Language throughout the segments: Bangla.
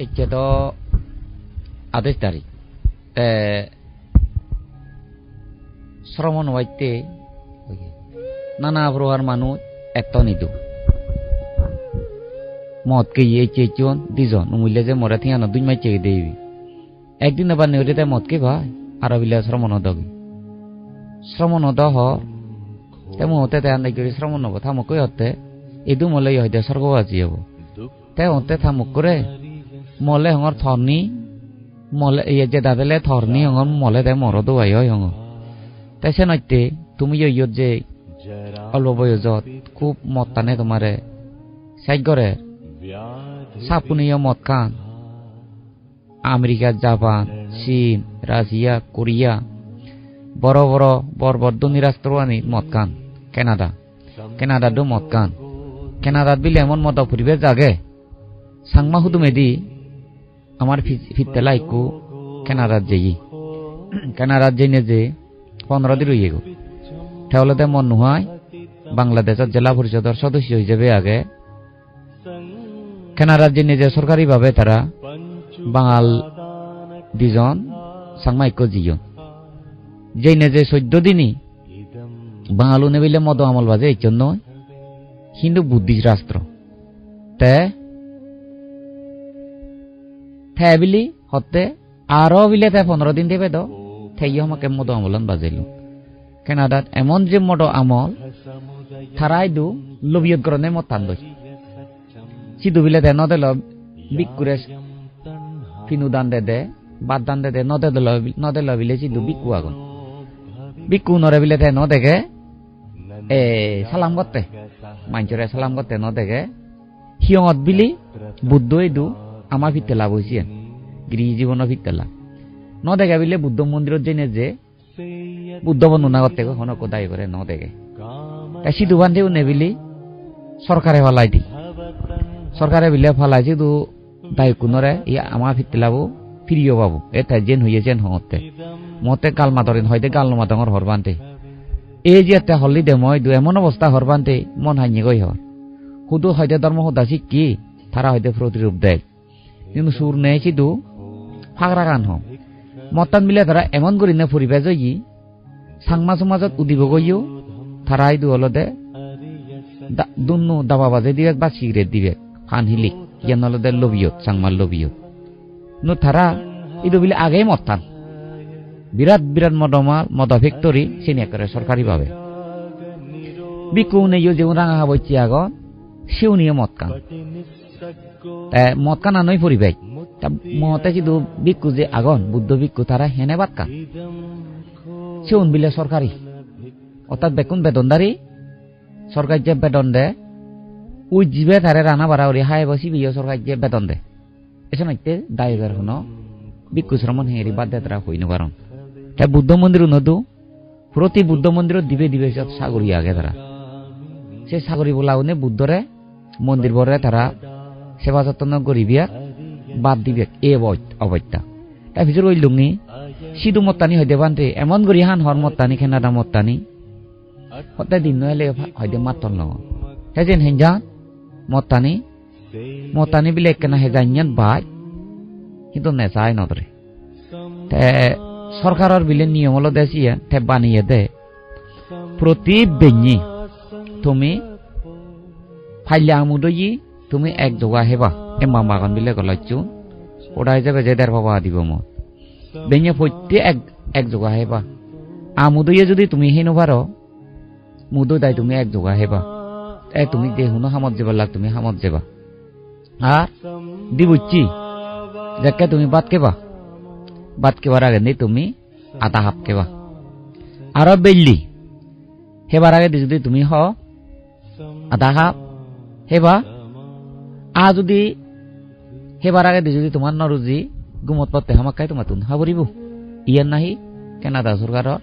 ইচ্ছে তো 28 তারিখ শ্রমণ হইতে নানা প্রকার মানুষ এত নিদু মদ কে চেয়েছন দুজন উমিলে যে মরে থিয়ানো 2 মাস চেয়ে দেবি একদিন আবার নেউরে তাই মদ কে ভাই আর বিলে শ্রমণ দগি শ্রমণ দহ তেমন হতে তাই আন্দাই করি শ্রমণ হবো থামুক হতে এদু মলে হইতে স্বর্গবাসী হবো তাই হতে থামুক করে মলে হঙর থরনি মলে ইয়ে যে দাদেলে থরনি হঙর মলে তাই মরদ হয় হঙ তাই সে নইতে তুমি ইয়ত যে অল্প বয়সত খুব মদ টানে তোমারে সাইড করে সাপুনীয় মদ খান আমেরিকা জাপান চীন রাশিয়া কোরিয়া বড় বড় বরবর্ধনী রাষ্ট্র আনি মদ খান কেনাডারও মদ খান কেনাডার বিলে এমন মদ ফুরিবে জাগে সাংমা হুদুমেদি আমার ফিরতেলা একু কেনাডার যেই কেনাডার যেনে যে 15 দিন রইয়ে গো তাহলে মন নয় বাংলাদেশের জেলা পরিষদের সদস্য হিসেবে আগে কেনাডার যেনে যে সরকারিভাবে তারা বাঙাল 2 জন সাংমা একু জিজন যেনে যে 14 দিনই বাঙালু নেবিলে মদ আমল বাজে এই জন্য হিন্দু বুদ্ধিস্ট রাষ্ট্র বিলি হতে আরো বিলে 15 দিন দেবে তো থাই আমাকে মদ আমলন বাজাইলু কেনাডাত এমন যে মদ আমল থারাই দু লবিয়ত গ্রনে মত টান দই সিধু বিলে দে নদেল বিকুরে ফিনু দান দে বাদ দান দে নদেল বিলে সিধু বিকু আগুন বিকু নরে বিলে দে ন দেখে সালাম করতে মাঞ্চরে সালাম করতে ন দেখে হিয়ঙত বিলি বুদ্ধ দু আমার ফিরতেলা বসিয়েন গৃহ জীবন ফিরতেলা ন দেখে বিলে বুদ্ধ মন্দিরত জেনে যে বুদ্ধ বন্ধনা করতে কখনো কোদাই করে ন দেখে তাই সিধু বান্ধেও নেবিলি সরকারে ফালাই দি সরকারে বিলে ফালাই সিধু দায় কুনরে ইয়া আমার ফিরতেলাবো ফিরিও পাবো এটা জেন হইয়ে জেন হতে মতে গাল মাতরেন হয়তো গাল মাতঙর হরবান্তে এই যে একটা হলি দে মই দু এমন অবস্থা হরবান্তে মন হাইনি গই হর হুদু হয়তো ধর্ম হুদাসি কি তারা হয়তো প্রতিরূপ দেয় কিন্তু সুর নেই সিধু ফাগরা গান হম মতান মিলে তারা এমন করি না ফুরিবে যাই সাংমা সমাজত উদিব গইও তারা দু হলদে দুনু দাবা বাজে দিবে বা সিগারেট দিবে ফান হিলিক ইয়ান হলদে লবিয়ত সাংমার লবিয়ত নু তারা ইদু বিলে আগেই মতান বিরাট বিরাট মদ ফ্যাক্টরি চিনি করে সরকারি ভাবে বিকু নেইও যে রাঙা হবইছি আগন সিউনিও মদ কান মদ কান আনই পরিবাই মতে কিন্তু বিকু যে আগন বুদ্ধ বিকু তারা হেনে বাদ কান সিউন বিলে সরকারি অর্থাৎ বেকুন বেতনদারি সরকার যে বেতন দে উই জিবে তারে রানা বাড়া ওরি হাই বসি বিয়ে সরকার যে বেতন দে এসে নাইতে দায়গার হনো বিকু শ্রমণ হেরি বাদ দে তারা হইনো কারণ তাই বুদ্ধ মন্দির নদু প্রতি বুদ্ধ মন্দির দিবে দিবে সব সাগরী আগে তারা সে সাগরী বলাউনে বুদ্ধরে মন্দির ভরে তারা সেবা যত্ন করিবিয়া বাদ দিবে এ অবৈত্যা তাই ভিতর ওই লুঙ্গি সিধু মত্তানি হইতে বানতে এমন করি হান হর মত্তানি খেনাদা মত্তানি হতে দিন নইলে হয়তো মাতন লগ হেজেন হেঞ্জান মত্তানি বিলে কেনা হেজাইয়ান বাই কিন্তু নেচাই নদরে সরকারের বিলে নিয়ম হলো দেশিয়া তে বানিয়ে দে প্রতি বেঞ্জি তুমি ফাইলে আমুদই তুমি এক জোগা হেবা এমা মাগন বিলে গলাইছু ওড়াই যাবে যে দেড় বাবা দিব মত বেঞ্জে ফইতে এক জোগা হেবা আমুদই যদি তুমি হেনো পারো মুদো দাই তুমি এক জোগা হেবা তুমি দেহুনো হামত যাবা লাগ তুমি হামত যাবা আর দিবুচ্ছি যাকে তুমি বাদ কেবার আগে নেই তুমি আধা হাফ কেবা আরো বেললি হেবার আগে যদি তুমি হ আধা হাফ হেবা যদি হেবার আগে যদি তোমার নরুজি গুমত পাতে হামাকাই তোমার তুন হাবরিব ইয়ার নাহি কেনাডা সরকারের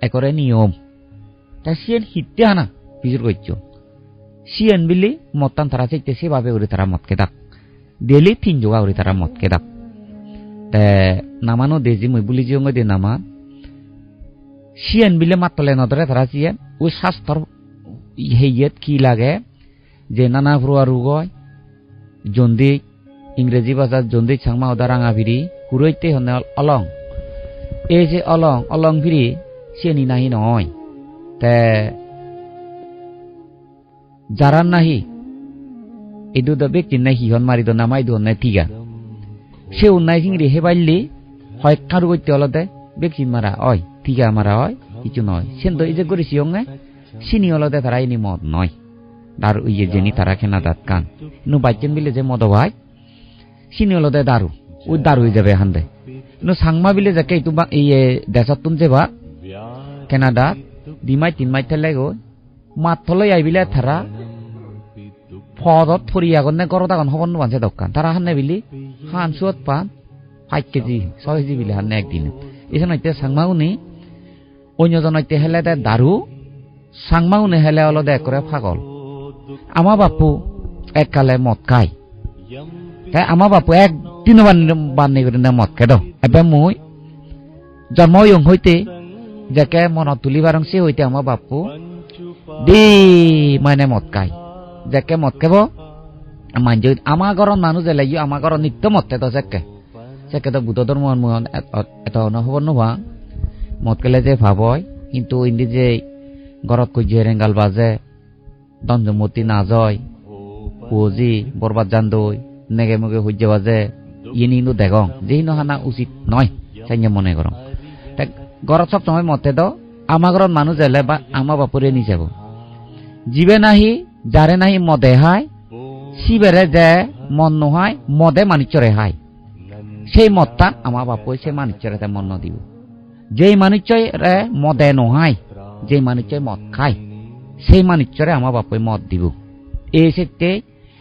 একরে নিয়ম তাই সিয়েন হিতে হানা বিজুর করছ সিয়েন বিলি মতান তারা চাইতে সেভাবে করে তারা মতকে দাক ডেলি 3 জোগা করে তারা মতকে দাক নামানো দেজি মই বুলি জিও দে নামা সিয়েন বিলে মাতলে নদরে তারা সিয়েন ও স্বাস্থ্যর হেইয়েত কি লাগে যে নানা প্রকার রোগ হয় জন্দি ইংরেজি ভাষার জন্দি ছাংমা ওদা রাঙা ফিরি কুরইতে হনে অলং এই যে অলং অলং ফিরি সেনি নাহি নয় তে যারান নাহি এদু দ ব্যক্তি নাই হিহন মারি দ নামাই দ নাই তিগা সে উন্নাই সিংরি হেবাইলি হয় কারু কইতে অলদে ব্যক্তি মারা হয় তিগা মারা হয় কিছু নয় সেন তো এই যে করেছি অঙ্গে সিনি অলদে তারা ইনি মদ নয় দারু ইয়ে জেনি তারা খেনা দাঁত কান নু বাইচেন বিলে যে মদ ভাই সিনি অলদে দারু ওই দারু হয়ে যাবে হান্দে নু সাংমা বিলে যাকে ইতু বা ইয়ে দেশত তুম যে বা কেনা দাঁত দিমাই তিনমাই থেলে গো মাত থলৈ আইবিলে তারা ফদত ফরি আগন নে গরত আগন হবন বানছে দোকান তারা হান্নে বিলি হান সুত পান 5 কেজি 6 কেজি বিলে হান্নে একদিন এখানে হইতে সাংমা উনি অন্যজন হইতে হেলে দে দারু সাংমা উনি হেলে অলদে করে পাগল আমা বাপু এককালে মদ খায় তাই আমা বাপু একদিন বান্নি করে মদ খায় দাও এবার মই জন্ময়ং হইতে যাকে মনত তুলি বারং সে হইতে আমা বাপু দি মানে মদ খায় যাকে মদ খাব মানজ আমা ঘরের মানুষ এলাইও আমা ঘরের নিত্য মদ খায় তো সেকে তো বুদ্ধ ধর্ম এটা হব নোভা মদ খেলে যে ভাবয় কিন্তু ইন্দি যে ঘরত কই যে রেঙ্গাল বাজে দঞ্জমতি না জয় পুজি বরবাদ জান দই নেগে মুগে হইজে বাজে ইয়ে নিন্দু দেখং যেহিনো হানা উচিত নয় সাইনে মনে করং ঘরত সব সময় মতে দ আমা ঘরত মানুষ এলে বা আমা বাপুরে নি যাব জীবে নাহি যারে নাহি মদে হাই শিবেরে যে মন নহাই মদে মানিচরে হাই সেই মদটা আমা বাপু সে মানিচরে মন ন দিব যেই মানিচরে মদে নহাই যেই মানিচয় মদ খায় সেই মানিচরে আমা বাপুই মদ দিব এই সেতে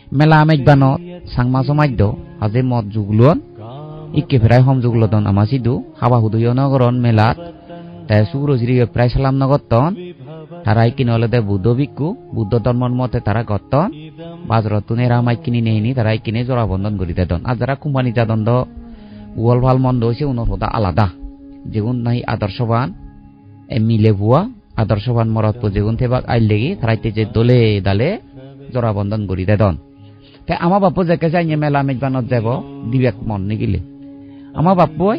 মেলা মেজবানত সাংমা সমাজ্য আজি মদ যুগলন ইকে ফেরাই হম যুগলদন আমা সিদু হাবা হুদুয় নগরন মেলাত তাই সুরজিরি প্রায় সালাম নগতন তারাই কিনে হলে বুদ্ধ ভিক্ষু বুদ্ধ ধর্মর মতে তারা গতন বাজরতুনে রামাই কিনি নেহিনি তারাই কিনে জোড়া বন্ধন করি দেন আর যারা কোম্পানি যাদন্দ উল ভাল মন্দ হয়েছে উনোর হতা আলাদা যেগুন নাই আদর্শবান মিলে ভুয়া আদর্শবান মরত যেগুন থেবাক আইল লেগে তারাইতে যে দলে দালে জোড়া বন্ধন করি দেন তাই আমা বাপু যাকে যাই মেলা মেজবানত যাব দিবেক মন নিগিলে আমা বাপুই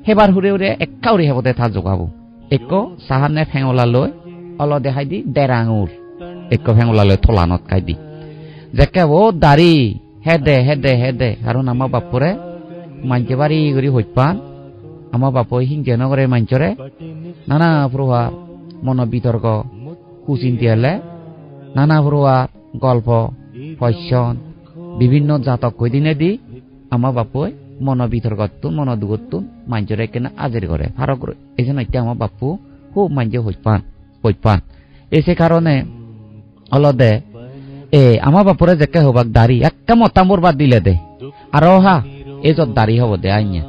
হেবার হুরে হুরে একাউরি হেবতে থা জোগাবো এক সাহানে ফেঙলা লই অল দেখাই দি দেরাঙুর এক ফেঙলা লই থলানত খাই দি যাকে ও দাড়ি হেদে হেদে হেদে আর আমা বাপুরে মানকে বাড়ি গড়ি হইপান আমা বাপুই হিংকে নগরে মানচরে নানা প্রভা মন বিতর্ক কুচিন্তি হলে নানা প্রভা গল্প ফসন বিভিন্ন জাতক কইদিনে দি আমা বাপুই মন বিতর্কতুন মন দুগতুন মানচরে কেনা আজের করে ফারক এজন্য ইত্যা আমা বাপু খুব মানজে হইপান এসে কারণে অলদে আমা বাপুরে যেকে হবাক দাড়ি একটা মতামর বাদ দিলে দে আর হা এজত দাড়ি হব দে আইয়া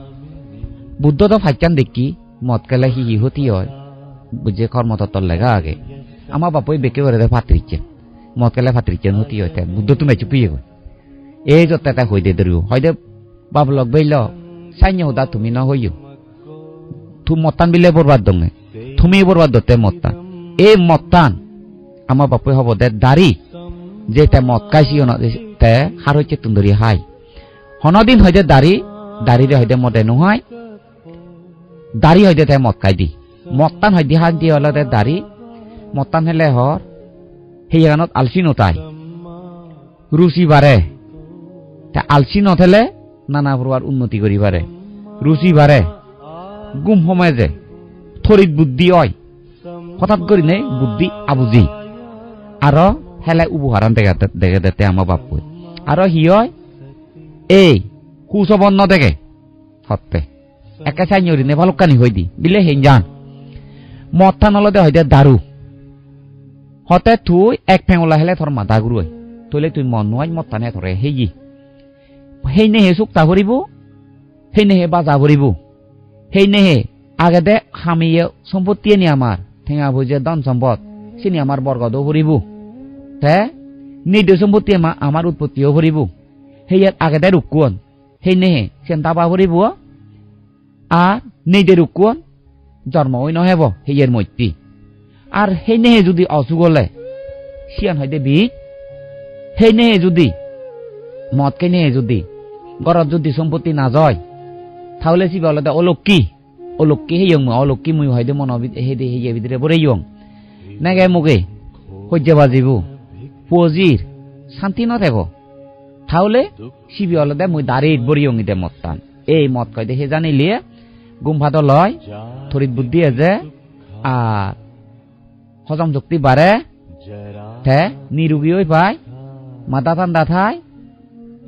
বুদ্ধ তো ফাইচান দেখি মদ কেলে হি হতি হয় বুঝে কর্মতত্তর লেগা আগে আমা বাপুই বেকে করে দে ফাতরিচ্ছেন মদ কেলে ফাতরিচ্ছেন হতি হয় বুদ্ধ তুমি চুপিয়ে গো এই যত এটা হই দে দরিও হয় দে বাবলক বইল সাইন্য হুদা তুমি ন হইও তু মতান বিলে বরবাদ দঙে তুমি বরবাদ দতে মতান এই মতান আমা বাপুই হব দে দাড়ি যে তে মদ কাইছি তে হার হইছে তুন্দরি হাই হনদিন হইতে দাড়িরে হইতে মদে নহাই দাড়ি হইতে তে মদ কাই দি মতান হইদি হাত দি হলে দাড়ি মতান হেলে হর সেই গানত আলসি নতাই রুচি বাড়ে আলসি নথেলে নানা প্রকার উন্নতি করি পারে রুচি বাড়ে গুম সময় যে থরিত বুদ্ধি হয় হঠাৎ করি নেই বুদ্ধি আবুজি আর হেলে উপহারান দেখে দেতে আমার বাপু আর হি হয় এই সুসবন্ন দেখে সত্যি একে চাই নে ভালুকানি হই দি বিলে হেন যান মদটা নলদে হইতে দারু হতে তুই এক ফেঙলা হেলে থর মাথা গুরু তলে তুই মন নয় মদটা নে ধরে হেই সেই নেহে চুক্তা করিব সেই নেহে বাজা করিব সেই নেহে আগে দে হামিয়ে সম্পত্তি নি আমার ঠেঙা ভুজে ধন সম্পদ চিনি আমার বরগদও করিব তে নিজ সম্পত্তি আমার উৎপত্তিও করিব সেইয়ার আগে দে রুকুন সেই নেহে চিন্তা বা করিব আর নিজে রুকুন জন্ম হই নহব সেইয়ের মৈত্রী আর সেই নেহে যদি অসুখ হলে সিয়ান হইতে বি সেই নেহে যদি মদ কে নেহে যদি গরত যদি সম্পত্তি না যায় তাহলে সি বলে অলক্ষী অলক্ষী হেয়ং অলক্ষী মুই হয়তো মনবিদ হেদে হেয়ে ভিতরে বরে ইয়ং নাগে মুগে হজ্জে বাজিব পুঁজির শান্তি নথাব তাহলে সিবি অলদে মুই দাঁড়িয়ে বরি ইয়ংইতে মতটান এই মত কয়দে হে জানিলিয়ে গুমভাত লয় থরিত বুদ্ধি যে আর হজম শক্তি বাড়ে তে নিরোগী হয়ে পায় মাথা ঠান্ডা থায়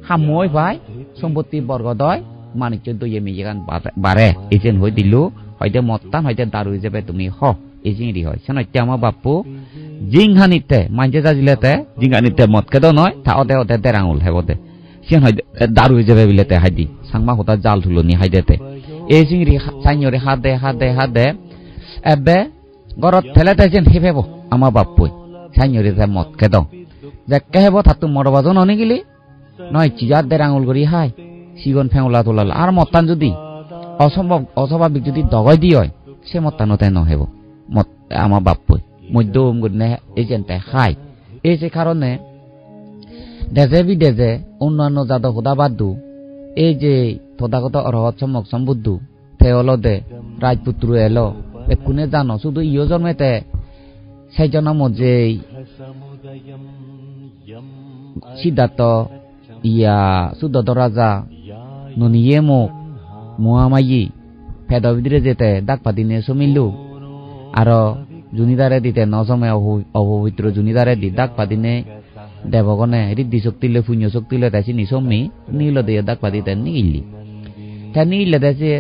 হাম্য হয়ে পায় সম্পত্তি বর্গদয় মানিজ্য দইয়ে মিজান বাড়ে এজেন হয়ে দিল হয়তো মতটান হয়তো দারু হিসেবে তুমি এই জিনিস হয় সে নয় আমার বাপু জিংহানিতে মাঝে যাজিলেতে জিংহানিতে মতকে তো নয় তা ওতে ওতে দেরাঙুল হেবতে সে হয়তো দারু হিসেবে বিলেতে হাইদি সাংমা হতা জাল তুলনি হাইদেতে এই জিংরি সাইনরে হাত দে এবে গরত ঠেলেতে যেন হেফেব আমার বাপুই সাইনরে মতকে দাও যে কেহেব থাকতো মরবাজন অনে গেলি নয় চিজার দেরাঙুল করি হাই সিগন ফেঙলা তোলাল আর মতান যদি অস্বাভাবিক যদি দগাই দি হয় সে মতানতে নহেব মত আমার বাপুই মধ্যম গনে এজেন্টে খাই এই যে কারণে দেজে বিদেজে অন্যান্য যাদব হুদা বাদু এই যে তথাগত অরহত চমক সম্বুদ্ধু থেওলদে রাজপুত্র এলো একুনে জানো শুধু ইয় জন্মেতে সেই জন্য মধ্যে সিদ্ধার্থ ইয়া সুদত রাজা ননিয়ে মুখ মুহামায়ি ফেদবিদ্রে যেতে ডাকপাতিনে সমিলু আর জুনিদারে দিতে নজমে অপবিত্র জুনিদারে দি ডাকপাতিনে দেবগণে ঋদ্ধি শক্তিলে পুণ্য শক্তিলে তাইছি নিসমি নীল দিয়ে ডাকপাতিতে নিগিলি তা নিগিলে তাইছে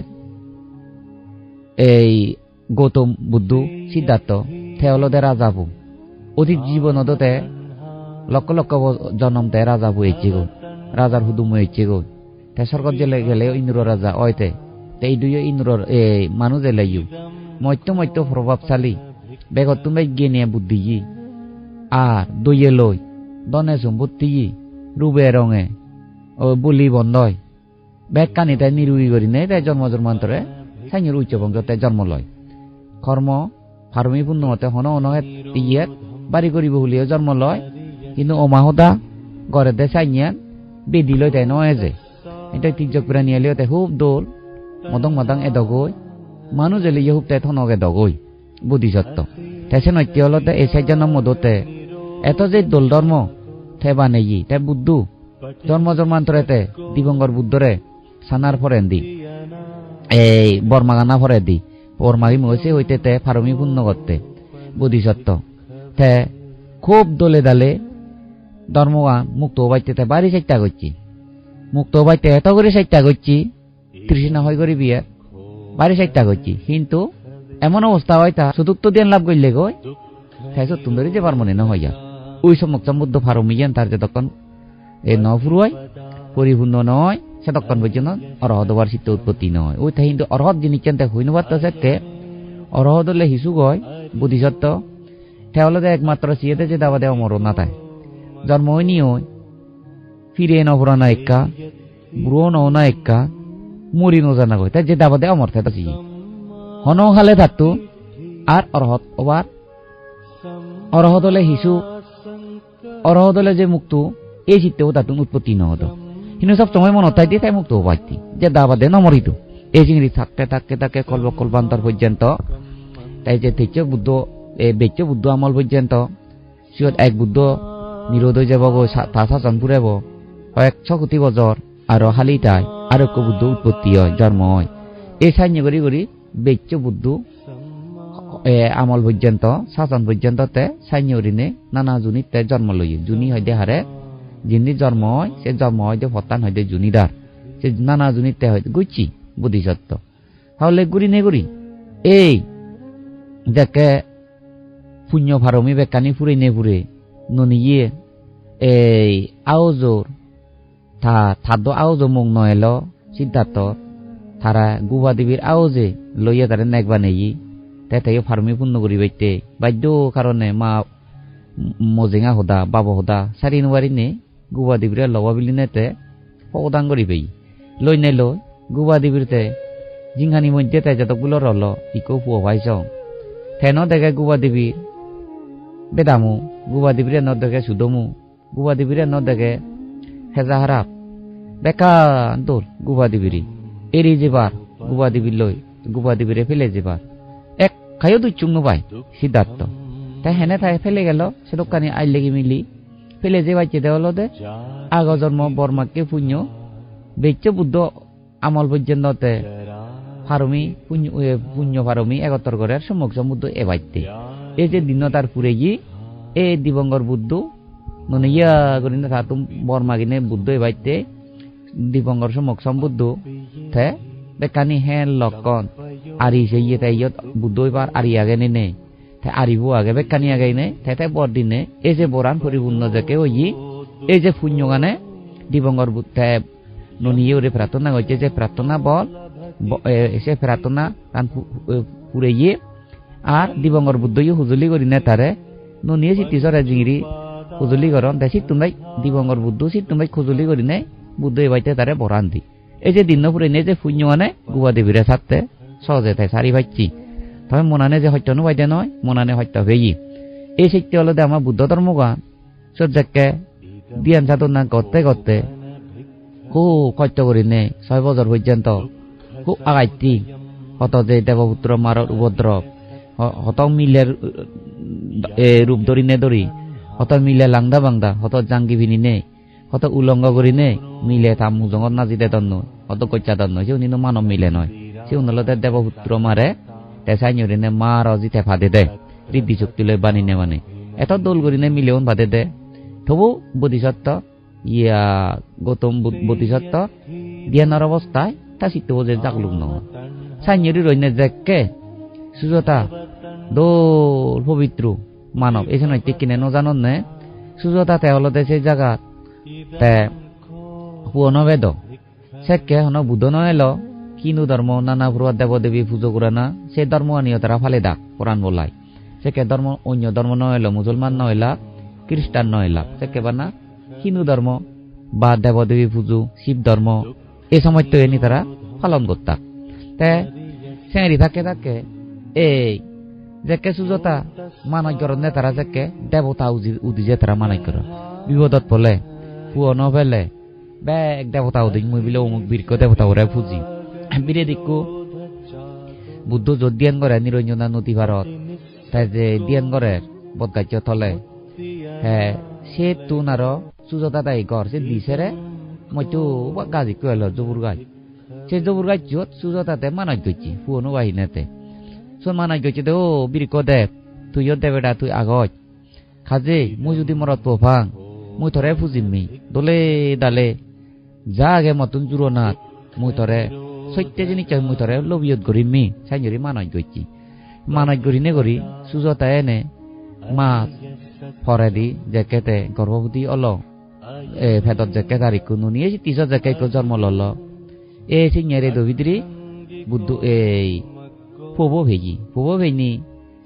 এই গৌতম বুদ্ধ সিদ্ধার্থ থেওলদে রাজাবু অধিক জীবনতে লক্ষ লক্ষ জন্মতে রাজাবু এসে গো রাজার হুদুম এসে গো তে স্বর্গত জেলে গেলে ইন্দ্র রাজা অয়তে এই দুই ইন্দ্র মানুষ এলাইও মত্য প্রভাবশালী বেগত তুমি গেনিয়ে বুদ্ধি আর দইয়ে লই দনে সম্পত্তি রূপে রঙে ও বুলি বন্ধয় বেগ কানি তাই নিরুই করি নেই তাই জন্মান্তরে সাইনের উচ্চ বংশতে জন্ম লয় কর্ম ফার্মি পূর্ণমতে হন অনহে ইয়েত বাড়ি করিব বলিও জন্ম লয় কিন্তু অমাহদা গড়ে দে সাইনিয়ান বেদি লই তাই নয় যে এটা তির্যক প্রাণী নিয়ে লিওতে খুব দোল মদং এদগই মানুষ এলে ইয়ে হুব তাই থনক এদগই বুদ্ধিসত্ত্ব তেসে নৈত্য হলতে এই সাইজন্য মদতে এত যে দোল ধর্ম থেবা নেই তে বুদ্ধু জন্মান্তরেতে দিবঙ্গর বুদ্ধরে সানার ফরেন দি এই বর্মাগানা ফরে দি বর্মাগি মহিষে হইতে তে ফারমি পূর্ণ করতে বুদ্ধিসত্ত্ব তে খুব দলে দালে ধর্মগান মুক্ত বাইতে বাড়ি চেষ্টা করছি মুক্ত বাইতে এত করে চেষ্টা করছি তৃষ্ণা হয় করি বিয়ে বাড়ি চেষ্টা করছি কিন্তু এমন অবস্থা হয় তা চতুর্থ দিন লাভ করলে গই তাই তুমি যে পারমনে না হইয়া ওই সমস্ত বুদ্ধ ফারমিয়ান তার যে তখন এই নফুরুয়াই পরিপূর্ণ নয় সে তখন পর্যন্ত অরহত বার চিত্ত উৎপত্তি নয় ওই তাই কিন্তু অরহত জিনিস চিন্তা হইনবার্তা সে অরহত হলে হিসু গয় বুদ্ধিসত্ত্ব তাহলে একমাত্র সিয়েতে যে দাবা দেওয়া মরণ না তাই জন্ম হয়নি ওই ফিরে নভরানা একা বুড়ো নওনা একা মরি নজানা গই তাই যে দাবা দেওয়া মর থাকে তাই হন হালে থাকতো আর অরহত ওবার অরহত হলে হিসু অরহত হলে যে মুক্ত এই চিত্তেও তার উৎপত্তি নহত কিন্তু সব সময় মনে তাই দিয়ে তাই মুক্ত পাইতি যে দাবা দে নমরিত এই জিনিস থাকতে কল্পান্তর পর্যন্ত তাই যে তেজ বুদ্ধ বেচ বুদ্ধ আমল পর্যন্ত সিয়ত এক বুদ্ধ নিরোধ হয়ে যাব তা শাসন ফুরাব 100 কোটি বছর আর হালি তাই আর এক বুদ্ধ উৎপত্তি হয় জন্ম হয় এই সাইন্য করি বেচ বুদ্ধ আমল পর্যন্ত শাসন পর্যন্ত তে সাইন্য ঋণে নানা জুনিতে জন্ম লই জুনি হইতে হারে যিনি জন্ম হয় সে জন্ম হইতে ফতান হইতে জুনিদার সে নানা জুনিতে হইতে গুচি বুদ্ধিসত্ত্ব তাহলে গুড়ি নে গুড়ি এই যাকে পুণ্য ফারমি বেকানি ফুরে নে ফুরে ননিয়ে এই আওজোর থাদ্য আওজো মুখ নয়েল সিদ্ধার্থ তারা গুবা দেবীর আওজে লইয়া তারা নেকবা নেই তাই ফার্মি পূর্ণ করি বাইতে বাধ্য কারণে মা মজেঙা হোদা বাবা হোদা সারি নুয়ারি নে গুবা দেবীর লবা বিলি নেতে পদাং করি পাই লই নে লই গুবা দেবীরতে জিংহানি মধ্যে তাই যতগুলো রল ইকো ফুয়া ভাইছ থেন দেখে গুবা দেবীর বেদামু গুবা দেবীর ন দেখে সুদমু গুবা দেবীর ন দেখে হেজা হারাপ বেকান দৌড় গুবা দিবিরি এড়িয়ে যেবার গুবা দিবি লই গুবা দিবিরে ফেলে যেবার এক খাইও দুই চুং পাই সিদ্ধার্থ তাই হেনে তাই ফেলে গেল সে দোকানে আই লেগে মিলি ফেলে যে বাইচে দেওয়াল দে আগ জন্ম বর্মাকে পুণ্য বেচ্চ বুদ্ধ আমল পর্যন্ততে ফারমি পুণ্য ফারমি এগতর করে সম্মুখ সমুদ্র এ বাইতে এই যে দিন তার পুরে গিয়ে এ দিবঙ্গর বুদ্ধ মানে ইয়া করি না থাতুম বর্মা কিনে বুদ্ধ এ বাইতে দিবঙ্গর সম্মুখ সমুদ্র থে বেকানি হেন লক্ষণ আরি সে ইয়ে তাই বুদ্ধ এবার আরি আগে নে তাই আরিবো আগে বেকানি আগে নে তাই তাই বর দিনে এই যে বরান পরিপূর্ণ যাকে ওই এই যে পুণ্য গানে দিবঙ্গর বুদ্ধে ননিয়ে ওরে প্রার্থনা হয়েছে যে প্রার্থনা বল সে প্রার্থনা কান পুরে গিয়ে আর দিবঙ্গর বুদ্ধই হুজুলি করি না তারে ননিয়ে সিটিসরে জিঙিরি হুজুলি করন তাই সিটুমাই দিবঙ্গর বুদ্ধ সিটুমাই খুজুলি করি নাই বুদ্ধ এবাইতে তারে বরান দি এই যে দিন পুরে নে যে পুণ্য মানে গুয়া দেবীরে ছাড়তে সহজে তাই সারি পাইছি তবে মনানে যে হত্যনু বাইতে নয় মনানে হত্যা হয়ে এই সত্য হলো যে আমার বুদ্ধ ধর্মগান সজ্জাকে দিয়ান সাধনা করতে করতে খুব কষ্ট করি নে 6 বছর পর্যন্ত খুব আগাইতি হত যে দেবপুত্র মারর উপদ্রব হত মিলের রূপ ধরি নে ধরি হত মিলে লাংদা বাংদা হত জাঙ্গি ভিনি নে হত উলঙ্গ করি নে মিলে থাম মুজঙ্গত নাজিতে তন্ন হত কচ্চা তন্ন সে উনি মানব মিলে নয় সে উনলতে দেবপুত্র মারে তেসাই নিয়ে নে মা রজি তে ফাদে দে ঋদ্ধি শক্তি লয় বানি নে মানে এত দোল করি নে মিলেউন ফাদে দে তবু বোধিসত্ত্ব ইয়া গৌতম বোধিসত্ত্ব ধ্যানের অবস্থায় তা সিদ্ধ বোঝে জাগলুক নয় সাইনিয়রি রইনে দেখকে সুজতা দোল পবিত্র মানব এই সময় ঠিক কিনে নজানন নে সুজতা তে হলো সে জায়গা তে পুয়নো বেদ সেকে হন বুদ্ধ নয় কিনু ধর্ম নানা ভুয়া দেব দেবী পুজো করে না সে ধর্ম আনিও তারা ফালে দা কোরআন বলাই সেকে ধর্ম অন্য ধর্ম নয় মুসলমান নয়লা খ্রিস্টান নয়লা সেকে বানা হিন্দু ধর্ম বা দেব দেবী পুজো শিব ধর্ম এই সময় তো এনে তারা পালন করতা তে সেঁড়ি থাকে থাকে এই যেকে সুজতা মানই করনে তারা যেকে দেবতা উদি যে তারা মানই কর বিপদত পলে পুয়নো ফেলে বেগ দেবতা উদি মুই বিলে অমুক বীরক দেবতা ওরা পুজি বিরে দিকু বুদ্ধ যদিয়ান করে নিরঞ্জনা নদী ভারত তাই যে দিয়ান করে বদগাজ্য থলে হ্যাঁ সে তুন আর সুজতা তাই ঘর সে দিছেরে মইতো গাজি কইল জবুর গাছ সে জবুর গাছ যত সুজতাতে মানাই গইছি পুয়নো বাহিনীতে সোন মানাই গইছি দে ও বীরক দেব তুই দেবেটা তুই আগত খাজে মুই যদি মরত পোফাং মুই থরে ফুজিমমি দলে দালে যা আগে মতন জুরনাথ মুই থরে সত্য জিনিস মুই থরে লবিয়ত করিমমি সাইজরি মানাই গইছি মানাই করি নে করি সুজতা এনে মাছ ফরে দি জেকেতে গর্ভবতী অল ভেদত জেকে তারিখ নুনিয়ে তিস জেকে জন্ম লল এ সিংহারে দবিদ্রি বুদ্ধ এই ফুব ভেগি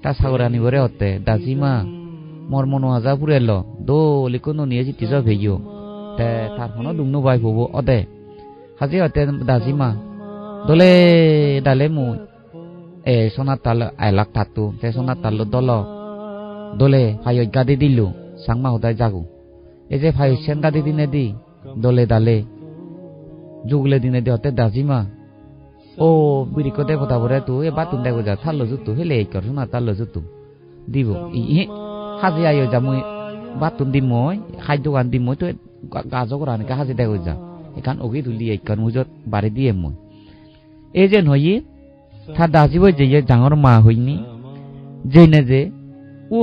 তা সাগরানি বরে হতে দাসিমা মর মনো হাজা ফুরেল দলিকো নুনিয়ে তিস ভেগিও তে তার ফোন দুমনো বাই ফুব অদে হাজি হতে দাসিমা দলে ডালে মুই সোনার তাল আইলাক থাকতো তে সোনার তাল দল দলে ভাই গাদি দিলু সাংমা হতায় জাগু এই যে ভাই সেন গাদি দিনে দি দলে দালে যুগলে দিনে দি হতে দাজিমা ও বিরিক দেবতা বরে তু এ বাতুন দেব যা থাল্লো জুতু হেলে এই কর সোনার তাল্লো জুতু দিব ই হাজি আইও যা মুই বাতুন দিম মই খাদ্য গান দিম মই তো গাজক রানিকা হাজি দেব যা এখান ওগি তুলি এইখান মুজত বাড়ি দিয়ে মই এই যে নই থা দাজিব যে ডাঙর মা হইনি যেনে যে ও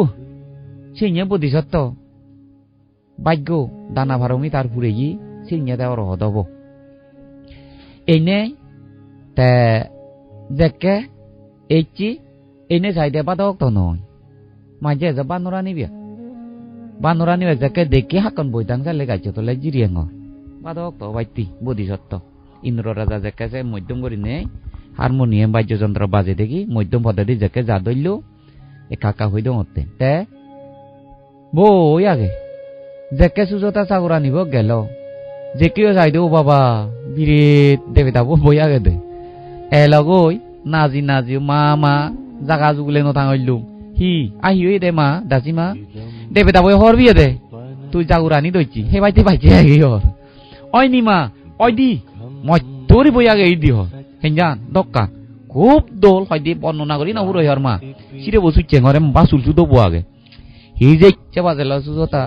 সিংহে বোধিসত্ত্ব ভাগ্য দানা ভারমি তার পুরে গি সিংহে দেওয়ার হদব এনে তে জেকে এইচি এনে সাইডে বাদক তো নয় মাঝে যে বানরা নিবিয়া জেকে দেখি হাকন বইদাং চালে গাইছে তোলে জিরিয়াঙ্গ বাদক তো বাইতি বোধিসত্ত্ব ইন্দ্র রাজা জেকে যে মধ্যম করি নে হারমোনিয়াম বাদ্যযন্ত্র বাজে দেখি মধ্যম পদ্ধতি জেকে যা দইল একা হই দতে তে বই আগে জেকে সুজতা চাগুরা নিব গেল জেকেও যাই দেও বাবা বিরেত দেবে দাবো বই আগে দে এলগই নাজি মা জাগা জুগলে নথাঙলু হি আহিও দে মা দাসিমা দেবে দাবো হরবি দে তুই চাগুরা নি দইছি হে বাইতে আগে হর অইনি মা ওই দি মই তোরি বই আগে এই দিহ হেঞ্জান দক্কা খুব দোল হয় দি বর্ণনা করি না উড়ো হরমা সিরে বসু চেঙ্গরে বাসুল সুতো বুয়াগে এই যে চেবাজেল সুজতা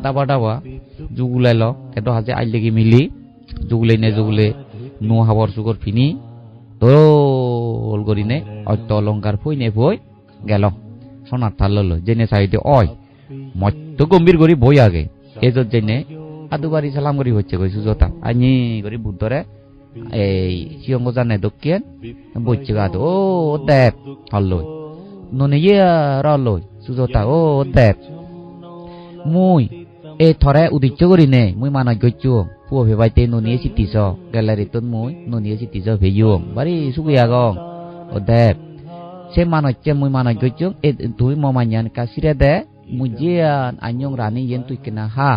দাবা দাবা জুগুলাইল এত হাজে আইলেগি মিলি জুগুলাই নে জুগুলে নো হাবর সুগর ফিনি দোল করিনে অত্য অলঙ্কার ফইনে ফই গেল সোনার থাল ললো জেনে সাইডে অয় মত্ত গম্ভীর করি বই আগে এজত জেনে আদুবারি সালাম করি হচ্ছে কই সুজতা আনি করি বুদ্ধরে এই সিয়ঙ্গ জানে দক্ষিণ বইছে গাদ ও দেব হল্লই ননে ইয়া রলই সুজতা ও দেব মুই এ থরে উদিচ্য করি নে মুই মানা গচ্ছু পুয় ভেবাইতে ননিয়ে সিটিছ গ্যালারি তোন মুই ননিয়ে সিটিছ ভেয়ুং বাড়ি সুগিয়া গং ও দেব সে মানচ্ছে মুই মানা গচ্ছু এ তুই মমাኛন কাছিরে দে মুই জিয়ান আইয়ং রানি ইয়েন তুই কেনা হা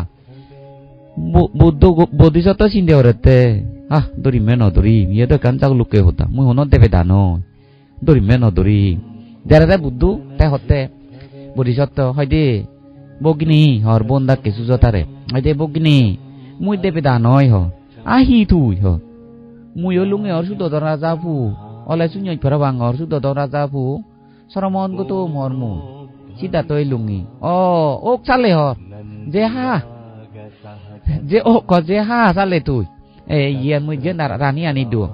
বুদ্ধ বোধিসত্ত্ব চিন্তা হরতে দরি মে নদরি ইয়ে তো কান চাক লুকে হতা মুই হন দেবে দানো দরি মে নদরি যারা বুদ্ধু তাই হতে বোধিসত্ত্ব হয়দে বগিনি হর বন্দা কেসু জতারে হয়দে বগিনি মুই দেবে দানয় হ আহি তুই হ মুই লুঙে হর সুদ রাজা ফু অলে সুnyই ফেরা বাং হর সুদ রাজা ফু সরমন গো তো মর মু সিদা তৈ লুঙি ওক চালে হর যে হা যে ও ক যে হা চালে তুই ইয়ে মুই যে রানী আনি দিও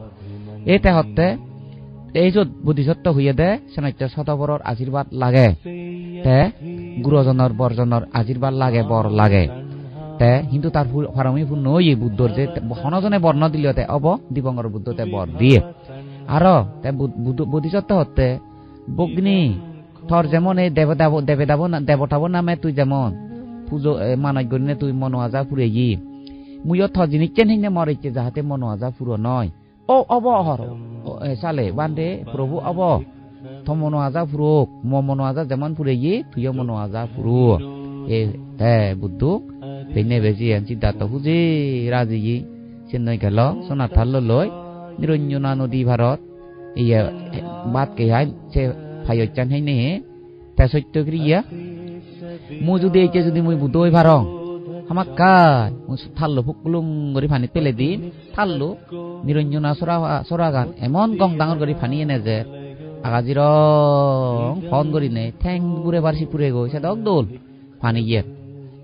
এতে হতে এই যত বুদ্ধিসত্ত্ব হইয়ে দে সেনাইতে শতবরর আশীর্বাদ লাগে তে গুরুজনের বরজনের আশীর্বাদ লাগে বর লাগে তে কিন্তু তার ফারামি পূর্ণ ওই বুদ্ধর যে হনজনে বর্ণ দিল তে অব দিবঙ্গর বুদ্ধতে বর দিয়ে আর তে বুদ্ধিসত্ত্ব হতে বগ্নি থর যেমন এই দেবতাব নামে তুই যেমন পুজো মানাই গরিনে তুই মনোয়াজা ফুরে ই মুইও থ জিনিস চেন হিনে মরেছে যাহাতে মনোয়াজা ফুরো নয় ও অব হর সালে বান্দে প্রভু অব থ মনোয়াজা ফুরুক মনোয়াজা যেমন ফুরে ই তুইও মনোয়াজা ফুরু এ তে বুদ্ধু ফেনে বেশি সিদ্ধার্থ হুজি রাজি ই চেন্নাই গেল সোনার থাল লই নিরঞ্জনা নদী ভারত ইয়ে বাদ কে হাই সে ফাইচান হাই নে তে সত্য ক্রিয়া মুই যদি এইকে যদি মুই বুদ্ধ হই ভারং হামাক কাই মুই থাললো ফুকলুং করি ফানি পেলে দিন থাললো নিরঞ্জনা সরা গান এমন গং ডাঙর করি ফানি এনে যে আগাজির ফোন করি নে ঠ্যাং পুরে বার্ষি পুরে গো সে দক দোল ফানি গিয়ে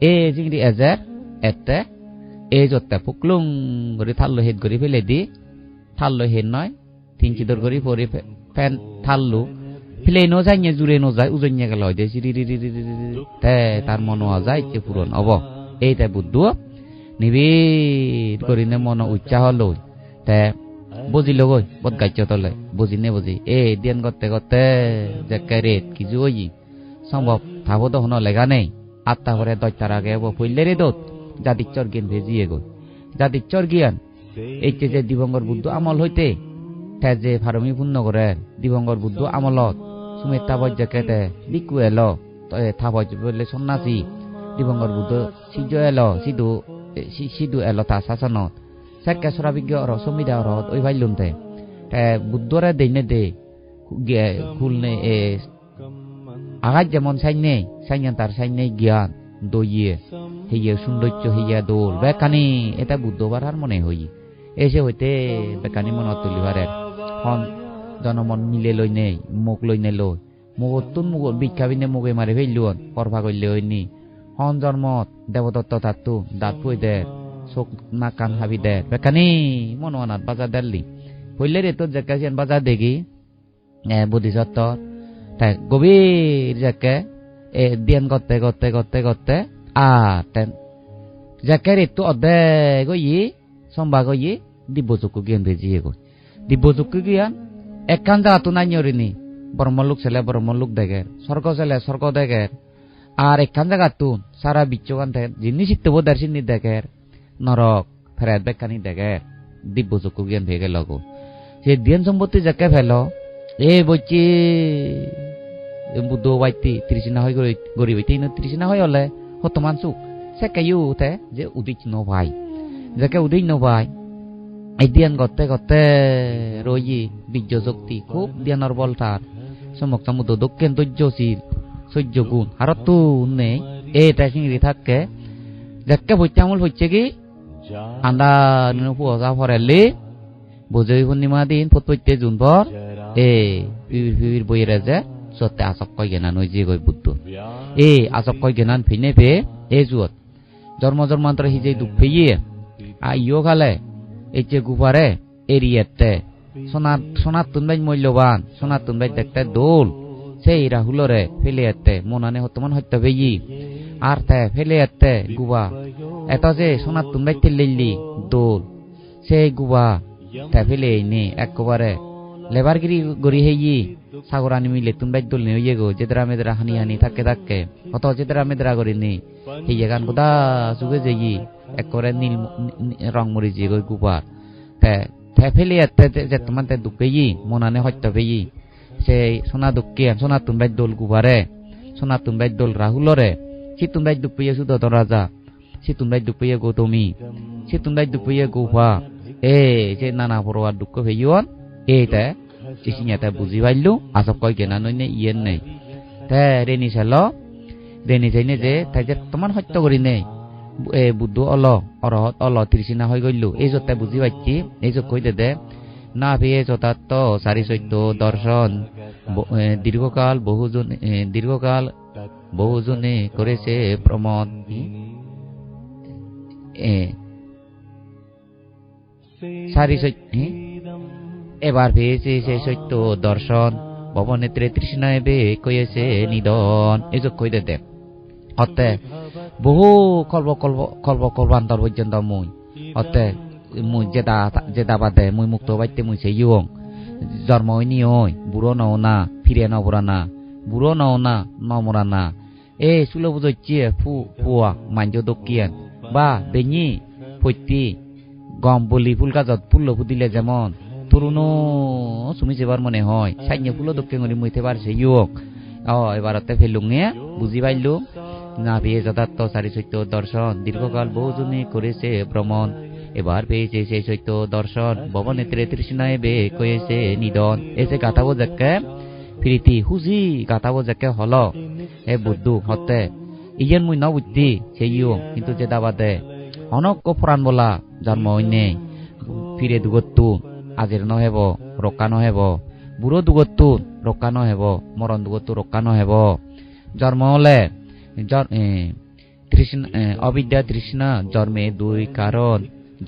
এ জিগরি এজের এতে এ যতে ফুকলুং করি থাললো হেড করি ফেলে দি থাললো হেড নয় তিন চিদর করি পরে ফ্যান থাললো ফেলে ন যায় জুড়ে ন যায় উজন্য গেল হয় তে তার মন যায় যে পূরণ অব এইটা বুদ্ধ নিবিড় করিনে মন উচ্চাহ লই তে বুঝিল গই বদ গাইছ তলে বুঝিনে বুঝি এ দিন করতে করতে যে ক্যারেট কিছু ওই সম্ভব থাবো তো হন লেগা নেই আত্মা ভরে দৈতার আগে ফইলে রে দোত জাতিচর জ্ঞান ভেজিয়ে গই জাতিচর জ্ঞান এইতে যে দিবঙ্গর বুদ্ধ আমল হইতে তে যে ফারমি পূর্ণ করে দিবঙ্গর বুদ্ধ আমলত সুমে তাবজ কেতে লিকু এলো থাবজ বলে সন্ন্যাসী দিবঙ্গর বুদ্ধ সিজ এলো সিধু এলো তা শাসনত সেকে সরাবিজ্ঞ রসমিদা রহত ওই ভাইলুমতে বুদ্ধরে দেইনে দে খুলনে আগাজ যেমন সাইনে সাইনে তার সাইনে জ্ঞান দইয়ে হইয়ে সৌন্দর্য হইয়া দোল বেকানি এটা বুদ্ধবার আর মনে হই এসে হইতে বেকানি মনত তুলিবারে হন জনমন মিলে লই নেই মুখ লই নে লই মুগতুন মুগ বিক্ষাবিনে মুগে মারে ফেললুন করভা করলে হইনি হন জন্মত দেবদত্ত তাত্তু দাঁত ফুই দে চোখ না কান হাবি দে বেকানি মনোয়ানাত বাজার দেলি হইলে রে তোর জেকাছিয়ান বাজার দেখি বুদ্ধিসত্ত্ব তাই গভীর জেকে দিয়ান করতে করতে করতে করতে তেন জেকে রে তো অর্ধে গই সম্ভা গই দিব্যচক্ষু জ্ঞান ভেজিয়ে গই দিব্যচক্ষু জ্ঞান একখান জায়গা নাই নিয়রিনি ব্রহ্মলোক ছেলে ব্রহ্মলোক দেখে স্বর্গ ছেলে স্বর্গ দেখে আর একখান জায়গা তুন সারা বিশ্বখান থেকে যিনি শিখতে বোধ সিনি দেখে নরক ফেরাত বেকানি দেখে দিব্যচক্ষু জ্ঞান ভেগে লগ সে ধ্যান সম্পত্তি যাকে ফেল এ বলছি বুদ্ধ বাইতি তৃষ্ণা হয় গরিব তৃষ্ণা হয় হলে হতমান সুখ সে কেউ উঠে যে উদিত ন ভাই যাকে উদিত ন ভাই এই ধ্যান করতে করতে রই বীর্য শক্তি খুব ধ্যানের বল তার সমক সমুদ্র দক্ষিণ ধৈর্যশীল সহ্য গুণ আর তো নেই এটা চিংড়ি থাকে যাকে বইতে আমল হচ্ছে কি আন্দা পুয়া ফরেলি বুঝই পূর্ণিমা দিন প্রত্যেকতে জুন পর পিবির বইয়ের যে সত্যি আসক কয় গেনান ওই যে গই বুদ্ধ আসক কয় গেনান ফিনে পে জুয়ত জন্ম জন্মান্তর হিজে দুঃখ ফেইয়ে ইয় খালে এই যে গুপারে এরিয়াতে সোনার তুনবাই মূল্যবান সোনার তুনবাই দেখতে দোল সেই রাহুলরে ফেলে এতে মনানে হতমান হত্যা পেয়ে আর তে ফেলে এতে গুবা এত যে সোনার তুনবাই তেলিলি দোল সেই গুবা তে ফেলে নে একবারে লেবারগিরি গড়ি হেই সাগরানি মিলে তুনবাই দোল নে হইয়ে গো যেদরা মেদরা হানি হানি থাকে থাকে অত যেদরা মেদরা করি নে এই গান গোদা যুগে যেই একবারে নীল রং মরি যে গই গুবার তে ফেলে এতে যে তোমার তে দুঃখ পেয়ে মনানে হত্যা পেয়ে সেই সোনা দুঃখে সোনা তুনবাই দোল গুবারে সোনা তুনবাই দোল রাহুলরে সি তুনবাই দুঃখ পেয়ে সুদত রাজা সি তুনবাই দুঃখ পেয়ে গৌতমী সি তুনবাই দুঃখ পেয়ে গৌফা যে নানা পরোয়ার দুঃখ পেয়েন এইটা চিচিঙাতে বুঝি পাইলু আসব কয় কেনা নইনে ইয়েন নেই তে রেনি চাইনে যে তাই যে তোমার সত্য করি নেই বুদ্ধ অরহত তৃষ্ণা হয়ে গইলু এই যত বুঝি পাইছি এই যত কই দে না পেয়ে যথার্থ সারি চৈত্য দর্শন দীর্ঘকাল বহুজনে করেছে প্রমদ সারি এবার পেয়েছে সে সত্য দর্শন ভবনেত্রে তৃষ্ণা এবে কয়েছে নিদন এই যে কই দে হতে বহু কল্পান্তর পর্যন্ত মুই হতে মুই যেটা বাদে মুই মুক্ত বাইতে মুই সেই ইয়ং জন্ম হইনি ওই বুড়ো নও না ফিরে নবরা না বুড়ো নও না নমরা না সুলো বুঝিয়ে ফুয়া মাঞ্জ দকিয়ান বা বেñি ফইতি গম বলি ফুল গাছত ফুল ফুদিলে যেমন তরুণ সুমি যেবার মনে হয় সাইনে ফুলো দক্ষে গড়ি মুইতে পারছে ইয়ং এবারতে ফেলুঙে বুঝি পাইলু না পেয়ে যথার্থ সারি সত্য দর্শন দীর্ঘকাল বহুজনে করেছে ভ্রমণ এবার পেয়েছে সেই সত্য দর্শন ভবনেত্রে তৃষ্ণা এবে কয়েছে নিদন এসে গাথাবো যাকে ফিরিতি হুজি গাথাবো যাকে হল বুদ্ধু হতে ইয়েন মুই ন বুদ্ধি সেইও কিন্তু যে দাবাদে অনক ফরান বলা জন্ম হইনে ফিরে দুগত্তু আজির নহেব রক্ষা নহেব বুড়ো দুগত্তু রক্ষা নহেব মরণ দুগত্তু রক্ষা নহেব জন্ম হলে অবিদ্যা তৃষ্ণা জন্মে দুই কারণ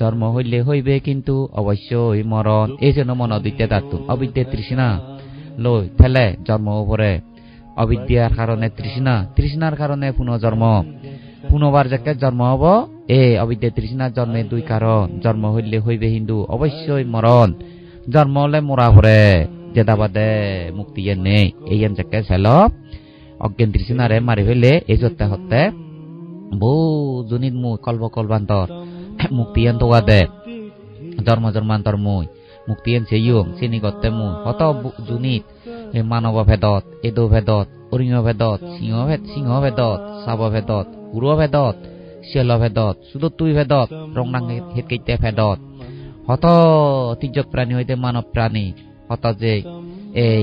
জন্ম হইলে হইবে কিন্তু অবশ্যই মরণ এই জন্য মন দুইটা ধাতু অবিদ্যা তৃষ্ণা লই ফেলে জন্ম উপরে অবিদ্যার কারণে তৃষ্ণার কারণে পুনর্জন্ম পুনবার যাকে জন্ম হব অবিদ্যা তৃষ্ণার জন্মে দুই কারণ জন্ম হইলে হইবে কিন্তু অবশ্যই মরণ জন্ম হলে মরা পরে যেটা বাদে মুক্তি নেই এই যাকে ছেল অজ্ঞান তৃষ্ণারে মারি ফেলে এই যতে হতে বহু জনিত মুই কল্পান্তর মুক্তিয়ান তোয়া দে জন্ম জন্মান্তর মুই মুক্তিয়ান সেইয়ং চিনি গতে মুই হত জুনিত মানব ভেদত এদো ভেদত অরিঙ ভেদত সিংহ ভেদত সাব ভেদত উর ভেদত শিয়াল ভেদত সুদতুই ভেদত রংনাং হেতকেইতে ভেদত হত তির্যক প্রাণী হইতে মানব প্রাণী হত যে এই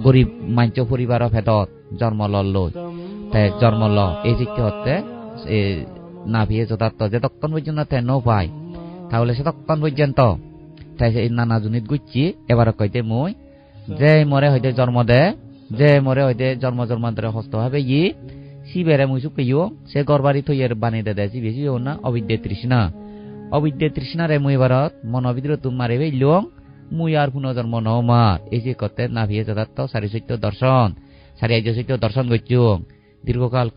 গরিব মাঞ্চ পরিবার ভেদত জন্ম লই তাই জন্ম ল এই জিতে হতে না ভিয়ে যথার্থ যে তখন পর্যন্ত ন পাই তাহলে সে তখন পর্যন্ত তাই নানা জুনিত গুচ্ছি এবার কইতে মুই যে মরে হইতে জন্ম দে যে মরে হইতে জন্ম জন্মান্তরে হস্ত হবে শিবেরে মুই চুকিও সে গরবারি থইয়ের বানি দে দেছি বেশি না অবিদ্যা তৃষ্ণারে মুই এবারত মন অবিদ্র মারে লং মুই আর পুনর্জন্ম নমার এই যে কতে না ভিয়ে যথার্থ সারি সত্য দর্শন সারি আর্য সত্য দর্শন করছো দীর্ঘকাল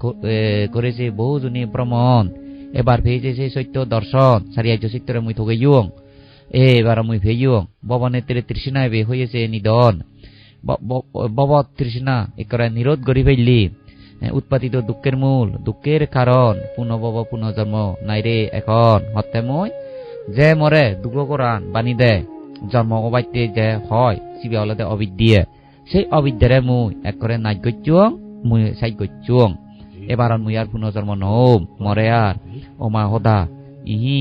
করেছে বহুজনী ভ্রমণ এবার পেয়েছে সেই সত্য দর্শন সারি আর্য সত্যরে মুই থগেইয়ং এবার মুই ভেইয়ং ভবনেত্রে তৃষ্ণা এবে হয়েছে নিদন ভব তৃষ্ণা একরা নিরোধ করি ফেললি উৎপাদিত দুঃখের মূল দুঃখের কারণ পুনঃভব পুনর্জন্ম নাই রে এখন হতে মুই যে মরে দুঃখ কোরআন বানি দে জন্ম অবাইতে যে হয় শিবে হলতে অবিদ্যা সেই অবিদ্যারে মুই একরে নাই গচ্ছুং মুই সাই গচ্ছুং এবার মুই আর পুনর্জন্ম নম মরে আর ওমা হদা ইহি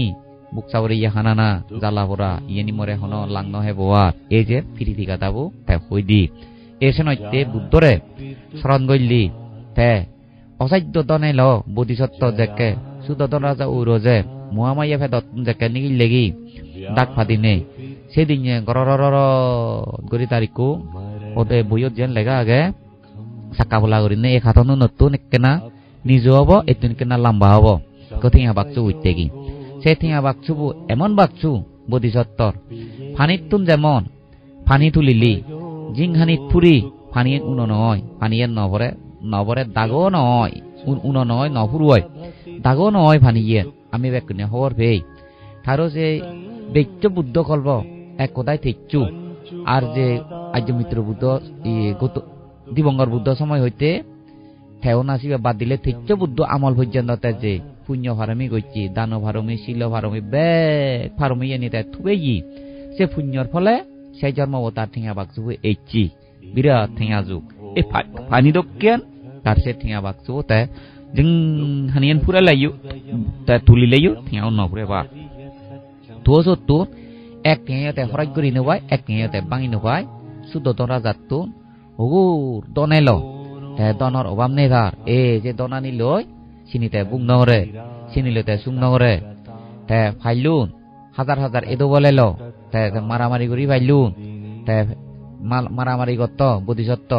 বুক চাবরে ইয়া হানানা জ্বালা পড়া ইয়েনি মরে হন লাং নহে বোয়ার এই যে ফিরিতি গাতাবো তাই হই দি এসে নইতে বুদ্ধরে স্মরণ গইলি তে অসাধ্য দনে ল বোধিসত্ত্ব দেখে সুদতন রাজা উর যে মুহামাইয়া ফেদত যাকে নিগিল লেগি ডাক ফাদিনে সেদিনে গররর গরি তারিখু ওতে বইয়ত যেন লেগা আগে সাকা বলা করিনে এক হাতনো নতুন কেনা নিজে হব এতুন কেনা লম্বা হব কঠিয়া বাকচু উঠতে কি সে ঠিয়া বাকচু এমন বাকচু বোধিসত্তর ফানিতুন যেমন ফানি তুলিলি জিংহানিত ফুরি ফানি উনো নয় ফানিয়ে নভরে নভরে দাগো নয় উনো নয় নফুরুয় দাগো নয় ফানিয়ে আমি বেকুনে হর ভেই তারও যে বেচ্য বুদ্ধ কল্প এক কথায় থেকচু আর যে আর্য মিত্র বুদ্ধ দিবঙ্গর বুদ্ধ সময় হইতে থেও নাচিবা বাদ দিলে থেচ্য বুদ্ধ আমল পর্যন্ত যে পুণ্য ফারমি গইছি দান ফারমি শিল ফারমি বেগ ফারমি এনে তাই থুবেই সে পুণ্যর ফলে সেই জন্ম তার ঠিঙা বাকচু এইচি বিরাট ঠিঙা যুগ এই ফানি দক্ষিণ তার সে ঠিঙা বাকচু তাই जों हानियान फुरा लायो ता तुली लायो थियाव नफरे बा तो तो एक थिया ते हराय गरि नबाय एक थिया ते बाङि नबाय सुद दरा जातु ओगु दनेलो ते दनर अबाम नेदार ए जे दनानि लय सिनि ते बुं नगरे सिनि ले ते सुं नगरे ते फाइलुन हाजार हाजार एदो बलेलो ते मारामारि गरि फाइलुन ते मारामारि गत्त बुद्धिसत्त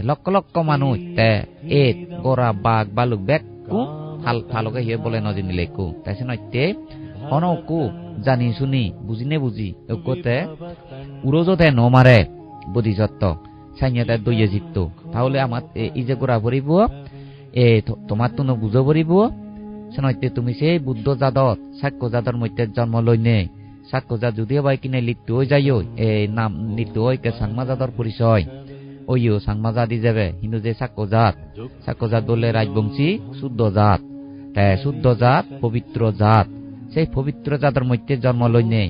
লক্ষ লক্ষ মানুষ তে এত গোরা বাঘ বালুক বেকু থালকে হিয়ে বলে নজিনিলেকু তাইছে নইতে অনকু জানি শুনি বুঝিনে বুঝি ওকতে উরোজতে নমারে বুদ্ধিসত্ত্ব সাইয়াতে দইয়ে জিততো তাহলে আমার এই যে গোরা ভরিব তোমার তো বুঝো ভরিব নইতে তুমি সেই বুদ্ধ জাদত সাক্ষ্য জাদর মধ্যে জন্ম লইনে সাক্ষ্য জাত যদিও বাই কিনে লিপ্ত হয়ে যাইও এই নাম লিপ্ত হয়ে সাংমা জাদর পরিচয় ওইও সাংমা জাতি যাবে হিন্দু যে সাক্ষ্য জাত বলে রাজবংশী শুদ্ধ জাত শুদ্ধ জাত পবিত্র জাত সেই পবিত্র জাতের মধ্যে জন্ম লইনে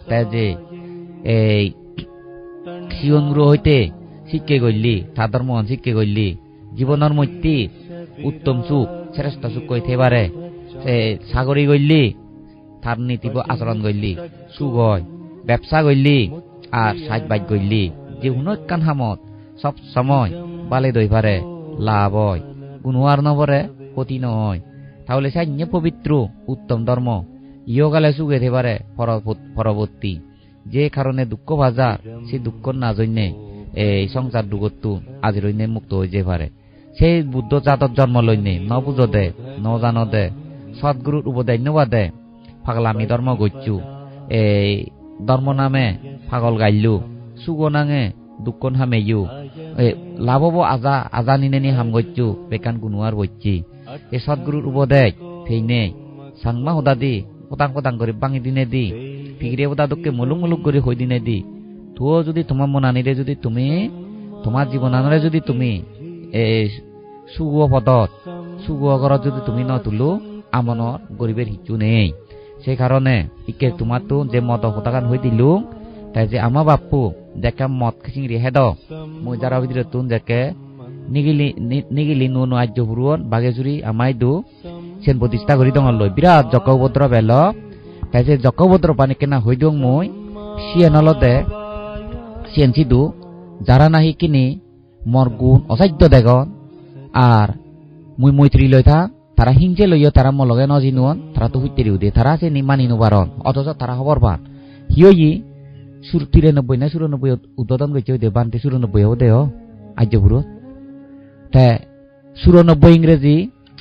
তাই যে এই শিবনগুরু হইতে শিক্ষে গইলি তাদের মন শিক্ষে গইলি জীবনের মধ্যে উত্তম সুখ শ্রেষ্ঠ সুখ কইতে পারে সে সাগরী গইলি তার নীতি আচরণ গইলি সুখ হয় ব্যবসা গইলি আর সাজবাজ গইলি যে হুনকান হামত সব সময় বালে দই পারে লাভ হয় কোনো আর নবরে ক্ষতি নয় তাহলে সাইন্য পবিত্র উত্তম ধর্ম ইয়গালে সুখ এতে পারে পরবর্তী যে কারণে দুঃখ বাজার সেই দুঃখ না জন্যে এই সংসার দুগতু আজির মুক্ত হয়ে যে পারে সেই বুদ্ধ জাতত জন্ম লইনে ন বুঝো দে ন জানো দে সদ্গুরুর উপদেশ নেওয়া দে পাগলামি ধর্ম গইছু এই ধর্ম নামে পাগল গাইলু সুগ নাঙে দুঃখ হামেয়ু লাভব আজা আজা নিনে হাম গইছু বেকান গুনুয়ার বইছি এই সদ্গুরুর উপদেশ থেইনে সাংমা হুদা দি পতাং পতাং করে বাঙি দিনে দি ফিগিরে হুদা দকে মুলুক মুলুক করে হই দিনে দি তুও যদি তোমার মনানিরে যদি তুমি তোমার জীবনানরে যদি তুমি এই সুগ পদত সুগ ঘরত যদি তুমি ন তুলো আমনৰ গরিবের হিচু নেই সেই কারণে ইকে তোমার তো যে মত হতাকান হই দিলু তাই যে আমা বাপু দেখে মত খিচিংরি হেদ মই যারা ভিতরে তুন দেখে নিগিলি নুন আজ্য বুরুন বাগেজুরি আমাই দু সেন প্রতিষ্ঠা করি দঙ লই বিরাট জকভদ্র বেল তাই যে জকভদ্র পানি কেনা হই দং মই সিয়েন হলতে সিয়েন সিদু যারা নাহি কিনি মর গুণ অসাধ্য দেখন আর মুই মৈত্রী লই থাক তারা হিংসে লইও তারা মলগে নজিনুন তারা তো হুইতেরিও দে তারা সে নিমানি নুবারন অথচ তারা খবর পান হিয়ই 93 না 94 উদ্বোধন করেছে দে বানতে 94 দে আজ্যপুরত তে 94 ইংরেজি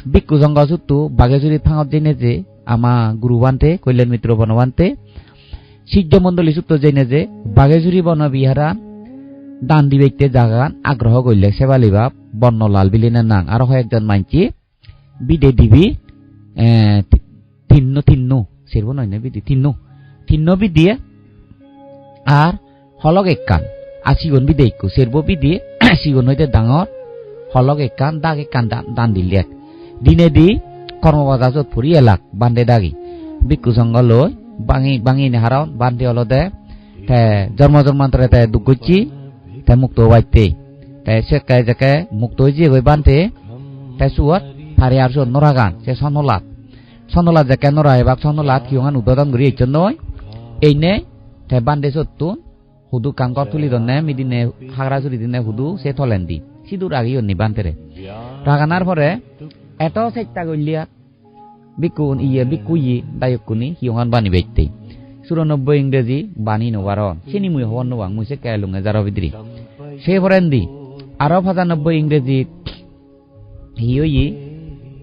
বিক্ষু সংঘ সুতু বাগেজুরি থাঙত জেনে যে আমা গুরু বানতে কল্যাণ মিত্র বনবানতে সিদ্ধ মণ্ডলী সূত্র জেনে যে বাগেজুরি বন বিহারা দান দিবেতে জাগান আগ্রহ কইলে সেবালিবা বন্নলাল বিলিনের নাং আর একজন মানছি বিদে দিবি তিন্ন সেরব নয় না বিদি তিন্ন বিদিয়ে আর হলক একখান আর সিগন বিদে একু সেরব বিদিয়ে সিগন হইতে ডাঙর হলক একখান দাগ একখান দান দিলে দিনে দি কর্মবাজাজত ফুরি এলাক বান্ধে দাগি বিক্ষু সংঘ লই বাঙি নেহারাও বান্ধে হলদে জন্ম জন্মান্তরে তে দুঃখছি তে মুক্ত বাইতে তে সে কে যাকে মুক্ত হয়ে যে বান্ধে তে সুয়াত ফারে আর নরাগান সে সনলাত যাকে নরা এবার সনলাত কিয়ঙান উদ্বোধন করি এইজন নয় এই নে তে বান্ধে সত্তুন হুদু কাঙ্কর তুলি দনে মিদিনে হাগরা চুরি দিনে হুদু সে থলেন দি সিদুর আগে অন্য বান্ধে রাগানার পরে এত চেষ্টা করলিয়া বিকু দায়কুনি হিয়হান বানি বাইতে 94 ইংরেজি বানি নবারন সেনি মুই হওয়ার নবাং মুইসে কেলুঙে যারা বিদ্রি সে ফরেন্দি আরো 95 ইংরেজি হিয়ই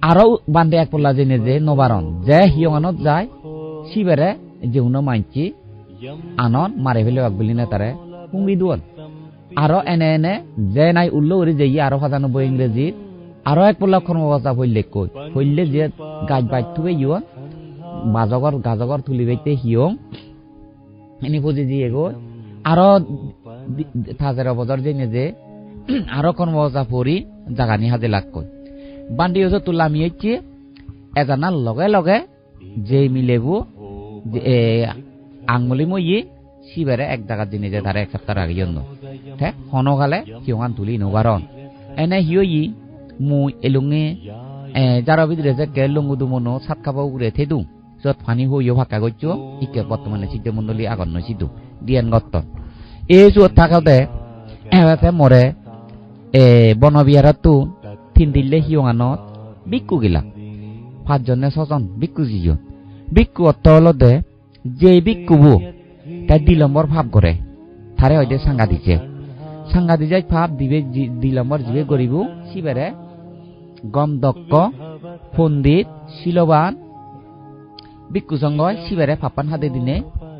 আরো বান্দে এক পল্লা জেনে যে নবারন যে হিয়হানত যায় সিবেরে যেউনো মানছি আনন মারে ফেলে বলি না তারে হুঙ্গি দুয়ান আরো এনে যে নাই উল্লো উড়ি যে আরো 95 ইংরেজি আরো এক পল্লা কর্মবাসা হইলে যে গাছ বাইট থুবে ইয়ন গাজগর তুলি বাইতে হিয়ং এনি বুঝি দিয়ে গো আরো থাজের বজার জেনে যে আরো কর্মবাসা পড়ি জাগানি হাজে লাগ কই বান্ডি হচ্ছে তুলা মিয়েছি এজানার লগে লগে যে মিলেবু আঙুলি মইয়ে সিবারে এক জায়গার দিনে যে তারা এক সপ্তাহ আগে জন্য ঠিক হনকালে হিয়ঙান তুলি নবারন এনে হিয়ই মুই এলুঙে যারা ভিতরে যে কে লঙ্গুদু মনো সাত খাবা উড়ে থেদু যত ফানি হইও ফাঁকা গচ্ছ ইকে বর্তমানে সিদ্ধ মন্ডলী আগন্ন সিদ্ধু দিয়ান গত্ত এই যত থাকাতে এবারে মরে বনবিহারতো তিন দিল্লে হিয়ঙানত বিকু গিলা 5 জনে 6 জন বিকু জিজন বিকু অর্থ হলো দে যে বিকুবু তাই দিলম্বর ভাব করে তারে হইতে সাংগা দিছে ভাব দিবে দিলম্বর জিবে গরিবু সিবারে গমদক্ক পণ্ডিত শিলবান বিকু সঙ্গ সিবারে ফাপান হাতে দিনে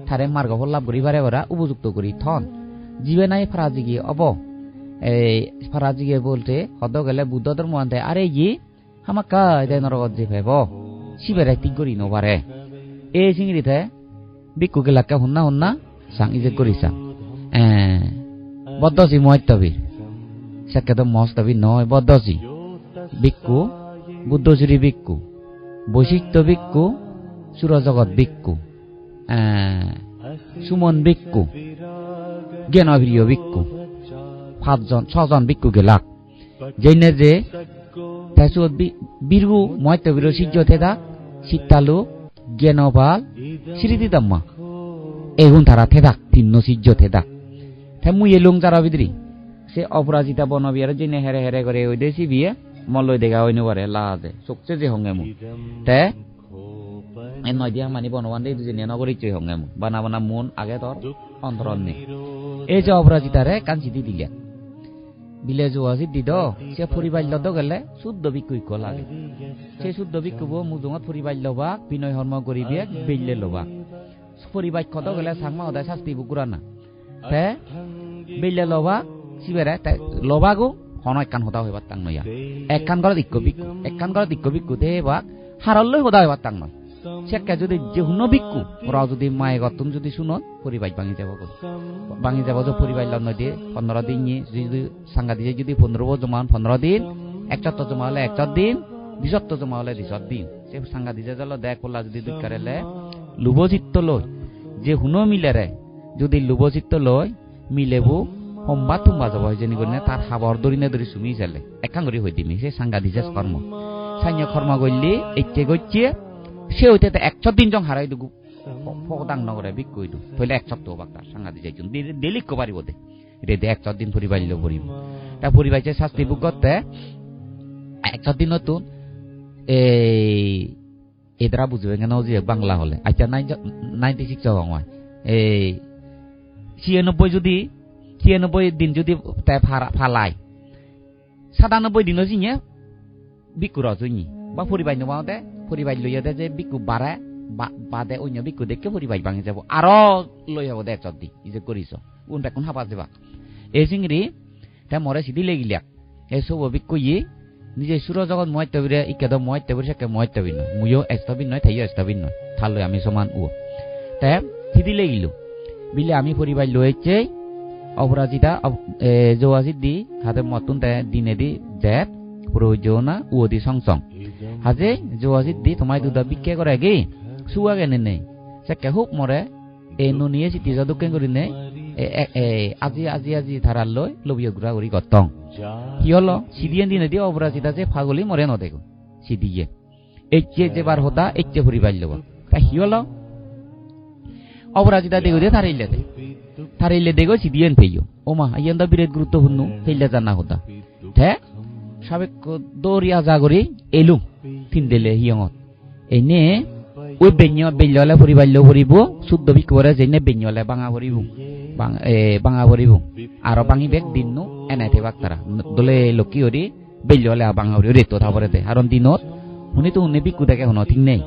তারে মার্গ লাভ করি বারে বারা উপযুক্ত করি থন জিবে নাই ফারাজিগি অব এই ফারাজিগে বলতে হদ গেলে বুদ্ধ ধর্ম আনতে আরে ই হামাকা এদের নরকত যে ভেব সিবারে ঠিক করি নবারে এই চিংড়িতে বিকু গেলাকে হুন্না সাং ইজে করিসা বদ্ধসি মহত্তবীর সেকে তো মহস্তবীর নয় বদ্ধসি বিকু বুদ্ধশ্রী বিকু বৈশিষ্ট্য বিকু সুরজগৎ বিকু সুমন বিকু জ্ঞানপ্রিয় বিকু 6 জন বিকু গেলাক যেনে যে তাইছত বীরগু মহত্তবীর সিজ্জ থেদা শীতালু জ্ঞানপাল স্মৃতি দাম্মা এগুন তারা থেদাক তিন্ন সিজ্জ থেদাক তাই মুই এলুং যারা বিদ্রি সে অপরাজিতা বনবিয়ার জেনে হেরে হেরে করে ওই দেশি বিয়ে মল্লই দেখা হইনি পারে লাজে চোখছে যে হঙ্গে মু তে নয় দিয়া মানি বনবান দিয়ে দুজনে নগরীচই হঙ্গে মু বানা মন আগে তোর অন্তরণ নেই এই যে অপরাজিতারে কাঞ্চি দি দিলে জোয়াজি দিদ সে ফুরিবাল্য তো গেলে শুদ্ধ বিকুইক লাগে সে শুদ্ধ বিকুব মুজুঙত ফুরিবাল্য বা বিনয় হর্ম করিবে বেললে লবা ফুরিবাক্য তো গেলে সাংমা ওদায় শাস্তি বুকুরানা তে বেললে লবা সিবেরে লবাগো হন একখান হতা হইবার তাং নয়া একখান গলত ইক্ক বিকু দে বা হারলই হতা হইবার তাং নয় সেকে যদি যে হুন বিকু ওরা যদি মায়ে গতন যদি শুনত পরিবাই ভাঙি যাব যে পরিবাই লন দিয়ে 15 দিন যদি সাংগা দিয়ে যদি 15 জমা 15 দিন 71 জমা হলে 71 দিন 72 জমা হলে 72 দিন সে সাংগা দিয়ে জল দেখ পলা যদি দুই করেলে লুবচিত্ত লই যে হুন মিলে রে যদি লুবচিত্ত লই মিলেবু হোমবা তুমবা যাব যেনি করে তার হাবর দরিনে দরি সুমি চলে একখান করে হই দিমি সে সাংগা দিয়ে কর্ম সাইন্য কর্ম গইলি একে গচ্ছে সে হইতে 100 দিন জং হারাই দুগু ফদাং নগরে বিকইদু হইলে 100 তো বাক্তা সাংগা দিয়ে যাইছুন ডেলি কো পারিব দে রেদে 100 দিন পরিবাইল পরিব তা পরিবাইছে শাস্তি বুক করতে 100 দিন নতুন এদরা বুঝবে কেন যে বাংলা হলে আচ্ছা 96 জং হয় এই 96 যদি 96 দিন যদি তাই ফালাই 97 দিন জিনে বিকুর জুনি বা পরিবাই নবাতে পরিবাই লইয়াতে যে বিকু বারে বাদে অন্য বিকু দেখে পরিবাই ভাঙি যাব আরো লই হব 100 দিন ইজে করিস উনটা কোন হাবা যাবা এই চিংড়ি তা মরে সিদি লেগিলিয়া এই সব বিকুই নিজে সুর জগৎ মহত্তবীরে ইকেদ মহত্তবীর সেকে মহত্তবীর নয় মুইও এস্তবির নয় থাইও এস্তবির নয় থালই আমি সমান ও তা সিদি লেগিল বিলে আমি পরিবাই লইছে অপরাজিতা জোয়াজিত দি হাতে মতন দিনে দি জেট প্রয়োজনা উদি সংসং হাজে জোয়াজিত দি তোমায় দুদা বিকে করে গে সুয়া গেনে নেই সেকে হুক মরে এই নুনিয়ে সিটি যাদুকেন করি নে আজি ধারাল লই লবিয় গুড়া করি গতং কি হলো সিদিয়ে দিনে দি অপরাজিতা যে ফাগলি মরে নদেগো সিদিয়ে এচ্ছে যেবার হতা এচ্ছে ফুরি পাইল তা কি হলো অপরাজিতা দেখো দে থারিলে দেখো সিদিয়েন পেইও ওমা ইয়ান্দা বিরাট গুরুত্বপূর্ণ ফেললে জানা হতা ঠে সাবেক দৌড়িয়া জাগরি এলুম তিন দিলে হিয়ঙত এনে ওই বেঞ্জলে ফুরিবাইলেও ফুরিব 14 বিক করে যেনে বেঞ্জলে বাঙা ফুরিব বাঙা ফুরিব আর বাঙি বেগ দিননো এনে থেবাক তারা দলে লকি হরি বেঞ্জলে বাঙা ফুরিব রেতো থাপরেতে কারণ দিনত শুনি তো শুনি বিকু দেখে শুনো ঠিক নেই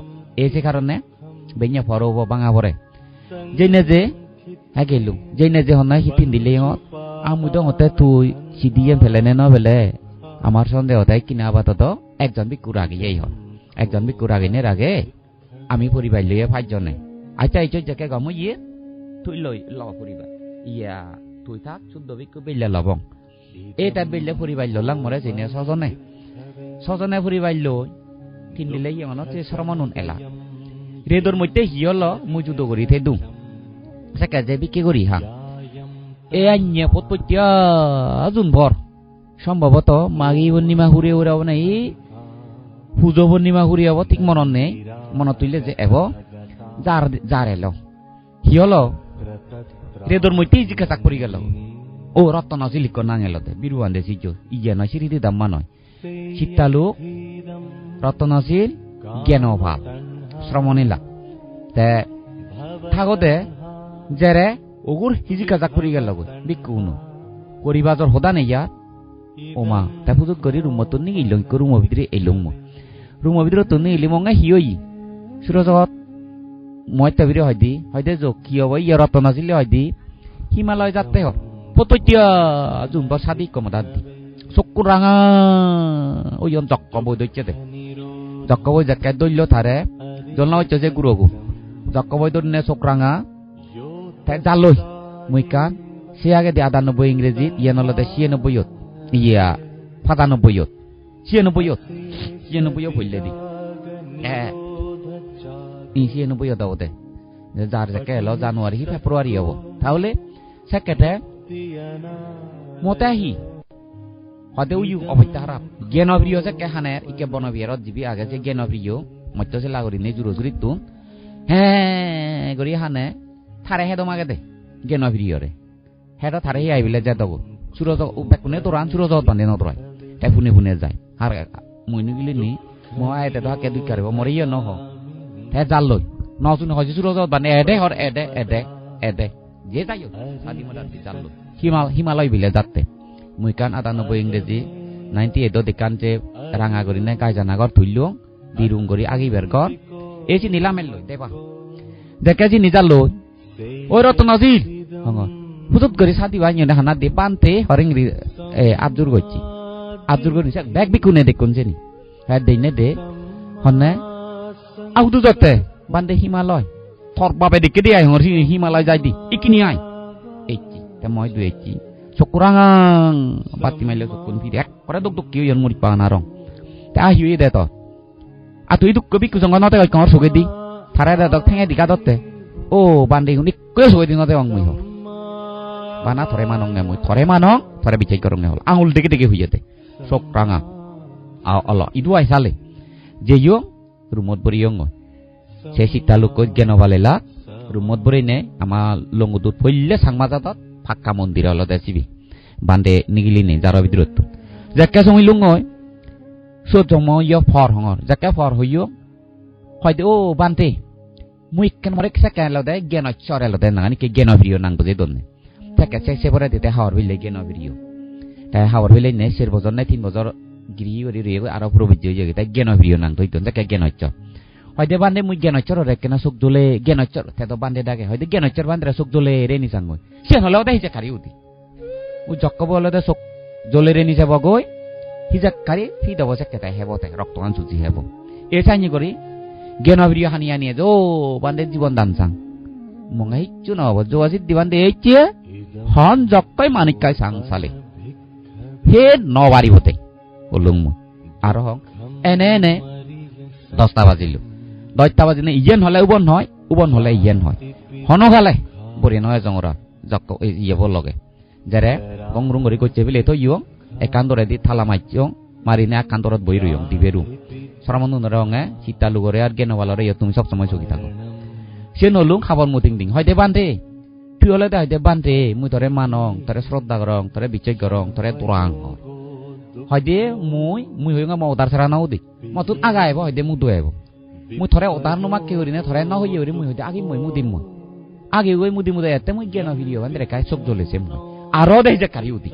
এই যে কারণে বেঞ্জা ফরব বাঙা পরে যেনে যে হ্যাঁ গেলু যেনে যে হনা হিতিন দিলে হত আমি তো হতে তুই সিডিয়ে ফেলেনে ন ফেলে আমার সন্দেহ তাই কিনা আপাতত একজন বিকুর আগেই হন একজন বিকুর আগেনের আগে আমি পরিবার লইয়ে 5 জনে আচ্ছা এই যে গম ইয়ে তুই লই ল পরিবার ইয়া তুই থাক 14 বিকু বেলে লবং এটা বেলে পরিবার ললাং মরে জেনে 6 জনে পরিবার লই তিন দিলে ইয়ন যে শ্রমনুন এলা রেদর মধ্যে হিয়ল মুজুদ করি থেদু সেকা যে বিকে করি হা এ আন্যে পতপতিয়া জুন ভর সম্ভবত মাঘী পূর্ণিমা ঘুরে উড়াব নাই পুজো পূর্ণিমা ঘুরি হব ঠিক মনত নেই মনত তুললে যে এব যার এলো হিয়ল রেদর মধ্যে জিজ্ঞাসা করি গেল ও রত্ন সিলিক নাং এলতে বিরুয়ান দে সিজো ইয়ে নয় সিরিদি দাম্মা নয় শীতালুক রত্নশীল জ্ঞান ভাব শ্রমণীলা তে থাকতে জেরে ওগুর হিজিকাজা করি গেল বিকুনো করিবাজর হোদা নেই ইয়ার ওমা তা পুজোত করি রুমত নি ইলং রুম ভিতরে এলং রুম ভিতরে তো নি ইলি মঙ্গা হিয়ই সুরজগত মই তাবিরে হয়দি হয়দে জকি হব ইয়া রত্নশীল হয়দি হিমালয় যাতে হ পততিয়া জুনবা সাদি কমদাদ দি চকু রাঙা ওই জক্ক বই দইছে দে জক্ক বই জাকাই দইল থারে জলনা হচ্ছে যে গুরগু জক্ক বই দনে চক রাঙা তাই জালই মুইকান সে আগে দে 98 ইংরেজি ইয়া নলতে 96 ইয়া 95 96 হইলে দি এই 96 দাও দে যার জাকে এলো জানুয়ারি ফেব্রুয়ারি হবো তাহলে সেকেটে মোতাহি হদেউ ইউ অবৈতা হারাপ জ্ঞানপ্রিয় যে কেহানের ইকে বনবিহারত জিবি আগে যে জ্ঞানপ্রিয় মধ্য সে লাগরি নে জুরো জুরিত তুন হ্যাঁ গরি হানে থারে হেদম আগে দে জ্ঞানপ্রিয়রে হেড থারে হি আইবিলে যা দব সুরজ উপাকুনে তোরান সুরজ বান্ধে নতরাই তাই ফুনে ফুনে যায় আর মইনু গিলি নি মই আইতে তো হাকে দুই কারিব মরিয় নহ তে জাল লই নসুন হজি সুরজ বান্ধে এডে হর এডে যে যাইও সাদি মদার দি জাল লই হিমালয় বিলে যাতে মুইকান 98 ইংরেজি 98 দেখান যে রাঙা করি না কাইজানাগর থুইলো দিরুং করি আগিবের গর এই যে নিলামেল লই দেবা দেখে যে নিজাল লই ওই রত্নশীল হঙ্গ পুজোত করি সাদি ভাই না হানা দে পানতে হরিংরি আব্দুর গচ্ছি আব্দুর গনি সে ব্যাগ বিকুনে দেখুন জেনি হ্যাঁ দেইনে দে হন্নে আউদু জতে বান্দে হিমালয় থর বাবে দেখে দি আই হরি হিমালয় যাই দি ইকিনি আই এইচি তে মই দু এইচি চকুরাঙাং বাতি মাইলে চকুন ফিরে এক করে দুক কিউ ইয়ন মুড়ি পানা রং তা হিউই দে তো আ তুই দুক কবি কুজঙ্গ নতে কই কর সগে দি থারা দে দক ঠেঙে দিকা দতে ও বান্দি হুনি কই সগে দি নতে অং মুই হ বানা থরে মানং নে মুই থরে মানং থরে বিচাই করং নে হল আঙুল দেখে দেখে হইয়াতে চকুরাঙা আ অল ইদু আইসালে যে ইয়ো রুমত বরিয়ং সে শীতালুক জ্ঞান ভালেলা রুমত বরি নে আমা লঙ্গুদুত ফইলে সাংমাজাতত ফাক্কা মন্দির হলো দেশিবি বান্দে নিগিলি নে যারা বিদ্রুত যাকে সময় লুঙ্গয় সো জম ইয় ফর হঙর যাকে ফর হইও হয়তো ও বান্তে মুই কেন মরে সাকে লদে জ্ঞান চরে লদে নানি কে জ্ঞান ভিডিও নাং বুঝে দনে তাকে সে পরে দিতে হাওর হইলে জ্ঞান ভিডিও তাই হাওর হইলে নে 4 বছর না 3 বছর গিরি করি রে আর প্রবিজ্য হয়ে তাই জ্ঞান ভিডিও নাং তৈ দন যাকে জ্ঞান চ হয়তো বান্দে মুই জ্ঞান চর রে কেন সুখ দলে জ্ঞান চর তেতো বান্দে ডাকে হয়তো জ্ঞান চর বান্দে সুখ দলে রে নি সাঙ্গই সে হলো দে হিজা কারি উতি ও জক্ক বলে দে সুখ দলে রে নি যাব গই হিজা কারি ফি দব সে কেতা হেব তে রক্তগান সুজি হেব এ চাইনি করি জ্ঞান ভিডিও হানি আনি যো বান্দে জীবন দান সাং মঙ্গাই চু ন হব জো আজি দিবান্দে এইচে হন জক্কই মানিকাই সাং সালে হে নবারি হতে ওলুম আর হং এনে 10টা বাজিলো 10টা বাজিনে ইয়েন হলে উবন হলে ইয়েন হয় হনগালে বরি নয় জংরা জক্ক ইয়েব লগে যারে গংরুং গরি কইছে বিলে তো ইয়ং একান্দরে দি থালা মাইচং মারিনে একান্দরত বই রইং দিবেরু সরামন নরঙে শীতালু করে আর গেনওয়ালরে তুমি সব সময় সুখী থাকো সে নলুং খাবার মুতিং দিং হয়তে বান্ধে তুই হলে হয়তে বান্ধে মুই তরে মানং তরে শ্রদ্ধা করং তরে বিচয় করং তরে তোরাং হয়তে মুই হইঙ্গা মৌদার ছাড়া নাও দি মতুন আগাইব হয়তে মুখ দোয়াইব মুই থরে ওদার নুমা কে হরি না থরে ন হই হরি মুই হইতে আগে মুই মুদিম মুই আগে ওই মুদি মুদে এতে মুই জ্ঞান ভিডিও বান্ধে কাই চোখ জ্বলেছে মুই আরো দেই যে কারি উদি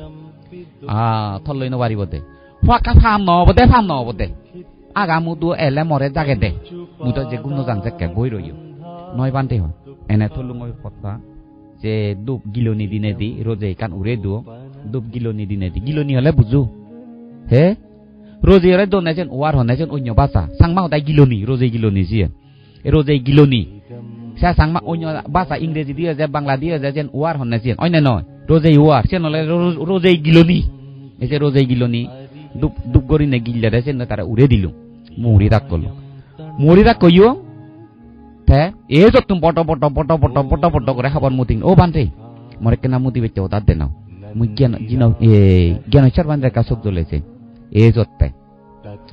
থলই ন বাড়িব দে ফাঁকা ফাম নব দে আগা মুদু এলে মরে জাগে দে মুই তো যে গুণ জান যে বই রইও নয় বান্ধে হয় এনে থলুং ওই কথা যে দুপ গিলনি দিনে দি রোজে কান উড়ে দুও দুপ গিলনি দিনে দি গিলনি হলে বুঝু হে রোজে হলে দোনেছেন ওয়ার হনেছেন অন্য বাসা সাংমা হতাই গিলনি রোজে গিলনি জিয়ে রোজে গিলনি সে সাংমা অন্য বাসা ইংরেজি দিয়ে যে বাংলা দিয়ে যে যেন ওয়ার হনেছেন অন্য নয় রোজে ওয়ার সে নলে রোজে গিলনি এসে রোজে গিলনি দুপ দুপ গরি নে গিল্লা দেছেন তারা উড়ে দিল মুড়ি রাখ করলো মুড়ি রাখ কইও তে এ যত তুমি পট করে খাবার মুতিং ও বান্ধে মরে কেনা মুতি বেচে ওতার দে নাও মুই জ্ঞান জিনাও জ্ঞান চার বান্ধে কাছক জ্বলেছে এ যতে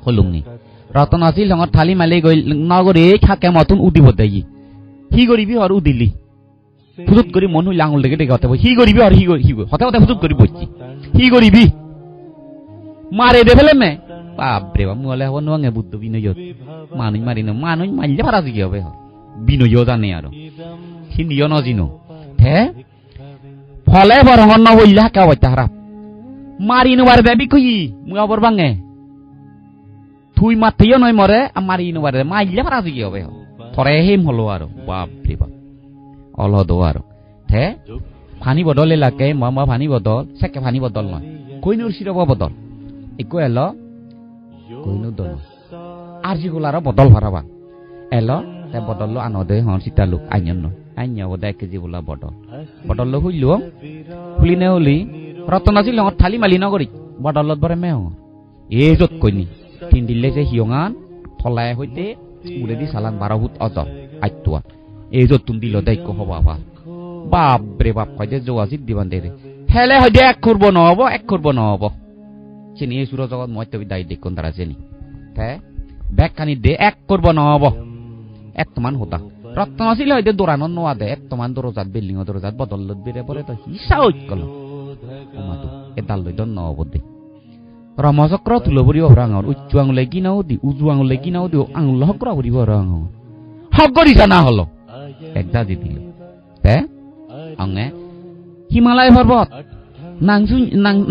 হলুংনি রতন আছিল সঙ্গত থালি মালি গই নগরে থাকে মতন উদিব দেই হি গরিবি হর উদিলি ফুজুত করি মন হইলা আঙুল দেখে দেখে হতে হি গরিবি হর হি হতে হতে ফুজুত করি বসছি হি গরিবি মারে দে ফেলে মে বাপরে বাপ মুলে হব নোয়াঙে বুদ্ধ বিনয় মানুষ মারি ন মানুষ মারলে ফারা কি হবে বিনয় জানে আর হিন্দিও নজিনো হে ফলে বরঙ্গন ন হইলা কা হইতা হারাপ মারি নবার দেবি কই মুই অবর বাঙে তুই মাতিও নয় মরে মারি নবার মাইলে ফারা কি হবে থরে হেম হলো আর বাপরে বাপ অলদ আর হে পানি বদলে লাগে মা পানি বদল সেকে পানি বদল নয় কইনুর সিরব বদল একো এলো কইনু দল আর যেগুলার বদল ভাড়াবা এলো তে বদল আনদে হন সিতালু আইন আইন বদে 1 কেজি বলা বদল হইল ফুলিনে হলি রতন আছিল থালি মালি নগরি বদলত বরে মেহ এ যত কইনি 3 দিলে যে হিয়ঙান ফলায় হইতে উড়ে দি সালান 12 ফুট অজ আইতুয়া এ যত তুম দিল দাইক হবা বাপ রে বাপ কইতে জোয়াজিত দিবান দে হেলে হইতে এক করব নহব চিনি এই সুর জগৎ মইতে দাই দেখ কোন তারা চিনি তে ব্যাগ কানি দে এক করব নহব এক তমান হতা রত্ন আছিল হইতে দোরানো নোয়া দে এক তমান দরজাত বিল্ডিং দরজাত বদলত বেরে পরে তো হিসা হইকল ওমাতো এদাল লই দন নহব দে রমচক্র তুলবরি হরাঙর উচ্চু আঙুলে কিনাও দি উজু আঙুলে কিনাও দি আঙুল হকরা বরিব হরাঙর হগরি জানা হলো একদা দি দিল তে আঙে হিমালয় পর্বত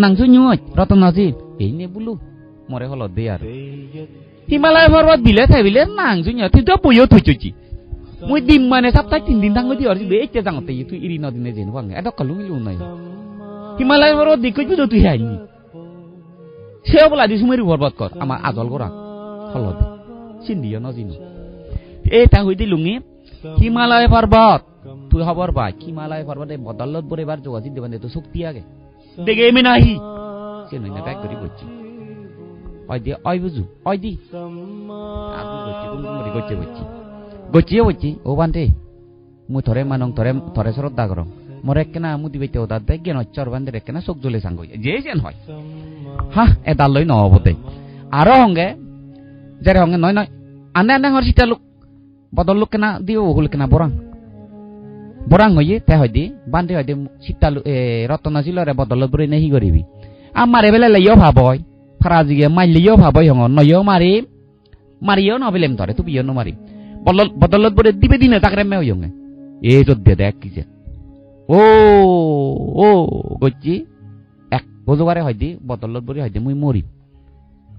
নাংসু নিউজ রতন আছিল এই নে বুলু মরে হলো দে আর হিমালয় পর্বত বিলে থাইবিলে নাংসু নিউজ তুই তো বইও থইছি মুই দিম মানে সপ্তাহে 3 দিন থাঙ্গো দি আর বে এতে জাঙতে তুই ইরি নদিনে যেন ভাঙে এত কলু মিলু নাই হিমালয় পর্বত দিকই বুঝো তুই হাইনি সে বলা দিছ মরি পর্বত কর আমার আজল করা হলো সিন্দিও নজিনো এই তা হইতে লুঙি হিমালয় পর্বত তুই খবর পাই হিমালয় পর্বতে বদলত বরেবার যোগাযোগ দেবেন তো শক্তি আগে দেখে এমনি নাহি সে নই না ব্যাগ করি বলছি ওই দিয়ে ওই বুঝু ওই দি আদু বলছি কুমকুমরি বলছি ও বান্ধে মুই থরে মানং থরে শ্রদ্ধা করম মরে কেনা মুদি বাইতে ওদা দে জ্ঞান চর বান্ধে কেনা চোখ জ্বলে সাঙ্গ যে যেন হয় হা এদাল লই নহব দে আরো হঙ্গে যারে হঙ্গে নয় আনে হর সিটা লোক বদল লোক কেনা দিও হল কেনা বরাং হইয়ে তে হয় দি বান্ধে হয় দি সিটালু রতন আছিল রে বদলত বরে নেহি করিবি আমার এবেলে লাইও ভাবয় ফারাজিগে মাইলিও ভাবয় হঙ্গ নয়ও মারিও নবেলেম ধরে তুবিও নমারি বদলত বরে দিবে দিনে তাকরে মে হইঙ্গে এই যত দে দেখ কিছে ও গচ্ছি এক বজবারে হয় দি বদলত বরে হয় দি মুই মরি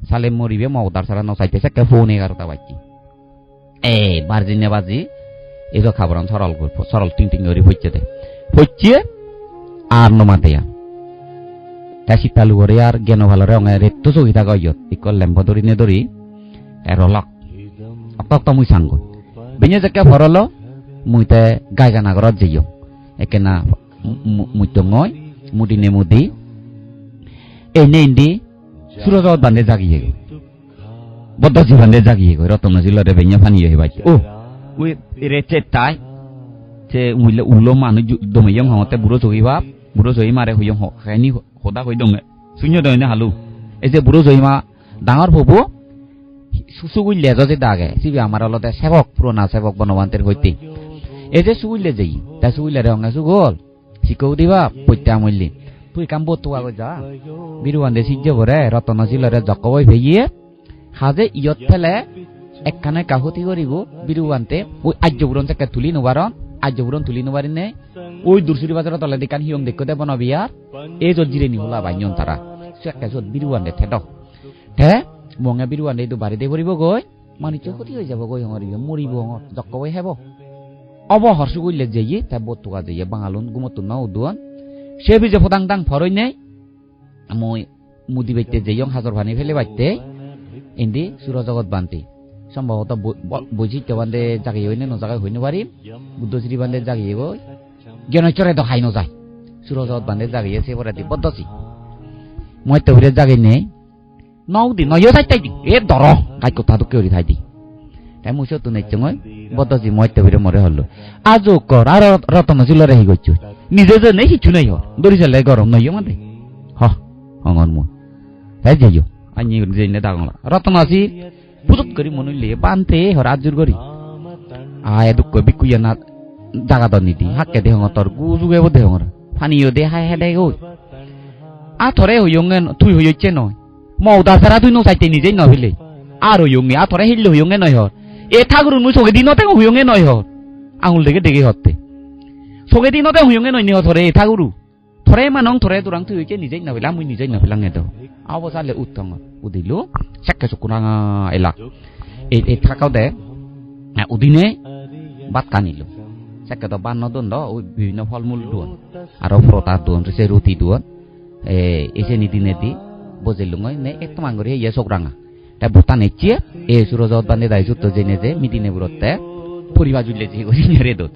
সালে মরিবে মওদার সারা নসাইতে সেকে ফোন 11টা বাজছি বার্জিনে বাজি এগো খাবরান সরল টিং করে হচ্ছে আর নমাতেয়া শীতালু করে আর জ্ঞান ভালো রে রেত চকি থাকা ইকল লেম্প ধরি রলক অত মুই সাঙ্গ বেনে যে ভরল মুইতে গায়গানাগরত যাইও একেনা মুই তো নয় মুদিনে মুদি এনে ইন্দি সুরজত বান্ধে জাগিয়ে বদ্দজি বান্ধে জাগিয়ে রতন জিলরে বেনে ফানিয়ে হেবাইছে ও উই রেচে তাই যে মুইলে উল্লো মানুষ দমেয়ং হতে বুড়ো জয়ী মারে হইয়ং খাইনি হদা হই দঙে শূন্য দনে হালু এই যে বুড়ো জয়ীমা ডাঙর ভবু সুসুগুই লেজ যে দাগে সিবি আমার অলতে সেবক পুরোনা সেবক বনবান্তের হইতে এই যে সুগুইলে যাই তা সুগুইলে রঙে সুগল শিকৌ দিবা পত্যা মল্লি তুই কাম বতু আগ যা বিরুয়ান্দে সিজ্জে ভরে রতন জিলরে জকবই ভেইয়ে হাজে ইয়ত ফেলে একখানে কাহতি করিব বিরুবান্তে ওই আর্যপুরন থেকে তুলি নবারন আর্যপুরন তুলি নবারি নে ওই দুরসুরি বাজার তলে দেখান হিয়ং দেখো দেব না বিয়ার এই যত জিরে নিহলা বাইন তারা একটা যত বিরুবান্তে থেদ হে মঙে বিরুবান্তে তো বাড়িতে করিব গই মানিচ ক্ষতি হয়ে যাব গই হঙর মরিব হঙর জক্কবই হেব অবহর সুগইলে যাইয়ে তা বতুকা যাইয়ে বাঙালুন গুমতুন না উদুয়ান সে বিজে ফদাং দাং ফরই নেই মই মুদি বাইতে যাইয়ং হাজর ভানি ফেলে বাইতে ইন্দি সুরজগত বান্তি সম্ভবত বৈচিত্র্য বান্ধে জাগিয়ে হইনে নজাগায় হইনে পারি বুদ্ধশ্রী বান্ধে জাগিয়ে গই জ্ঞানচরে দখাই নজায় সুরজগত বান্ধে জাগিয়ে সে পরে দি বদ্ধসি মই তো হইরে জাগি নেই নৌদি নয় চাইতাই দি এ দর গাই কথা তো কেউরি থাই দি তাই মুসো তো নেই চঙই বদ্ধসি মই তো হইরে মরে হলো আজও কর আর রতন চিলরে হি গইছ নিজে যে নেই কিছু নেই হ দড়ি চালে গরম নয় মাদে হ হঙন মই হ্যাঁ যাইও আনি যেনে দাগলা রতন আসি পুজুত করি মনুলে বানতে হরাজুর করি আয় দুঃখ বিকুইয়া না জাগা দর নিতি হাক্কে দেহ তোর গুজুগে দেহ ফানিও দে হাই হেডে গই আ থরে হইয়ঙ্গে তুই হইছে নয় মৌদা সারা তুই নো চাইতে নিজেই নহিলে আর হইয়ঙ্গে আ থরে হিল্লে হইয়ঙ্গে নয় হর এ ঠাকুর নু সগে দিনতে হইয়ঙ্গে নয় হর আঙুল দেখে দেখে হতে সগে দিনতে হইয়ঙ্গে নয় নি থরে এ ঠাকুরু থরে মানং থরে দুরাং তুই হইছে নিজেই নহিলা মুই নিজেই নহিলাং এতো অবসালে উত্তম উদিলু সাক্কে চকুরাঙা এলা এই থাকাও দে উদিনে বাত কানিলো সাক্কে তো বান্ন দন দ ওই বিভিন্ন ফলমূল দুন আর ফ্রতা দুন সে রুটি দুন এসে নিদিনে দি বজেলুঙই নে একদম আঙ্গুরি ইয়ে চকুরাঙা তা ভুটান এচিয়ে এ সুরজত বান্ধে দাই সুত্ত জেনে যে মিদিনে বুরতে পরিবা জুলে যে গরি রে দত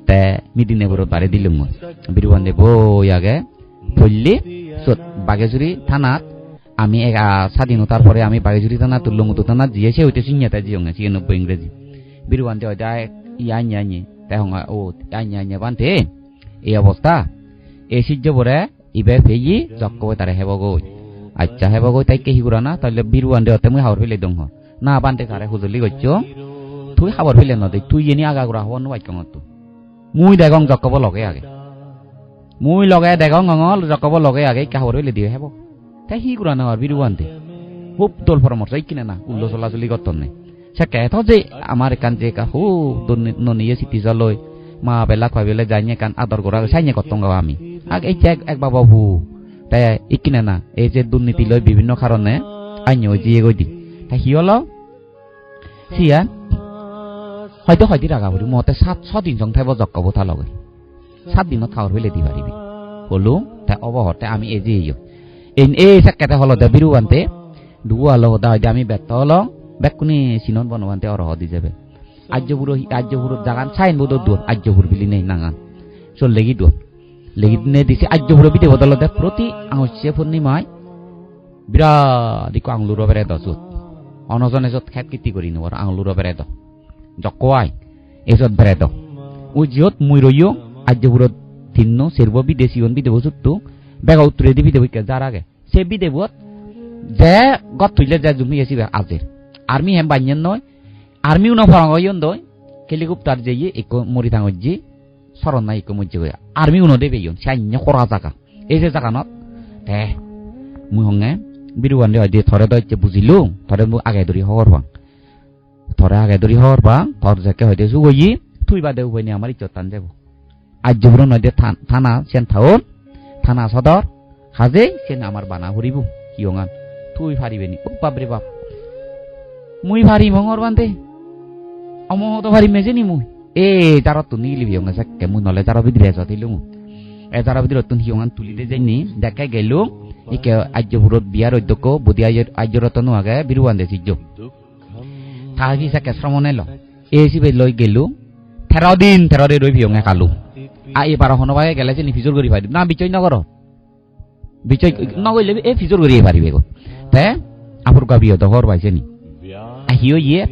তে মিদিনে বুরত বারে দিলুম বিরুবান্ধে বই আগে পল্লি বাগেজুরি থানাত আমি স্বাধীনতার পরে আমি বাগেজুরি থানা তুল্লমুতু থানা জিয়েছে হইতে সিংহাতে জিয়ং ৯৬ ইংরেজি বিরুবান্ধে হয় যায় ইয়াই তাই হঙা ও ইয়াই বান্ধে এই অবস্থা এই সিজ্জ পরে ইবে ফেই জক্কবে তারে হেব গই আচ্ছা হেব গই তাই কেহি গুরা না তাহলে বিরুবান্ধে হতে মুই হাওর ফেলে দং না বান্ধে তারে হুজলি গচ্ছ তুই হাওর ফেলে ন দে তুই এনি আগা গুরা হন বাইকং তু মুই দেগং জক্কব লগে আগে মুই লগে দেগং অঙল জক্কব লগে আগে কাহর ফেলে দিয়ে হেব তাই হি গুরা না বিরুবান্ধে খুব দল পরামর্শ কিনে না উল্লো চলাচলি করতন নেই সে কেথ যে আমার এখান যে কাহু ননিয়ে সিটি জলই মা বেলা খাই বেলা যাইনে কান আদর করা সাইনে করতং গাও আমি আগে এই এক বাবা হু তাই কিনে না এই যে দুর্নীতি লই বিভিন্ন কারণে আইনে জিয়ে গই দি তাই হি হলো সিয়া হয়তো হয়তো রাগা বলি মতে ৭ দিন সং থাইব জক্কব থা লগে ৭ দিনত খাওয়ার হইলে দি পারিবি হলো তাই অবহরতে আমি এই যে এই সাক্কাতে হলো দে বিরুবান্তে দুয়া হলো দা আমি ব্যর্থ হলো বেকুনি সিনন বনবান্তে অরহ দি যাবে আর্যপুর জাগান সাইন বোধ দূর আর্যপুর বিলি নেই নাগান চল লেগি দূর লেগি নে দিছে আর্যপুর বিদে বদলতে প্রতি আংশে পূর্ণিমায় বিরাট ইকো আংলুর বেরে দজুত অনজনে যত খেত কীর্তি করি নর আংলুর বেরে দ জকোয়াই এজত বেরে দ ও জিয়ত মুই রইও আর্যপুরত তিন্ন সেরব বিদেশি হন বিদেব যুত্তু বেগা উত্তরে দিবি দেবকে যার আগে সে বিদেবত যে গত তুইলে যে জমি আসি আজের আর্মি হেম বান্যন নয় আর্মি উনা ফরাঙ্গয়ন দয় হেলিকপ্টার যেয়ে ইকো মরি থাঙ্গজি সরণ নাই ইকো মজ্জে গয়া আর্মি উনো দেবে ইয়ন সাইন্য করা জায়গা এই যে জায়গানত তে মুই হঙ্গে বিরুবান্ধে হয় দিয়ে থরে দইছে বুঝিলু থরে মু আগে ধরি হওয়ার বাং থরে আগে ধরি হওয়ার বাং থর যাকে হইতে সুগই তুই বাদে উপায় নেই আমার ইচ্ছতান যাব আর্যপুর নদী থানা সেন থাউন থানা সদর হাজে সেন আমার বানা হরিবু কিয়ঙান তুই ফারিবেনি ও বাপরে বাপ মুই ভারি মঙর বান্ধে অমহত ভারি মেজেনি মুই এ যারা তো নিলি হিয়ঙা সাক্কে মুই নলে যারা বিদ্রে যাতিলু এ যারা বিদ্রে তুন হিয়ঙান তুলিতে যাইনি দেখা গেল ইকে আর্যপুরত বিয়ার অধ্যক্ষ বুদি আর্যরতন আগে বিরুবান্ধে সিজ্জ থাকি সাক্কে শ্রমণে ল এ সিবে লই গেলু 13 দিন রই হিয়ঙা কালু এবার হনবাগে গেলে যে ফিজর করি পারি না বিচয় নগর বিচয় নগইলে এ ফিজর করি পারিবে গো তে আপুর গাবিও তো হর পাইছে নি আহিও ইয়ে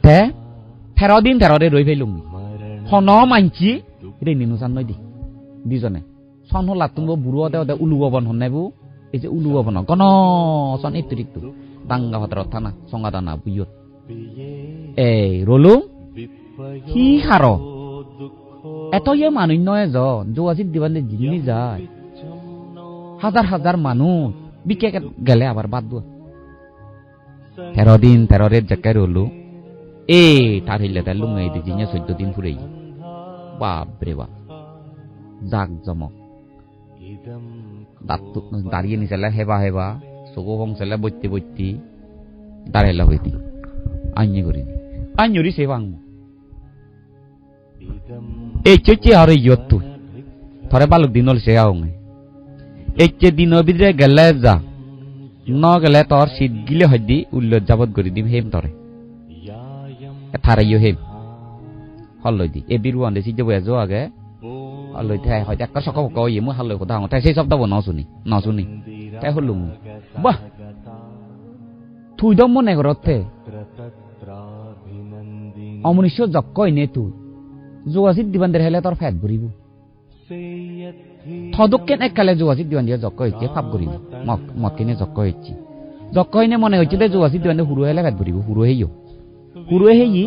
তে 13 দিন রই ফেলুম হন মানছি রে নিনু সান নই দি জনে সন হলা তুমি বুড়ো দে উলুবন হননাইবু এই যে উলুবন গন সন ইত্রিকটু দাঙ্গা হতর থানা সংগাদানা বুইয়ত এই রলু কি হার এত ইয়ে মানুষ নয় যোগাযোগ দিবান জিনি যায় হাজার মানুষ বিকে গেলে আবার বাদ দু 13 দিন 13 রের জায়গায় রলু তার হিলে তাই লুঙ্গাই দিছি 14 দিন ফুরেই বাপরে বাপ জাক জমক দাঁড়িয়ে নিচালে হেবা হেবা চকু ফংচালে বইতে বইতি দাঁড়াইলা হইতি আইনি করি আইনি সে বাং এই চেচে আর ইয়ত তুই থরে বালক দিন হল সে আও এই চে দিন ভিতরে গেলে যা ন গেলে তোর শীত গিলে হইদি উল্লত যাবত করে দিম হেম তরে থারাইও হেম হল লই দি এ বিরুয়ান দেছি যে বয়াজো আগে হল লই থাই হয়তো একটা সকাল কই মু হাল লই কথা তাই সেই শব্দ ন শুনি তাই হলুম বাহ তুই দম মনে করতে অমনুষ্য যক্কই নে তুই যোগাসিত দিবানদের হেলে তোর ফ্যাট ভরিব থদকেন এককালে যোগাসিত দিবান দিয়ে যক্ক হইছে ফাপ করি মত কিনে যক্ক হইছি যক্ক হইনে মনে হইছে যে যোগাসিত দিবান দিয়ে হুরু হেলে ফ্যাট ভরিব হুরু হেই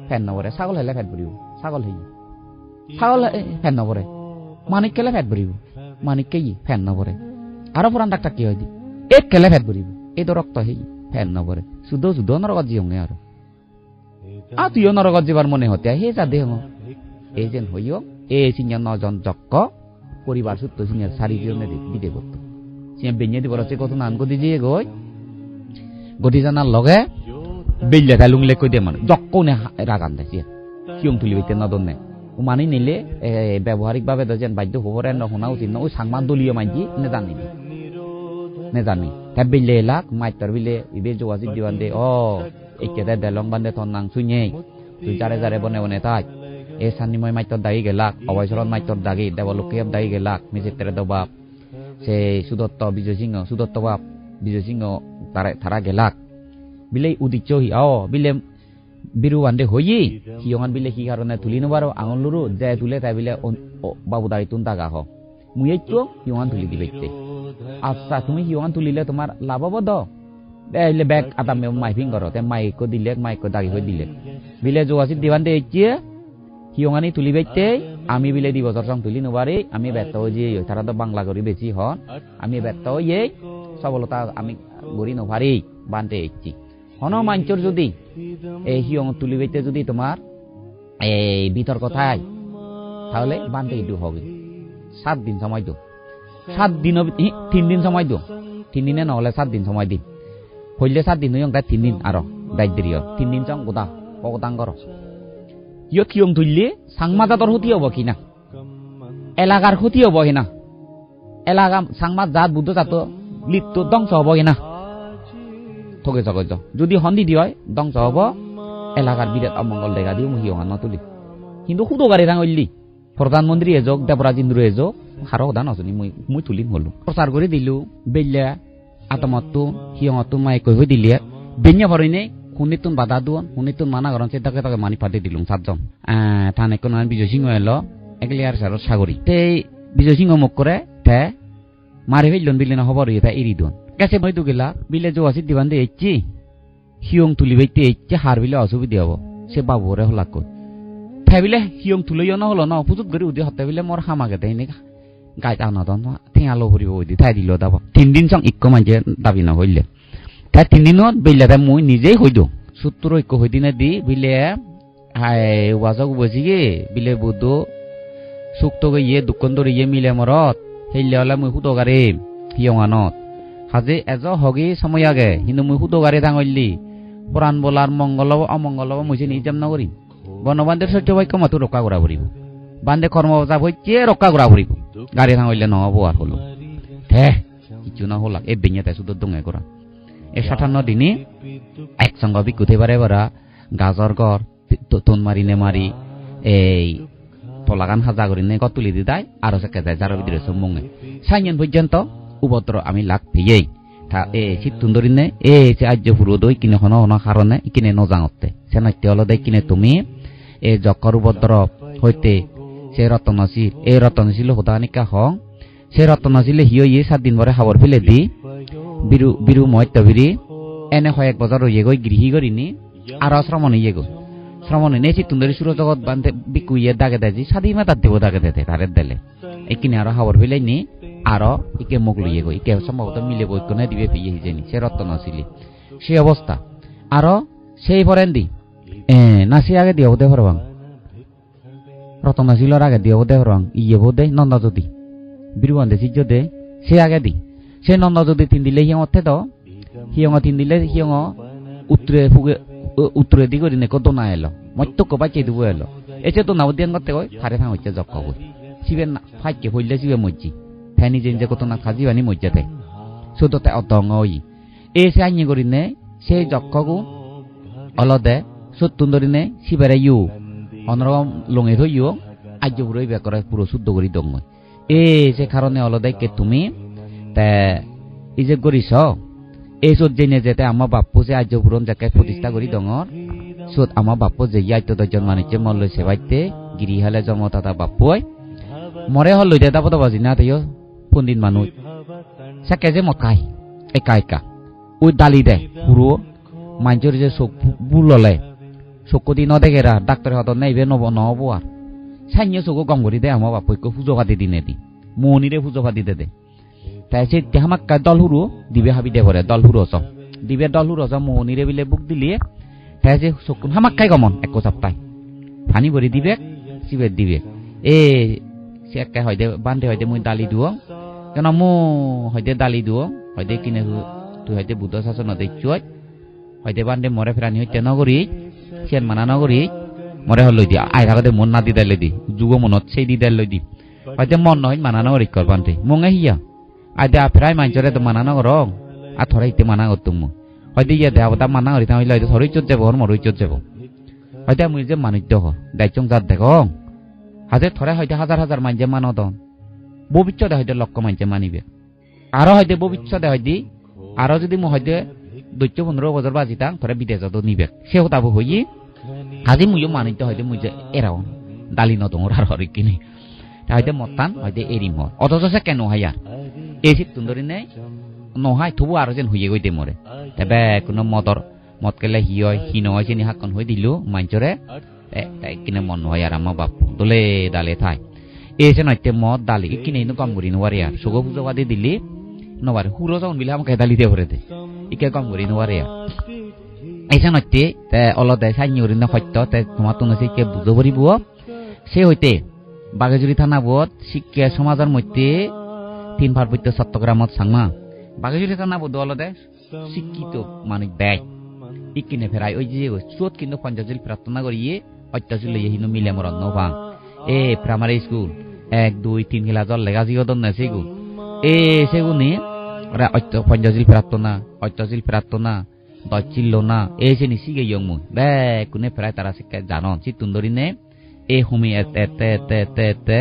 ফ্যান নবরে ছাগল হেলে ফ্যাট ভরিব ছাগল ফ্যান নবরে মানিক কেলে ফ্যাট ভরিব মানিক কে ফ্যান নবরে আরো পুরান ডাক্তার কি হয় দি এক কেলে ফ্যাট ভরিব এই তো রক্ত হেই ফ্যান নবরে শুধু নরকত জিয়ঙে আর তুইও নরকত যাবার মনে হতে হে যা দেহ এই যেন হইও এই সিনিয়র 9 জন যক্ক পরিবার সূত্র সিনিয়র 4 জনে দিতে করত সিনিয়র বেঞ্জে দিব রচে কত নাম গদি দিয়ে গই গদি জানার লগে বেইলে তালুংলে কই দে মানে যক্ক নে রাগান দে কিয়ং তুলি হইতে নদন নে ও মানি নিলে ব্যবহারিক ভাবে যেন বাধ্য হবরে ন হোনা উচিত না ওই সাংমান দলীয় মানজি নে জানি তা বেইলে লাক মাইটার বিলে ইবে যোগাযোগ দিবান দে একেদা দেলং বান্দে থন নাং সুইনে তুই যারে বনে তাই এ সান্নিময় মাইতর দাগি গেলাক অবৈচরণ মাইতর দাগি দেবলোকেব দাগি গেলাক মিজিত্রে দবাব সে সুদত্ত বাপ বিজয় সিংহ তারা গেলাক বিলে উদিচ্য বিলে বিরু বান্ধে হইয়ে হিয়ঙান বিলে কি কারণে তুলি নবারো আঙুল লুরু যে তুলে তাই বিলে বাবু দাড়ি তুন দাগা হ মুইতো হিয়ঙান তুলি দিবে আচ্ছা তুমি হিয়ঙান তুলিলে তোমার লাভ হব দ এলে ব্যাগ আটা মাইফিং করো তে মাইকো দিলে মাইকো দাগি হয়ে দিলে বিলে যোগাসিত দিবান দে ইচ্ছে হিয়ঙানি তুলি বাইতে আমি বিলে 2 বছর সং তুলি নবারে আমি ব্যর্থ হয়ে তারা তো বাংলা করি বেশি হন আমি ব্যর্থ হয়ে সবলতা আমি গড়ি নভারি বানতে ইচ্ছি হন মাঞ্চর যদি এই হিয়ং তুলি বাইতে যদি তোমার এই বিতর্ক থাই তাহলে বানতে ইদু হবে 7 দিন সময় দো 7 দিন 3 দিন সময় দো 3 দিনে নহলে 7 দিন সময় দিন হইলে 7 দিন হইং তা 3 দিন আরো দায়িত্বরিয় 3 দিন সং গোদা পগদাং কর ইয় কিয়ং তুললে সাংমাদাতর ক্ষতি হব কিনা এলাকার ক্ষতি হব কিনা এলাকা সাংমাদ জাত বুদ্ধ জাত লিপ্ত ধ্বংস হব কিনা ঠকে জগজ যদি হন্দি দি হয় ধ্বংস হব এলাকার বিরাট অমঙ্গল দেখা দিও মুহি হন তুলি কিন্তু খুদো গাড়ি রাঙলি প্রধানমন্ত্রী এজক দেবরাজ ইন্দ্র এজক হারো দান আসনি মুই তুলিম হলো প্রচার করে দিলু বেল্লা আতমত্তু হিয়ংতু মাই কই হই দিলে বেnya ভরইনে হুনিতুন বাধা দুন হুনিতুন মানা গরন সে তাকে মানি পাতে দিলুম 7 জন থানে কোন বিজয় সিংহ এলো একলিয়ার সারত সাগরী তে বিজয় সিংহ মুখ করে তে মারি হইলন বিলেন খবর হইতা এরি দুন কাছে মই দুগেলা বিলে যোগাসিত দিবান দে ইচ্ছি হিয়ং তুলি বাইতে ইচ্ছি হার বিলে অসুবিধা হবো সে বাবুরে হলাক কই ফেবিলে হিয়ং তুলইও না হলো না পুজুত গরি উদি হতে বিলে মোর হামাকে দেই নি গাই আনা দন ঠেঙালো ভরিব ওই দি তাই দিল দাব 3 দিন সং ইক্ক মানজে দাবি না হইলে তাই 3 দিনত বেলাতে মই নিজেই হইদো সূত্র ইক্ক হই দিনে দি বিলে হাই ওয়াজক বসিগে বিলে বুদ্ধ সুক্ত গিয়ে দুকন্দর ইয়ে মিলে মরত হেইলে হলে মই হুতো গারে হিয়ঙানত হাজে এজ হগি সময় আগে কিন্তু মই হুতো গারে দাঙলি পুরাণ বলার মঙ্গল অমঙ্গল মইছে নিজাম না করিম বনবান্ধের সত্য বাক্য মাতো রক্ষা করা পড়িব বান্ধে কর্ম যাব হইছে রক্ষা করা পড়িব গাড়ি থাঙলে নহব আর হলো হে কিছু না হলাক এ বেኛতে শুধু দঙে করা এ 57 দিনে একসঙ্গ বিকুতে পারে বারা গাজর গর তোন মারিনে মারি এই তলাগান হাজা করিনে কত তুলি দি দাই আর সেকে যায় যার ভিতরে সম্মুঙে সাইন পর্যন্ত উপদ্র আমি লাগ ফিয়েই তা এ সিতুন্দরিনে এ সে আজ্য পুরো দই কিনে হন হন কারণে কিনে নজাঙতে সেনাইতে হলো দেই কিনে তুমি এ জকর উপদ্র হইতে সে রতনশীল এই রতনশীল হোদানিকা হং সে রতনশীলে হিও ইয়ে 7 দিন পরে খাবার ফেলে দি বিরু বিরু ময়তবিরি এনে হয় 1 বছর হইয়ে গই গৃহী করিনি আর শ্রমণ ইয়ে গো শ্রমণ নে সিতুন্দরি সুর জগৎ বান্ধে বিকুইয়ে দাগে দেজি সাদি মাতা দেব দাগে দেতে তারের দেলে একিনে আর খাবার ফেলে নি আর ইকে মুখ লইয়ে গই ইকে সম্ভবত মিলে বই কোনে দিবে ফিয়ে হিজেনি সে রতনশীল সে অবস্থা আর সেই পরেন্দি না সে আগে দিয়ে হতে পারবাং রতনা শিলর আগে দিয়ে হতে পারবাং ইয়ে বোধে নন্দা যদি বিরুবান্ধে সিজ্জ দে সে আগে দি সে নন্দা যদি তিন দিলে হিয়ং অর্থে তো হিয়ং তিন দিলে হিয়ং উত্তরে দি করি নেকো দোনা এলো মত্যক বাচ্চা দিব এলো এসে তো নাও দিয়ান করতে কয় ফারে ফাঁ হচ্ছে জক্ক কই সিবে ফাইকে হইলে সিবে মজ্জি ফ্যানি যে কত না খাজিবানি মজ্জাতে শুধু তে অতং ওই এ সে আইনি করি নে সেই জক্কগু অলদে সত্তুন ধরি নে সিবেরে ইউ অনরকম লঙে থইও আজ্য পুরোই বেকরে পুরো শুদ্ধ করি দং এ সে কারণে অলদে কে তুমি তে এই যে করিস এই সব জেনে যেতে আমার বাপ্পু যে আজ্য পুরন যাকে প্রতিষ্ঠা করি দঙর সুত আমার বাপ্পু যে ইয়াইতো দজন মানিছে মল্ল সেবাইতে গিরিহালে জমতাতা বাপ্পুই মরে হল লইতে দাবত বাজি না তাইও পন্ডিত মানুষ সাকে যে মকাই একা একা ওই দালি দে পুরো মাঞ্চর যে চোখ বুললে চকু দি নদেগেরা ডাক্তার হত নাইবে নহব আর সাইন্য চকু গম করি দে আমার বাপ্পইকে পুজো পাতি দিনে দি মনিরে পুজো পাতি দে তাই সে হামাক্কা দল হুরু দিবে হাবি দে ভরে দল হুরু সব দিবে দল হুরু সব মনিরে বিলে বুক দিলিয়ে তাই যে চকু হামাক্কাই গমন এক সপ্তাহ ফানি ভরি দিবে সিবে দিবে এ সে একা হয়দে বান্ধে হয়দে মুই দালি দিও কেন মো হয়দে দালি দিও হয়দে কিনে তুই হয়দে বুদ্ধ শাসন দেখছই হয়দে বান্ধে মরে ফেরানি হইতে নগরী সেন মানা নগরী মরে হল দি আই থাকতে মন না দিদাই লই দি যুগ মনত সেই দিদাই লই দি হয়দে মন নহয় মানা নগরী কর বান্ধে মঙ্গে হিয়া আইদে আফরাই মাঞ্চরে তো মানা নগর আর থরে হিতে মানা করতুম হয়দে ইয়া দেহতা মানা করি তাহলে হয়তো থরে ইজ্জত যাব মর ইজ্জত যাব হয়দে মুই যে মানুষ দেখ দায়িত্ব জাত দেখ হাজার থরে হয়তো হাজার হাজার মানজে মানো দন ভবিষ্যতে হয়তো লক্ষ মানজে মানিবে আরো হয়তো ভবিষ্যতে হয়তো আরো যদি মো হয়তো 15 বছর বাজিতাম থরে বিদেশত নিবে সে হতাবো হই আজি মুইও মানিতে হয়তো মুই যে এরাও দালি নদং আর হরি কিনি হয়তো মতান হয়তো এরিম হর অথচ সে কেন হাইয়া এই শীত তুন্দরি নেই নহাই থবু আরো যেন হইয়ে গইতে মরে তবে কোনো মদ কেলে হি হয় হি নহয় চিনি হাকন হয়ে দিল মাঞ্চরে কিনে মন হয় আর আমার বাপু তোলে দালে থাই এসে নইতে মদ দালি কিনে কম করি নোয়ারে আর সুগো পুজো বাদে দিলি নবারে হুরো যখন বিলে আমাকে দালি দিয়ে ভরে দে ইকে কম করি নোয়ারে আর এসে নইতে অলদে সাইনি করি না সত্য তোমার তো নসে কে বুঝো ভরিব সে হইতে বাগেজুরি থানা বোধ শিক্ষা সমাজের মধ্যে 3 পার্বত্য চট্টগ্রামত সাংমা বাগেজুরি থানা বোধ অলদে শিক্ষিত মানুষ দেয় ইকিনে ফেরাই ওই যে চোট কিন্তু পঞ্চাশিল প্রার্থনা করিয়ে অত্যাচার লইয়ে হিনো মিলে মরণ নভাং এ প্রাইমারি স্কুল 1 2 3 খেলা জল লেগা জিগদন না সেগু এ সেগুনি ওরা পঞ্চাশিল প্রার্থনা দচিল না এ সে নিসিগে ইয়ংমু বে কোনে ফেরাই তারা শিক্ষা জানন সি তুন্দরি নে এ হুমি এতে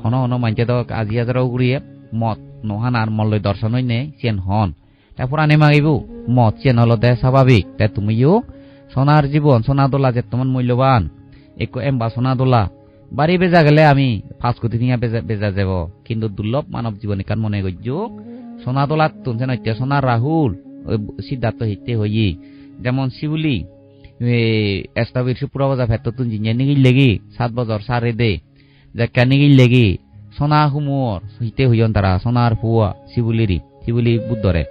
হন মানছে তো আজি হাজারও ঘুরিয়ে মত নহান আর মল্লয় দর্শন হইনে সেন হন তারপর আনে মাগিবু মত চেন হলদে স্বাভাবিক তাই তুমিও সোনার জীবন সোনা দোলা যে তোমার মূল্যবান একটু এমবা সোনা দোলা বাড়ি বেজা গেলে আমি 5 কোটি নিয়ে বেজা যাব কিন্তু দুর্লভ মানব জীবন কান মনে গজ্য সোনা দোলা তুনছে নইতে সোনার রাহুল সিদ্ধার্থ হিতে হই যেমন শিবলি এস্তাবির সুপ্রবাজা ভেত তুন জিনিয়ে নিগিল লেগি 7 বছর সারে দে যে কেনিগিল লেগি সোনা হুমর হিতে হইয়ন তারা সোনার ফুয়া শিবলি বুদ্ধরে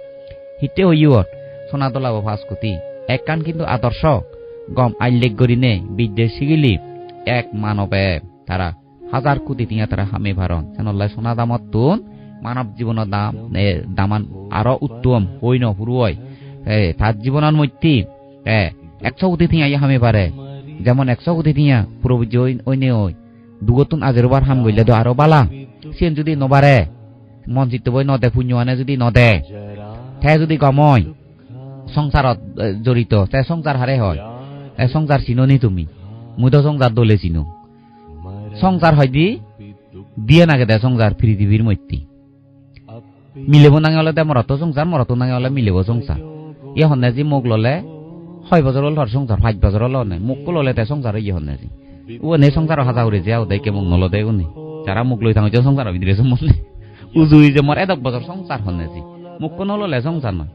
হিতে হইয়র সোনা দোলাবো 5 কোটি এক কান কিন্তু আদর্শ গম আইলেক গরিনে বিদেশি গিলি এক মানবে তারা 1000 কোটি দিয়া তারা হামে ভারন সেনল্লাই সোনা দামত তুন মানব জীবনের দামান আরো উত্তম হই ন হুরুয় তার জীবনের মধ্যে 100 কোটি দিয়া হামে পারে যেমন 100 কোটি দিয়া প্রভু ওইনে ওই দুগতুন আজেরবার হাম গইলে তো আরো বালা সেন যদি নবারে মন চিত্ত বই নদে পুণ্যনে যদি নদে তে যদি গময় সংসারত জড়িত তে সংসার হারে হয় সংসার চিননি তুমি মুই তো সংসার দলে চিনো সংসার হয় দিয়ে নাগে দে সংসার পৃথিবীর মধ্যে মিলেব নাগে হলে মরত সংসার মরত নাগে হলে মিলেব সংসার ইয়ে হন্নে যে মুখ ললে 6 বছর হল সংসার 5 বছর হল নে মুখ ললে তে সংসার ইয়ে হন্নে যে ও নে সংসার হাজা উড়ে যাও দেখে মুখ নল দেয় উনি যারা মুখ লই থাকছে সংসার ভিতরে মনে উজুই যে মর 1 বছর সংসার হন্নে যে মুখ কোন ললে সংসার নয়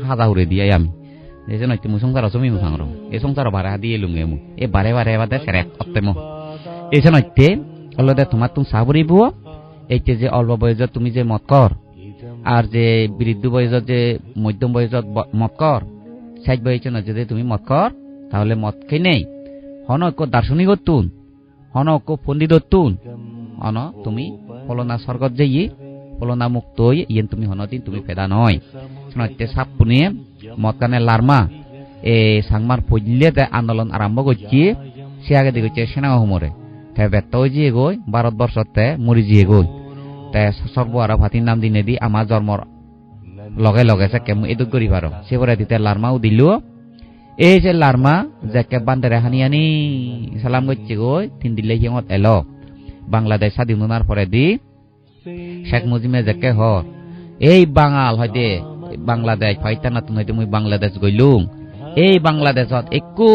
হাজা উড়ে দিয়ে আমি এই যে নয় তুমি সংসার আছো মিমু সাংর এই সংসার ভাড়া দিয়ে লুঙ্গে মু এ বারে বাদে সেরে অত্তে মো এই যে নয়তে হলদে তোমার তুমি সাবরিব এইতে যে অল্প বয়সত তুমি যে মত কর আর যে বৃদ্ধ বয়সত যে মধ্যম বয়সত মত কর 60 বয়সে না যদি তুমি মত কর তাহলে মদ খেয়ে নেই হন ঐক্য দার্শনিক তুন হন ঐক্য পণ্ডিত তুন অন তুমি ফলনা স্বর্গত যাই ফলনা মুক্ত হই ইয়েন তুমি হনদিন তুমি ফেদা নয় শোনাতে সাপ পুনিয়ে মদ কানে লারমা এ সাংমার পইলে আন্দোলন আরম্ভ করছি সে আগে দিকে সেনা হুমরে তে ব্যর্থ হয়ে জিয়ে গই ভারতবর্ষতে মরি জিয়ে গই তে সর্ব আর ভাতির নাম দিনে দি আমার জন্মর লগে লগে সে কেমন এদুক করি পারো সেপরে দিতে লারমাও দিল এই যে লারমা যাকে বান্দারে হানিয়ানি সালাম করছে গই তিন দিলে হিঙত এলো বাংলাদেশ স্বাধীনতার পরে দি শেখ মুজিবে যাকে হর এই বাঙাল হয়তো বাংলাদেশ ফাইতা নাতুন হয়তো মুই বাংলাদেশ গইলুম এই বাংলাদেশত একো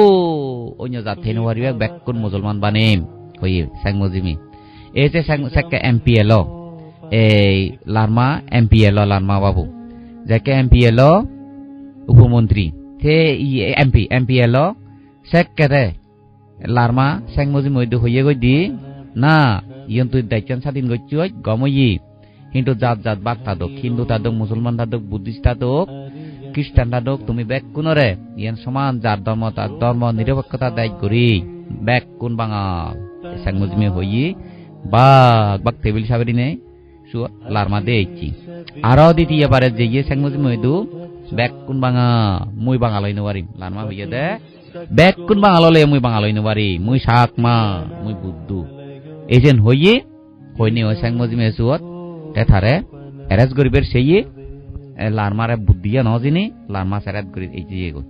অন্য জাত থেনুয়ারি বেকুন মুসলমান বানিম হই শেখ মুজিবি এই যে শেখ এমপি এলো এই লারমা এমপি এলো লারমা বাবু যাকে এমপি এলো উপমন্ত্রী थे एमपी एलो शेख केरे लारमा शेख मुजिब मइदु होइए गई दी ना यंतु दाइचान सादिन गइचुय गमयि हिंदू जात जात बाग तादक हिंदू तादक मुसलमान तादक बुद्धिस्ट तादक ख्रिस्टान तादक तुमी बेक कुनरे यन समान जार धर्म ता धर्म निरपेक्षता दाय करी बेक कुन बांगाल शेख मुजिब होइए बाग बाग टेबिल साबरिने सु लारमा देइची आरो दितिया बारे जेये शेख मुजिब मइदु বেকুন বাঙা মুই বাঙালই নবারি লানমা হইয়া দে বেকুন বাঙাললে মুই বাঙালই নবারি মুই সাকমা মুই বুদ্ধু এজেন হইয়ে কইনি ও শেখ মুজিব এসুত তেথারে এরেজ গরিবের সেইয়ে লানমারে বুদ্ধিয়া নজিনি লানমা সেরাত গরি এই যে গো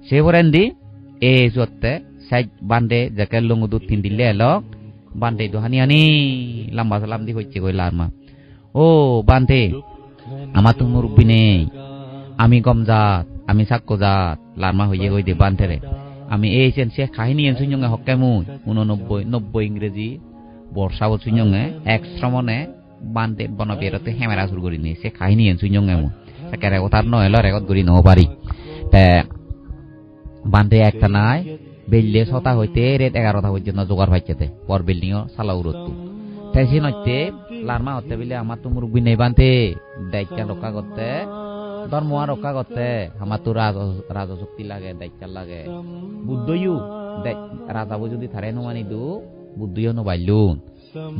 সে বরেন্দি এ জতে সাইড বান্ডে যাকে লঙ্গুদু তিন দিলে এলো বান্ডে দোহানিয়ানি লম্বা সালাম দি হইছে কই লানমা ও বান্ডে আমার তো মুরব্বি নেই আমি গমজাত আমি সাক্কজাত লারমা হইয়ে গই দে বানতেরে আমি এই সেনসে কাহিনী এনসুnyongে হক্কে মুই 89 ইংরেজি বর্ষা বছুnyongে এক শ্রমণে বানতে বনবিরতে হেমেরা শুরু করিনি সে কাহিনী এনসুnyongে মু একেরে কথার নয় এলো রেকর্ড করি ন পারি তে বানতে একটা নাই বেললে ছটা হইতে রেত 11টা পর্যন্ত জোগাড় পাইছেতে পর বিল্ডিং সালা উড়তু তাই সিনতে লারমা হতে বিলে আমার তো মুরব্বি নেই বানতে দায়িত্ব রক্ষা করতে ধর্ম রক্ষা করতে আমার তো রাজশক্তি লাগে দায়িত্ব লাগে বুদ্ধইও রাজাবো যদি থারে নমানি দু বুদ্ধইও নবাইলুন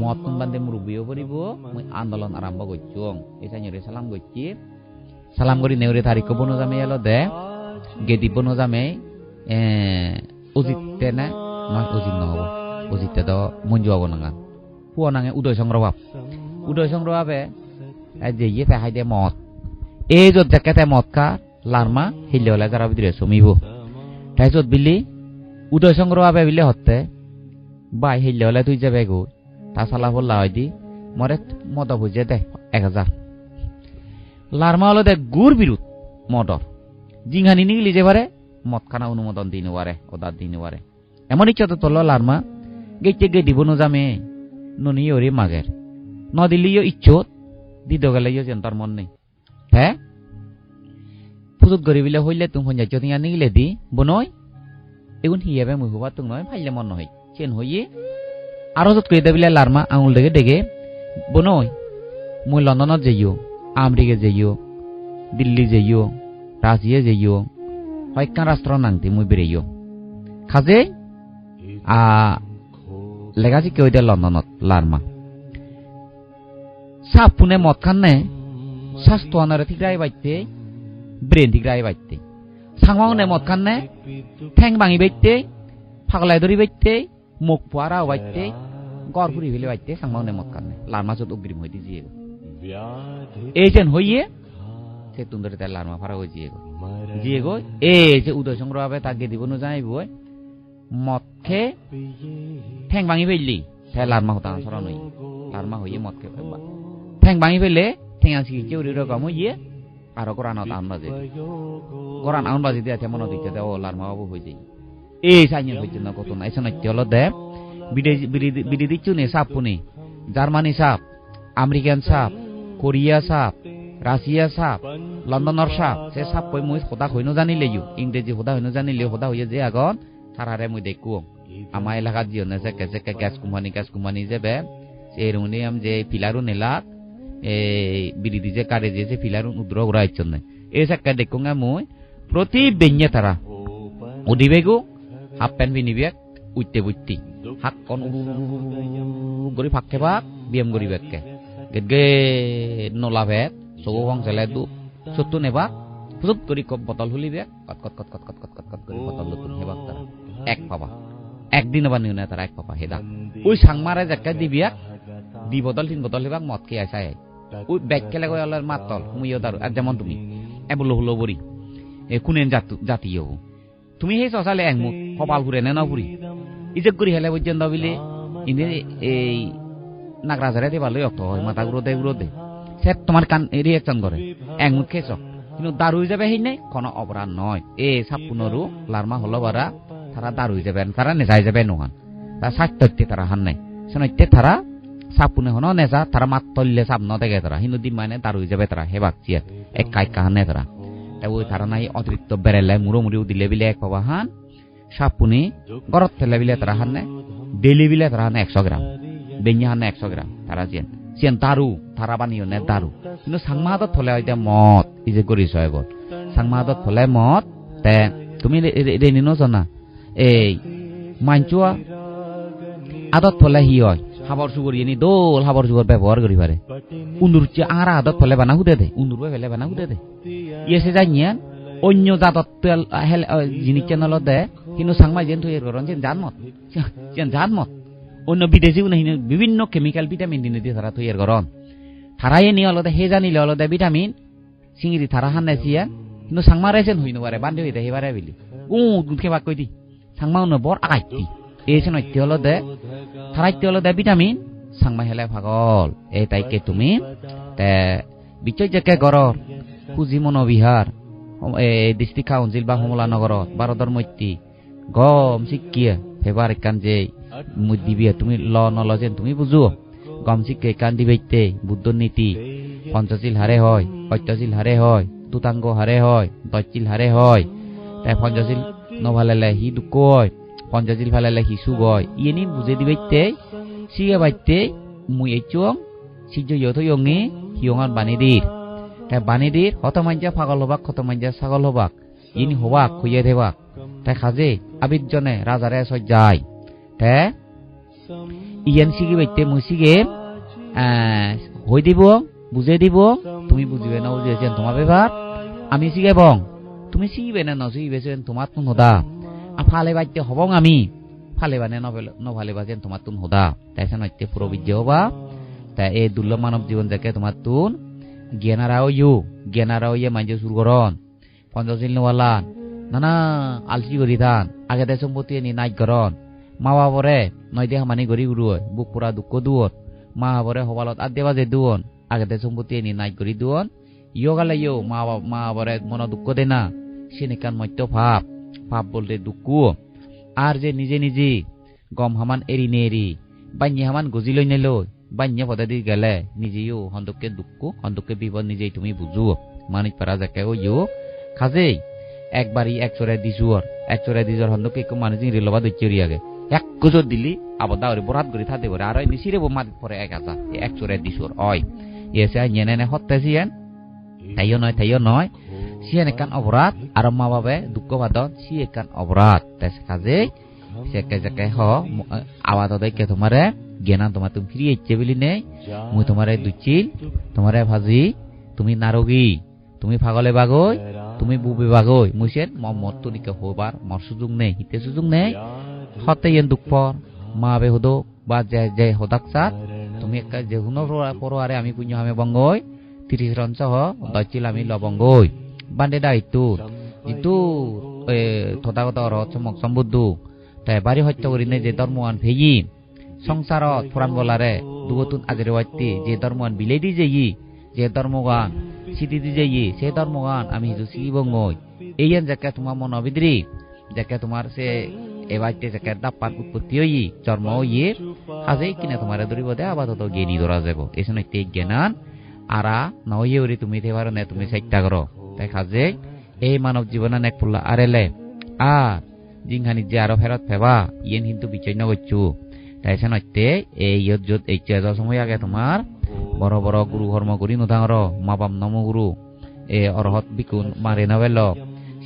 মত বান্ধে মুরব্বীও করিব মই আন্দোলন আরম্ভ করছুম এসাইরে সালাম করছি সালাম করি নেউরে তারিখ বনো যামে এলো দে গেদি বনো যামে উজিতে না নয় উজিত নহব উজিতে তো মঞ্জু হব নাঙা পুয়া নাঙে উদয় সংগ্রহ ভাবে যে ইয়ে পেহাই দে মত এই যত জাকেতে মদকা লারমা হিলেওলা যারা ভিতরে সমিব তাই যত বিলি উদয় সংগ্রহ হবে বিলে হতে বাই হিলেওলা তুই যাবে গো তা সালা বললা হয় দি মরে মদ বুঝে দে 1000 লারমা হলো দে গুর বিরুদ্ধ মদর জিংহানি নিগলি যে পারে মদ খানা অনুমোদন দিনে পারে ওদার দিনে পারে এমন ইচ্ছা তো তোল লারমা গেইতে গে দিব ন যামে ননি ওরে মাগের ন দিলিও ইচ্ছত দিদ গেলেও চেন্তার মন নেই হ্যাঁ ফুজুত গরিবিলে হইলে তুমি হইয়া চতিয়া নিগিলে দি বনয় এগুন হিয়াবে মুই হবা তুম নয় ফাইলে মন নয় চেন হইয়ে আরো যত কই দেবিলে লারমা আঙুল দেখে দেখে বনয় মুই লন্ডনত যাইও আমেরিকা যাইও দিল্লি যাইও রাশিয়া যাইও হয়কান রাষ্ট্র নাংতি মুই বেরিও খাজে লেগাছি কেউ দে লন্ডনত লারমা সাপ পুনে মদ খান্নে স্বাস্থ্য আনারে ঠিকরাই বাইতে ব্রেন ঠিকরাই বাইতে সাংমাউনে মদ খান্নে ঠ্যাং ভাঙি বাইতে ফাগলাই ধরি বাইতে মুখ পোয়ারা বাইতে গড় ফুরি ফেলে বাইতে সাংমাউনে মদ খান্নে লারমা চত অগ্রিম হইতে জিয়ে এই যেন হইয়ে সে তুন্দরে তার লারমা ফারা হয়ে জিয়ে গো এই যে উদয় সংগ্রহ হবে তাকে দিব ন যাইব মদ খে ঠ্যাং ভাঙি ফেললি তাই লারমা হতা সরান হই লারমা হইয়ে মদ খে ঠ্যাং ভাঙি ফেলে ঠেঙা শিখেছে ওই রকম ইয়ে আর কোরআনত আন বাজে কোরআন আন বাজে দিয়ে মনে দিচ্ছে দে ও লারমা বাবু হয়ে যায় এই সাইন হয়েছে না কত না এসে নয় হলো দে বিড়ি দিচ্ছু নে সাপ পুনে জার্মানি সাপ আমেরিকান সাপ কোরিয়া সাপ রাশিয়া সাপ লন্ডনের সাপ সে সাপ কই মুই সদা হইনো জানিলেও ইংরেজি সদা হইনো জানিলেও সদা হইয়ে যে আগত সারারে মুই দেখু আমার এলাকাত জিও যে কেসে গ্যাস কোম্পানি যে বে এরুনিয়াম যে পিলারু নেলাত এই বিরিদি যে কারে যে পিলারু উদ্র উড়াইছন না এই সাক্কা দেখুঙ্গা মুই প্রতি বেঞ্ঞে তারা ওদিবেগু হাফ প্যান্ট পিনিবেক উঠতে বুঝতি হাক কন গড়ি ফাঁকে ভাগ ব্যায়াম করি বেগকে গে নলা ভেদ সবু ফংসেলে দু সত্তু নেবাক ফুসুপ করি বটল হুলি বেগ কট কট কট কট কট কট কট কট করি বটল লতুন হেবাক তারা এক পাবা একদিন আবার নিউ না তারা এক পাবা হেদা ওই সাংমারে জায়গা দিবিয়া দি বটল 3 বটল হেবাক মদ খেয়ে আসায় ওই ব্যাগ খেলে গিয়ে আল্লাহর মাতল মুইও দারু আর যেমন তুমি এবলো হলো বড়ি এ কুনেন জাতীয় তুমি সেই চচালে একমুখ কপাল ঘুরে নে নপুরি ইজেক করি হেলে পর্যন্ত বিলে ইনে এই নাগরাজারে দেবা লই অক্ত হয় মাথা গুঁড়ো দে সে তোমার কান রিয়েকশন করে একমুখ খেয়েছ কিন্তু দারু যাবে সেই নাই কোনো অপরাধ নয় এ সাপুনরু লারমা হলো বারা তারা দারু যাবে তারা নেজাই যাবে নহান তারা স্বাস্থ্যতে তারা হান নাই শোনাইতে তারা সাপুনে হনো নেজা তারা মাতলে সাপ ন দেখে তারা হিন্দু দিন মানে দারু যাবে তারা হেবাক চিয়া এক কাই কাহানে তারা ওই তারা নাই অতিরিক্ত বেড়েলে মুড়ো দিলে বিলে এক পাবা হান সাপুনি গরত ফেলে বিলে তারা হান নাই ডেলি বিলে তারা হান 100 গ্রাম বেঞ্জা হান 100 গ্রাম তারা চিয়ান দারু তারা বানিও নে দারু কিন্তু সাংমাহাদত ফলে হয়তো মদ এই যে করিস হয় বল সাংমাহাদত ফলে মদ তে তুমি রেনি নজনা এই মাঞ্চুয়া আদত ফলে হি হয় হাবর সুগর ইনি দোল হাবর সুগর ব্যবহার করি পারে উন্দুর চে আরা আদত ফলে বানা হুদে দে উন্দুর ফেলে বানা হুদে দে ইয়েসে জানিয়ান অন্য জাতত জিনিস চ্যানেল দে কিন্তু সাংমা যেন তৈরি করেন যেন জানমত অন্য বিদেশিও নাহি বিভিন্ন কেমিক্যাল ভিটামিন দিনে দিয়ে তারা তৈরি করেন তারাই নিয়ে আলাদা হে জানিলে আলাদা ভিটামিন চিংড়ি তারা হান্নাই চিয়া কিন্তু সাংমা রেছেন হই নবারে বান্ধে হইতে হেবারে বিলি দুধকে বাক কই দি সাংমা অন্য বর আগাইতি এসে নইতে আলাদা তারাইতে আলাদা ভিটামিন সাংমা হেলে ভাগল এই তাইকে তুমি তে বিচয় জাকে গরর পুঁজি মনোবিহার ডিস্ট্রিক্ট কাউন্সিল বা সমলা নগরত ভারতৰ মৈত্ৰী গম শিকিয়ে ফেভার কান যে দিবিয়া তুমি ল নল যেন তুমি বুঝো গম শিক্ষে কান দিবাইতে বুদ্ধ নীতি পঞ্চশীল হারে হয় সত্যশীল হারে হয় তুতাঙ্গ হারে হয় দশশীল হারে হয় তাই পঞ্চশীল নভালেলে হি দুঃখ হয় পঞ্চশীল ভালেলে হি সুখ হয় ইয়েনি বুঝে দিবাইতে সিগে বাইতে মুই এই চুং সিজ ইয়থ ইয়ঙি হিয়ঙান বানিদির তাই বানিদির হত মাঞ্জা পাগল হবাক কত মাঞ্জা ছাগল হবাক ইনি হবাক খুইয়ে দেবাক তাই খাজে আবিরজনে রাজারে সজ্জায় তে ইয়ান সিগি বাইতে মুই সিগে হই দিব বুঝে দিব তুমি বুঝিবে না বুঝিয়েছেন তোমার ব্যাপার আমি সিগে বং তুমি সিগিবে না নসিগিবেছেন তোমার তুন হদা ফালে বাইতে হবং আমি ফালে বানে নভালে বাজেন তোমার তুন হদা তাই সাইতে পুরো বিজ্ঞ হবা তাই এই দুর্লভ মানব জীবন যাকে তোমার তুন জ্ঞানারাও ইয়ে মাইজে সুর করন পঞ্চশীল নোয়ালান নানা আলসি করি থান আগে দে সম্পত্তি নি নাইট করন মা বাবরে নয় দেহা মানি গড়ি উড়ুয় বুক পুরা দুঃখ দুয়ন মা বাবরে হবালত আদে বাজে দুয়ন আগে দে সম্পত্তি নি নাইট করি দুয়ন ইয় গালে ইয় মা বাবরে মন দুঃখ দে না সে নিকান মত্য ভাব বলতে দুঃখ আর যে নিজে নিজে গম হামান এরি নেরি বান্যে হামান গজি লই নেলই বান্যে পদাদি গেলে নিজেও হন্দকে দুঃখ হন্দকে বিপদ নিজেই তুমি বুঝো মানিক পারা যাকে ও ইয় খাজেই একবারই এক চড়াই দিজুর হন্দকে একটু মানুষ রেলবা দৈচরি আগে এক গজর দিলি আবার দাওরে বরাত করে থাকতে পারে আর নিচিরে মাটিত পরে এক আসা এক চড়াই দিছুর অয় এসে নেনে হত্যাছিয়েন তাইও নয় সিয়েন একান অপরাধ আর মা বাবে দুঃখ বাদন সি একান অপরাধ তাই কাজে সেকে যাকে হ আবাদ দেখে তোমারে জ্ঞান তোমার তুমি ফিরিয়ে ইচ্ছে বলি নেই মুই তোমারে দুচিল তোমারে ভাজি তুমি নারগী তুমি ফাগলে বাগই তুমি বুবে বাগই মুইছেন মত তুনিকে হবার মর সুযোগ নেই হিতে সুযোগ নেই হতে ইয়েন দুঃখ পর মা বে হদো বা যে হদাক চাত তুমি একটা যে হুনো পরে আমি পুণ্য হামে বঙ্গই 30 রন সহ দচিল আমি লবঙ্গই বান্ডে দায়িত্ব কিন্তু তথাগত অরহত চমক সম্বুদ্ধ তাই বাড়ি হত্যা করিনে যে ধর্মৱান ভেয়ি সংসারত ফুরান বলারে দুবতুন আজরে ওয়াইতি যে ধর্মৱান বিলে দি যেই যে ধর্মগান সিটি দি যেই সে ধর্মগান আমি হিজু সিবঙ্গই এইয়ান যাকে তোমার মন অবিদ্রি যাকে তোমার সে এবাইতে যাকে দাপান উৎপত্তি হই জন্ম হইয়ে কাজেই কিনা তোমার ধরিব দে আপাতত জ্ঞানী ধরা যাব এসে নইতে জ্ঞানান আরা নইয়ে ওরি তুমি দেবার নে তুমি চেষ্টা করো তাই কাজে এই মানব জীবনান এক ফুল্লা আরেলে আর জিংহানি যে আরো ফেরত ফেবা ইয়েন কিন্তু বিচন্ন করছু তাই সে নইতে এই যত এই সময় আগে তোমার বড় বড় গুরু ধর্ম করি নুধাঙর মা বাপ নম গুরু এ অরহত বিকুন মারে নবেল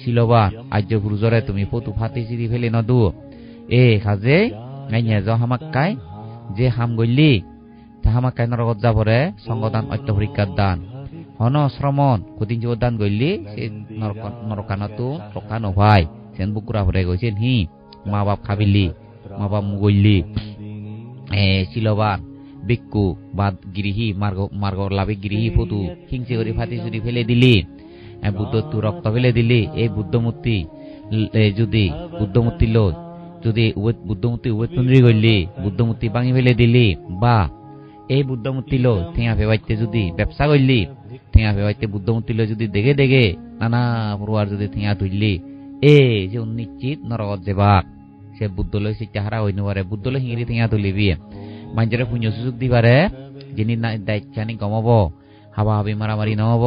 শিলবা আর্য গুরুজরে তুমি ফটো ফাটি চিরি ফেলে নদু কাজে গাইনে জ হামাক্কাই যে হাম গইলি তা হামাক্কাই নরকত যাবরে সঙ্গদান অত্য পরীক্ষার দান হন শ্রমণ কদিন জীব দান গইলি সে নরকানতো টকা নভাই সেন বুকুরা ভরে গইছেন হি মা বাপ খাবিলি মা বাপ মুগইলি শিলবান বিক্ষু বা গিরিহি মার্গ লাভে গিরিহি ফটু হিংসে করে ফাটি চুরি ফেলে দিলি বুদ্ধ তু রক্ত ফেলে দিলি এই বুদ্ধমূর্তি যদি বুদ্ধমূর্তি লো যদি বুদ্ধমূর্তি উবেতুন্দ্রি গইলি বুদ্ধমূর্তি ভাঙি ফেলে দিলি বা এই বুদ্ধমূর্তি লো ঠেঙা ফেবাইতে যদি ব্যবসা করলি ঠেঙা ফেবাইতে বুদ্ধমূর্তি লো যদি দেখে দেখে নানা পড়ুয়ার যদি ঠেঙা তুললি যে নিশ্চিত নরকত যাবাক সে বুদ্ধ লই সেটা হারা হইতে পারে বুদ্ধ লই হিঙিরি ঠেঙা তুলিবি মানুষের পুণ্য সুযোগ দিবারে যিনি দায়িত্বানি কমাব হাবা হাবি মারামারি নহব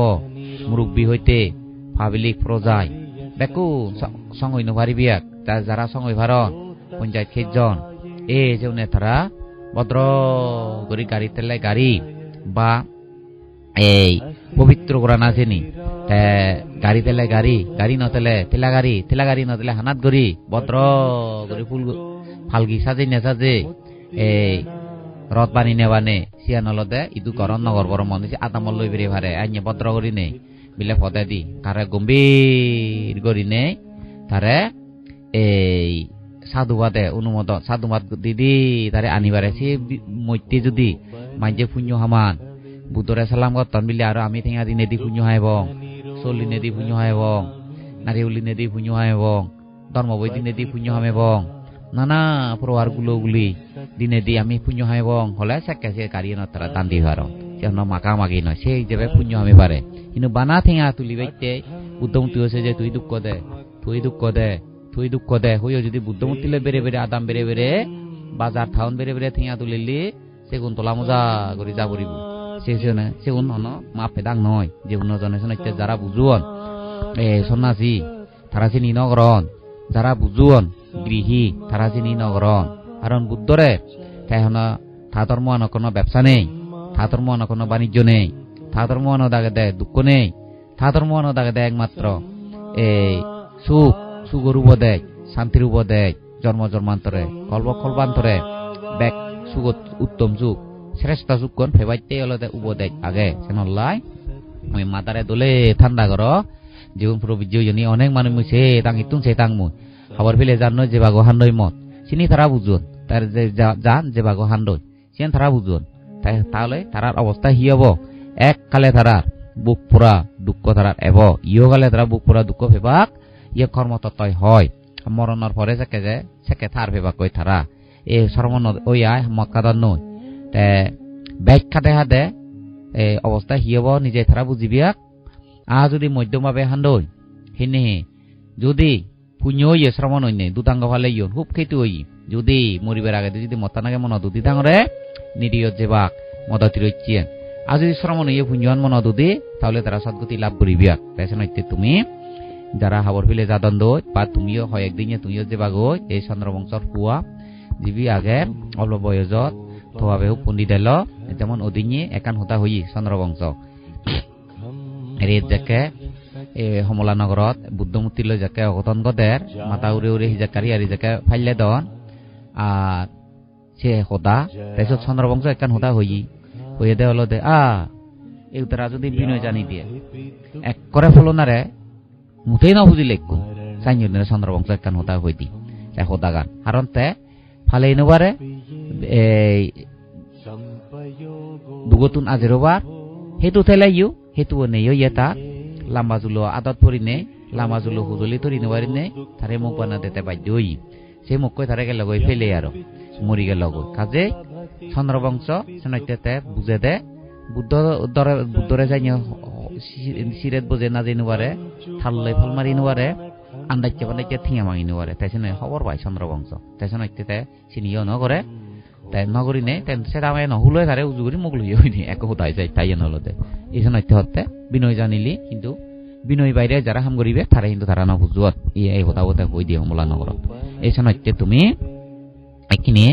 মুরব্বী হইতে পাবলিক প্রজায় দেখো সং হইনো পারিবিয়াক যারা সং হই ভারত পঞ্চায়েত খেজন যে নেতারা ভদ্র করে গাড়ি তেলাই গাড়ি বা এই পবিত্র কোরআন আসেনি গাড়ি তেলাই গাড়ি নতেলে তেলা গাড়ি নতেলে হানাত গড়ি ভদ্র করে ফুল ফালগি সাজে নেসাজে এই রথ বানি নেবানে সিয়ানলদে ইদু করন নগর বড় মনে আদামল লই বেরে ভারে আইনে ভদ্র করি নেই বিলে ফতে দি কারে গম্ভীর করি নেই তারে এই সাধুবাদে অনুমোদন সাধুবাদ দিদি তারে আনিবারে সে মৈত্রী যদি মাইজে পুণ্য হামান বুদ্ধরে সালাম করতন বিলে আর আমি ঠেঙা দিনে দি পুণ্য হাইবং চলি নেদি পুণ্য হাইবং নারী উলি নেদি পুণ্য হাইবং ধর্মবৈ দিনে দি পুণ্য হামেবং নানা পরোয়ার গুলি দিনে দি আমি পুণ্য হাইবং হলে সেকে গাড়ি নতারা দান দি পার সে মাকা মাগি নয় সেই হিসেবে পুণ্য হামে পারে কিন্তু বানা ঠেঙা তুলি বাইতে বুদ্ধমূর্তি হয়েছে যে তুই দুঃখ দে তুই দুঃখ দে হইও যদি বুদ্ধমূর্তি বেড়ে বেড়ে আদাম বেড়ে বেড়ে বাজার টাউন বেড়ে বেড়ে ঠেঙা তুলিলি সেগুন তোলা মোজা করে যা পড়িব সেগুন হন মাপে দাং নয় যে জনেশন যারা বুঝুয়ন সন্ন্যাসী তারা চিনি নগরন যারা বুঝুয়ন গৃহী তারা চিনি নগরন কারণ বুদ্ধরে তাই হন তাহাতর মন কোনো ব্যবসা নেই তাহাতর মন কোনো বাণিজ্য নেই তাহাতর মন দাগে দেয় দুঃখ নেই তাহাতর মন দাগে দেয় একমাত্র এই সুখর উপ দেয় শান্তির উপ দেয় জন্ম জন্মান্তরে কল্পান্তরে ব্যাক সুখ উত্তম সুখ শ্রেষ্ঠ সুখ কোন ফেবাইতে হলে উপ দেয় আগে সেনল্লাই আমি মাতারে দোলে ঠান্ডা কর জীবন পুরো বিজয়ী অনেক মানুষ মুছে তাং ইতুন সে তাং মুই খবর ফেলে জানো যে বাগো হান্ডই মত চিনি তারা বুঝুন তার যে জান যে বাগো হান্ডই সেন তারা বুঝুন তাহলে তারার অবস্থা হি হব এককালে তারার বুক পুরা দুঃখ তারার এব ইয় কালে তারা বুক পুরা দুঃখ ফেবাক ইয়ে কর্মতত্ত্বই হয় মরণের পরে সেকে থার ফেবাক কই তারা এই সর্বন ওই আয় মক্কাদার নই তে ব্যাখ্যা দেখা দে এই অবস্থা হি হব নিজে তারা বুঝিবিয়াক যদি মধ্যমভাবে হান্ডই হিনে যদি পুণ্য ইয়ে শ্রমণ হইনে দুতাঙ্গ ফালে ইয়ন খুব খেতে হই যদি মরিবার আগে যদি মতানাকে মন দুদি থাঙরে নিরীহ যেবাক মদতি রইছেন আর যদি শ্রমণ ইয়ে পুণ্যন মন দুদি তাহলে তারা সদ্গতি লাভ করিবিয়াক তাই নইতে তুমি যারা হাবর ফিলে যাদন্দ বা তুমিও হয় একদিনে তুমিও যেবাগ এই চন্দ্রবংশর পুয়া যিবি আগে অলপ বয়সত থোয়াবে পণ্ডিত এল যেমন অদিনে একান হতা হই চন্দ্রবংশ রেত যাকে সমলা নগরত বুদ্ধমূর্তি লৈ যাকে অঘটন গদের মাথা উড়ে উড়ে হিজাকারি আর যাকে ফাইলে দন আর সে হতা তাৰপিছত চন্দ্রবংশ একান হতা হইয়ে দে হলো দে এই তারা যদি বিনয় জানি দিয়ে এক করে ফলনারে মুঠেই নবুঝিলে একটু চাইনিয়ে চন্দ্রবংশ একান হতা হই দি হতা গান কারণ তে ফালে নবারে এই দুগতুন আজেরবার হেতু থেলাইও হেতু নেই ইয়েতা লাম্বা জুলো আদত পরি নেই লাম্বা জুলো হুজলি তরি নেবারি নেই তারে মুখ বানা দিতে বাধ্য হই সে মুখ কই তারে গেল গই ফেলে আর মরি গেল গই কাজে চন্দ্রবংশ সেনাইতে বুঝে দে বুদ্ধরে যাই সিরেত বোঝে না যাই নেবারে থাল্লাই ফল মারি নেবারে আন্দাইতে পান্দাইতে থিঙা মাঙি নেবারে তাই সে খবর পাই চন্দ্রবংশ তাই সেনাইতে চিনিও ন করে তাই নগরী নেই সে দামে নহুলয় তারে উজুগুরি মুখ লইয়ে হইনি এক হতাই যায় তাই নলতে এই সেনাইতে হতে বিনয় জানিলি কিন্তু বিনয় বাইরে যারা হাম করিবে তারা কিন্তু তারা নবুজুত এই হতা হতে হই দিয়ে সমলা নগরত এই সেনাইতে তুমি এখানে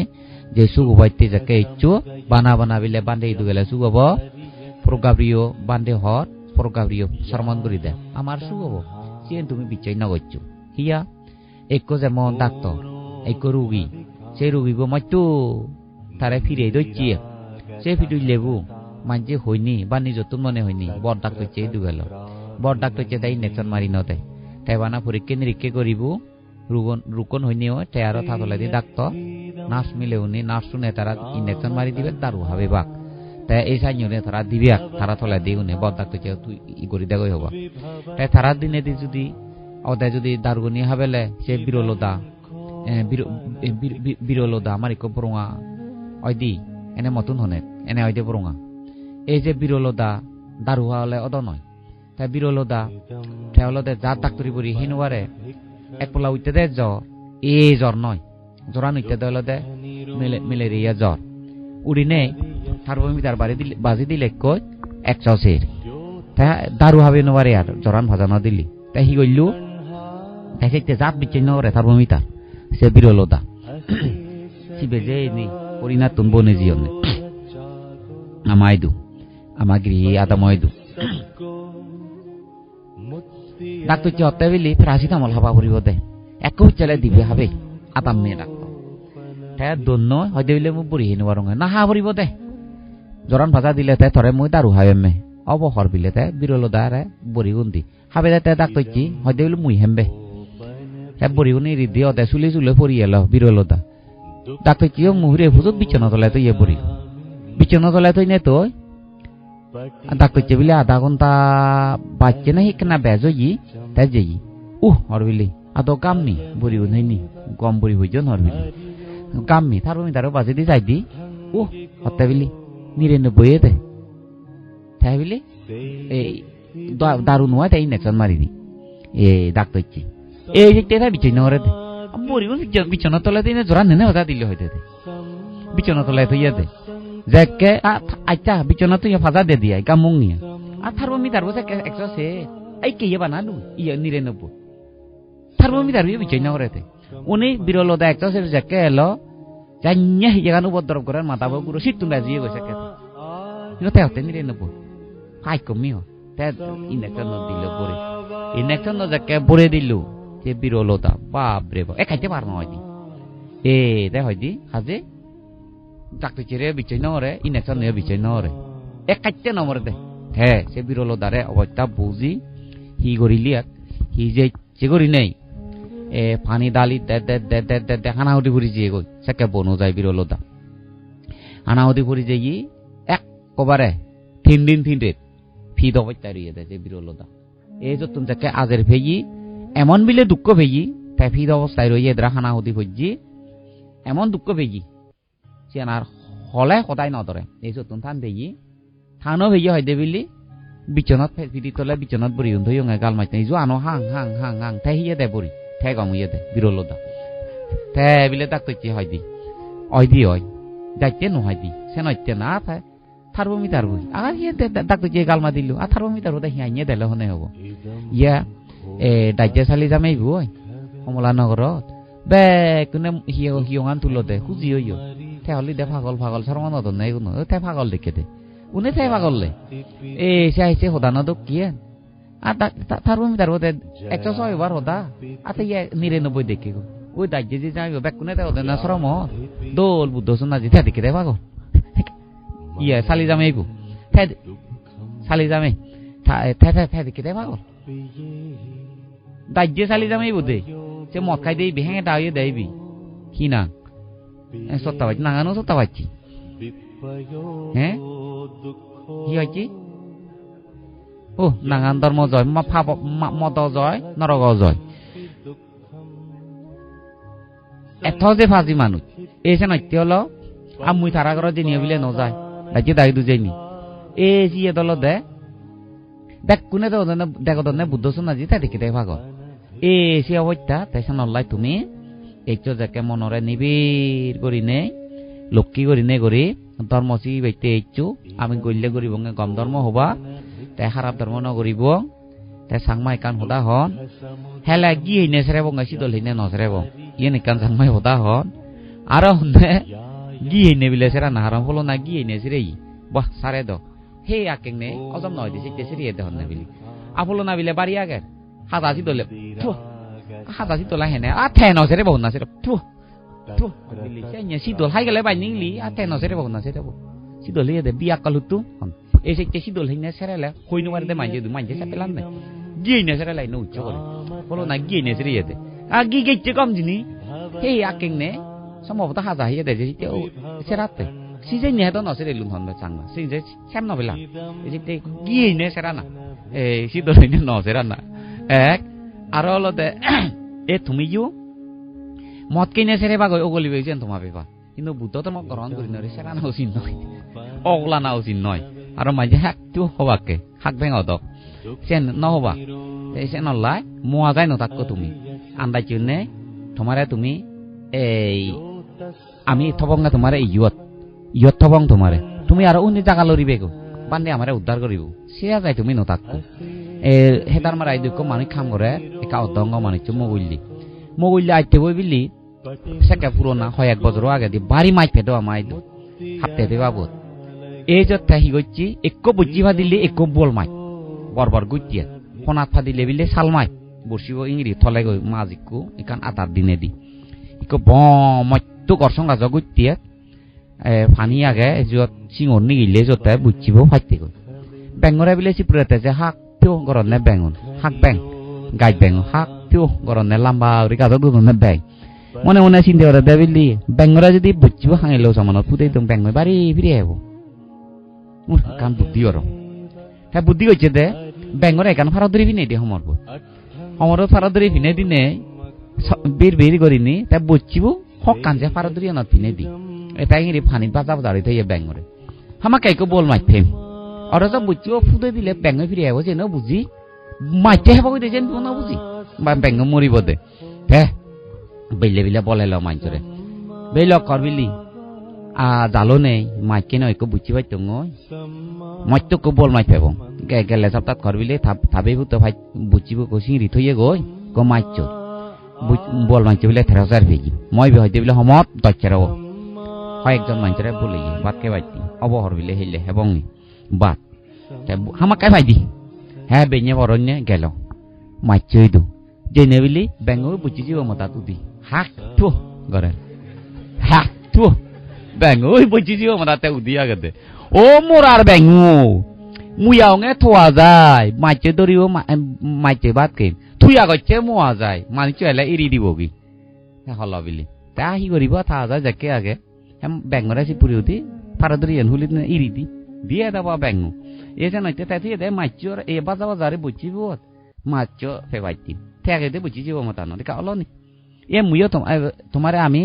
যে সুখ উপাইতে যাকে ইচ্ছু বানা বিলে বান্ধে ইদু গেলে সুখ হব প্রগাব্রিয় বান্ধে হর প্রগাব্রিয় সরমন করি দে আমার সুখ হব সে তুমি বিচাই নগচ্ছু হিয়া এক যেমন ডাক্তার এই রুগী সেই রুগীকে মাইতো তারা ফিরে দইছি সে ফিটুই লেবু মানছে হয়নি বা নিজতন মনে হয়নি বড় ডাক্তার চেয়ে দু গেল বড় ডাক্তার চেয়ে তাই ইঞ্জেকশন মারি নতে তাই বানা পরীক্ষা নিরীক্ষা করিব রুকন হইনিও তাই আরো থাকলে দি ডাক্তার নার্স মিলে উনি নার্স শুনে তারা ইঞ্জেকশন মারি দিবে দারু হবে বাক তাই এই সাইনে তারা দিবে তারা থলে দিয়ে উনি বড় ডাক্তার চেয়ে তুই ই করে দেওয়াই হবা তাই তারা দিনে দি যদি ওদের যদি দারুগনি হাবেলে সে বিরলদা আমার ইকো বরঙা ওই দি এনে মতন হনে এনে ওই দে বরঙা এই যে বিরলদা দারু হলে অদ নয় তাই বিরলদা ঠেওলদে যার ডাক্তারি বরি হিনুয়ারে এক পোলা উঠতে দে জ্বর এই জ্বর নয় জ্বরান উঠতে দে হলদে ম্যালেরিয়া জ্বর উড়িনে থার্মোমিটার বাজি দিলে কই 100 তাই দারু হবে নোয়ারে আর জ্বরান ভাজানো দিলি তাই হি গইলু তাই সেতে জাত বিচ্ছিন্ন করে থার্মোমিটার সে বিরলদা সিবে যে নি পরিনা তুন বনে জিয়নে আমাইদু আমাগিরি আদাময়দু ডাক্তার চতে বিলি প্যারাসিটামল হাবা পড়িব দে এক চলে দিবে হবে আতাম মে ডাক্তার তাই দন্ন হয়তো বিলে মু বুড়ি হেনু বারং না হা পড়িব দে জরান ভাজা দিলে তাই থরে মই দারু হাবে মে অবহর বিলে তাই বিরলদা রে বুড়ি গুন্দি হাবে তাই ডাক্তার চি হয়তো বিলে মুই হেমবে হে বুড়ি গুনি রিদি অতে চুলি চুলে পড়ি এলো বিরলদা ডাক্তার চিও মুহুরে হুজুর বিছনা তলায় তো ইয়ে বুড়ি বিছনা তলায় তো নে তো ডাক্তার চি বিলে আধা ঘন্টা বাচ্চে না হিকনা বেজো ই তাই যেই হরবিলি আদো কামনি বুড়ি উনাইনি গম বুড়ি হইজন হরবিলি কামনি থার্মোমিটারও বাজে দি যাই দি হতে বিলি 99 দে তাই বিলি এই দারু নয় তাই ইঞ্জেকশন মারি দি এ ডাক্তার চি এই যে তেরা বিছনা করে দে বুড়ি বিছনা তলায় দিনে জোরা নেনে হতা দিলে হইতে দে বিছনা তলায় তো ইয়ে দে যাকে আচ্ছা বিছনা তুই ফাজা দে দিয়া কামুং নিয়া আর থার্মোমিটার বসে 100 এই কে বানা দু ইয়ে 99 থার্মোমিটার বিছনা করে দে উনি বিরলদা 100 যাকে এলো জান্যা হিজাগানো বদরব করে মাথা বগুরো সিটুন রাজিয়ে গেছে কেতে ইনতে হতে 99 হাই কমিও তে ইনজেকশন দিল পরে ইনজেকশন যাকে পরে দিলু যে বিরলদা বাপ রে বাপ খাইতে পার না হয়দি এ দে হয়দি হাজে ডাক্তার চেরে বিছনা করে ইনজেকশন নিয়ে বিছনা করে খাইতে নম্বর দে হ্যাঁ সে বিরলদারে অবস্থা বুঝি হি করিলিয়াত হি যে করি নেই পানি ডালি দে হানাহুতি ফুরি যে গই সেকে বনো যায় বিরলদা হানাহুতি ফুরি যে একবারে 3 দিন 3 রেত ফি দবইতা রিয়ে দে যে বিরলদা এই যে তুমি যাকে আজের ফেই এমন বিলে দুঃখ ফেই তাই ফি অবস্থায় রইয়ে দ্রা হানাহুতি ফুজি এমন দুঃখ ফেই সিয়ানার হলে সদায় নদরে এই যে তুমি থান ফেই থানো ফেই হয় দে বিলি বিছনাত ফিদি তলে বিছনাত বরি উন্ধই ওঙে গাল মাইতে ইজু আনো হাং হাং হাং হাং তাই হিয়ে দে বরি তাই গমিয়ে দে বিরলদা তাই বিলে ডাক্তার চি হয় দি হয় যাইতে নহয় দি সে নইতে না তাই থার্মোমিটার বই আর হিয়ে ডাক্তার চি গাল মা দিলু আর থার্মোমিটার ওটা হিয়াইয়ে দেলে হনে হবো ইয়া ডাইজে চালি যামেই বই কমলা নগরত বে কোনে হিয়ঙান তুলো দে খুঁজি হইও তাই হলি দে পাগল সারমান নদন নাই কোনো তাই পাগল দেখে দে উনি তাই পাগললে সে আইসে হোদানো তো কি আর থার্মোমিটার ওতে 106 বার হোদা আর ইয়ে 99 দেখে গো ওই ডাইজে যে যাইব ব্যাক কোনে তাই ওদের না সরম দোল বুদ্ধ সোনা যে দেখে দে পাগল ইয়ে চালি যামে এইবো চালি যামে দেখে দে পাগল ডাইজে চালি যামে এইবো দে সে মদ খাই দেই ভেঙে ডাইয়ে দেইবি কি না সত্তা পাচ্ছি নাঙানো সত্তা পাচ্ছি হ্যাঁ কি হয়েছি নাঙান ধর্ম জয় মদ জয় নরক জয় এত যে ফাজি মানুষ এসে নইতে হলো আমি তারা ঘর যে নিয়ে বিলে নজায় দায়িত্ব দায়ী দুজাইনি এ সিয়ে দল দে দেখ কোনে তো দেখো দনে বুদ্ধ সোনাজি তাই দেখি দেখ ভাগল এ সে অবস্থা তাই নল্লাই তুমি একটু যাকে মনরে নিবিড় করি নে লক্ষ্মী করি নে করি ধর্ম সি বাইতে এইচু আমি গল্লে করিব গম ধর্ম হবা তাই খারাপ ধর্ম নকরিব তাই সাংমাই কান হোদা হন হেলা গি হইনে সেরেব গাছি দল হইনে নসরেব ইয়ে নিকান সাংমাই হোদা হন আর হনে গি হইনে বিলে সেরা নাহারম হলো না গি হইনে সেরে বাহ সারে দ হে আকেংনে অজম নয় দিছে সেরিয়ে দে হন না বিলি আপলো না বিলে বাড়ি আগে হাদাসি দলে হাদাসি তোলা হেনে আ থে নসরে বহু না সেরে tu bili se nya sidol hai gale bai ning li a te no se re bo na se re bo sidol li de biak kalutu e se te sidol hin ne se re la hoi no war de man je sa pelan ne gi ne se re lai no cho bolo na gi ne se re de a gi ge che kom jini he a king ne samo ta ha za hi de je te o se ra te si je nya do no se re lun hon ba chang na si je xem no bela e je te gi ne se ra na e sidol ne no se ra na ek aro lo de e তুমি ইউ মত কিনে সেরে বাগৈ ওগলি বেজেন তোমা বেবা কিন্তু বুদ্ধ তো মক গ্রহণ করি নরে সেরা না উচিত নয় অগলা না উচিত নয় আর মাঝে হাক তু হবাকে হাক ভেঙ দক সেন ন হবা এই সেন লাই মুয়া যায় ন তাকো তুমি আন্দাই চুনে তোমারে তুমি এই আমি থবঙ্গা তোমারে ইয়ত থবং তোমারে তুমি আর উনি জায়গা লরিবে গো বান্দে আমারে উদ্ধার করিব সিয়া যায় তুমি ন তাকো হেদার মারাই দুঃখ মানুষ খাম করে একা অদঙ্গ মানুষ মগুল্লি আইতে বই বিলি সেকে পুরোনা হয় 1 বছর আগে দি বাড়ি মাই ফেটো আমাই হাতে দে বাবু এই যে তাহি গচ্ছি একো বুঝি ভাদিলে একো বল মাই বরবর গুটিয়া ফনাত ফাদিলে বিলে সাল মাই বসিব ইংরি থলে গই মাজিকু একান আতার দিনে দি ইকো ব মত্তু করসং রাজ গুটিয়া ফানি আগে যত সিংর নিগিলে যত বুঝিব ফাইতে গই বেঙ্গরে বিলে সিপ্রেতে যে হাক tiêu goron ne bengun hak beng gai beng hak tiêu goron ne lamba ri ka do ne beng mone sinde ora devili bengora jodi buchbo hangelo samano pudei dong beng bari firi hebo mur kan buddi oro ha buddi hoche de bengora kan faradri bine di homorbo homoro faradri bine dine bir gorini ta buchbo hok kan je faradri na bine di eta ngiri phani baza bazari thei bengore hama kai ko bol mai them और जब बुच्चो फुदे दिले बेंग फिर आयो जे न बुझी माचे हेबो दे जेन न बुझी बा बेंग मरि बदे हे बेले बोलेलो मानचरे बेलो करबिली आ जालो ने माके न एको बुच्ची बाय दङो मत्तो को बोल माइ फेबो गेले सप्ताह करबिले थाबे बुतो भाई बुच्चीबो को सिंरि थइए गय को माइचो बोल माइचे बिले 3000 भेजी মই बे हयते बिले हमत दचराव হয় একজন মানচরে বলিয়ে বাত কে বাইতি অবহর বিলে হেলে হেবংনি বাত হামা কাই ভাইদি হ্যাঁ বেñe বরণে গেল মাইচই দু জেনে বিলি বেঙ্গো বুঝি জিও মতা তুদি হাক তু গরে হাক তু বেঙ্গো বুঝি জিও মতা তে উদি আগতে ও মোরার বেঙ্গো মুয়াও গে থোয়া যায় মাইচে দরিও মাইচে বাত কে থুয়া গচ্ছে মুয়া যায় মানচে এলে ইরি দিবগি হল বিলি তা হি করিব থা যায় যাকে আগে hem bengore si puriuti paradrian hulit ne iridi dia da ba bengu e jana te ta tie de machor e baza bazare buchi bot macho febaiti thege de buchi jibo mata no ka oloni e muyo tomare ami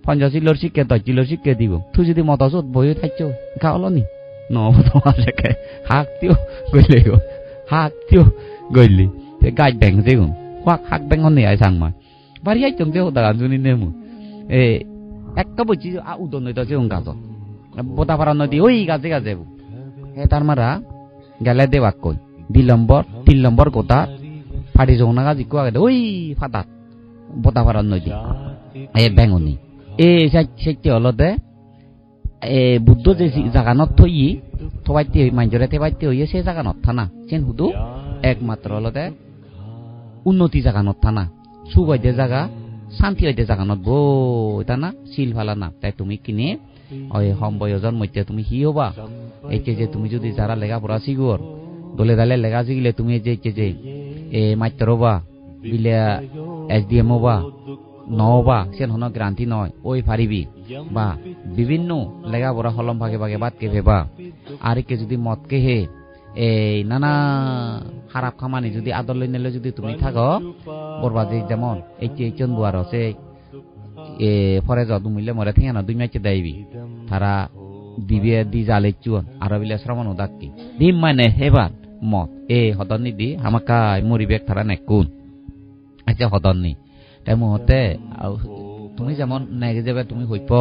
50 kilor sikke 10 kilor sikke দিব তুই যদি মতাসত বই থাকছো ka oloni no tomare ke hak tio goile go hak tio goile te gaj beng de gun hak beng on ne ai sang ma bari ai chung de da juni nemu e একটা বুঝি আ উদন নইতো যে গাছ বোতা পারা নদী ওই গাছে গাছে হে তার মারা গেলে দেবাক কই 2 নম্বর 3 নম্বর গোটা ফাটি জংনা গাছ ইকো আগে ওই ফাটা বোতা পারা নদী এ বেঙ্গনি এ সাইতে হলদে এ বুদ্ধ যে জাগানত থই থবাইতে মাইজরে থেবাইতে হইয়ে সে জাগানত থানা চেন হুদু একমাত্র হলদে উন্নতি জাগানত থানা সুগইদে জাগা শান্তি হইতে জাগানত বই তানা সিল ফালানা তাই তুমি কিনে ওই সম্বয়জন মধ্যে তুমি হি হবা এই যে তুমি যদি যারা লেখা পড়া শিগুর দলে দালে লেখা শিখলে তুমি যে এ মাত্রবা বিলে এসডিএম হবা নহবা সেন হন গ্রান্তি নয় ওই পারিবি বা বিভিন্ন লেখা পড়া হলম ভাগে ভাগে বাদ কে ভেবা আর কে যদি মত কে হে এই নানা খারাপ খামানি যদি আদর লই নেলে যদি তুমি থাকো বরবাদি যেমন এই চন্দুয়ার আছে এ ফরে যদু মিলে মরে থিয়া না দুই ম্যাচে দাইবি তারা দিবে দি জালে চুন আর বিলে শ্রমণ দাক্কি দিম মানে হেবার মত এ হদনি দি হামাকাই মরিবেক তারা নেকুন আচ্ছা হদনি তাই মুহতে তুমি যেমন নেগে যাবে তুমি হইপ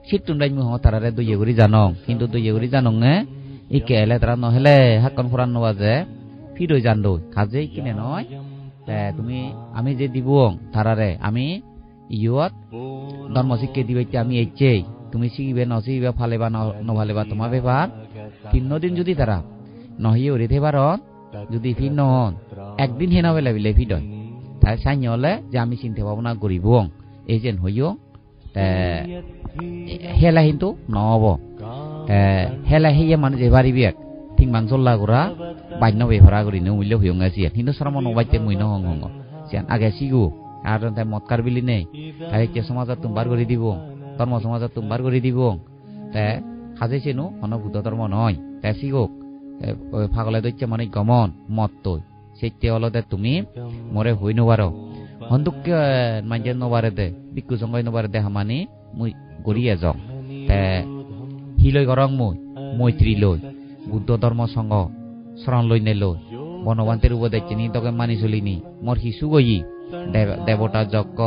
শীত টুন্ডাই মুহ তারারে দুই এগুরি জানো কিন্তু দুই এগুরি জানো নে ইকে এলে তারা নহলে হাকন ফুরান নবা যে ফিরই জান দই কাজে কিনে নয় তুমি আমি যে দিব তারারে আমি ইয়ত ধর্ম শিক্ষা দিবাইতে আমি এইচেই তুমি শিখিবে নশিবে ফালেবা নভালেবা তোমার ব্যাপার 3 দিন যদি তারা নহিয়ে উড়ে থেবার যদি ফির নহন একদিন হেনা বেলা বিলে ফিডয় তাই সাইন হলে যে আমি চিন্তা ভাবনা করিব এজেন্ট হইও হেলা কিন্তু নহব হেলা হেয়ে মানুষ যে বাড়ি বিয়াক ঠিক মাংসল্লা করা বান্য বেভারা করি নো উইলে হুইং আছে কিন্তু সরমন ওবাইতে মুইনো হং হং সিয়ান আগে সিগু আর তাই মতকার বিলি নেই তাই কে সমাজত তুমবার করে দিব ধর্ম সমাজত তুমবার করে দিব তে হাজে চেনু অনভূত ধর্ম নয় তাই সিগুক ফাগলে দইছে মানে গমন মত তৈ সেতে অলতে তুমি মরে হই নবারো হন্দুকে মানজে নবারে দে বিকু সঙ্গই নবারে দে হামানি মুই গড়িয়ে যাও তে হিলই গরং মৈত্রী লই বুদ্ধ ধর্ম সঙ্গ শরণ লই নে লই বনবান্তের উপদেশ চিনি তোকে মানি চলিনি মোর শিশু গই দেবতা যজ্ঞ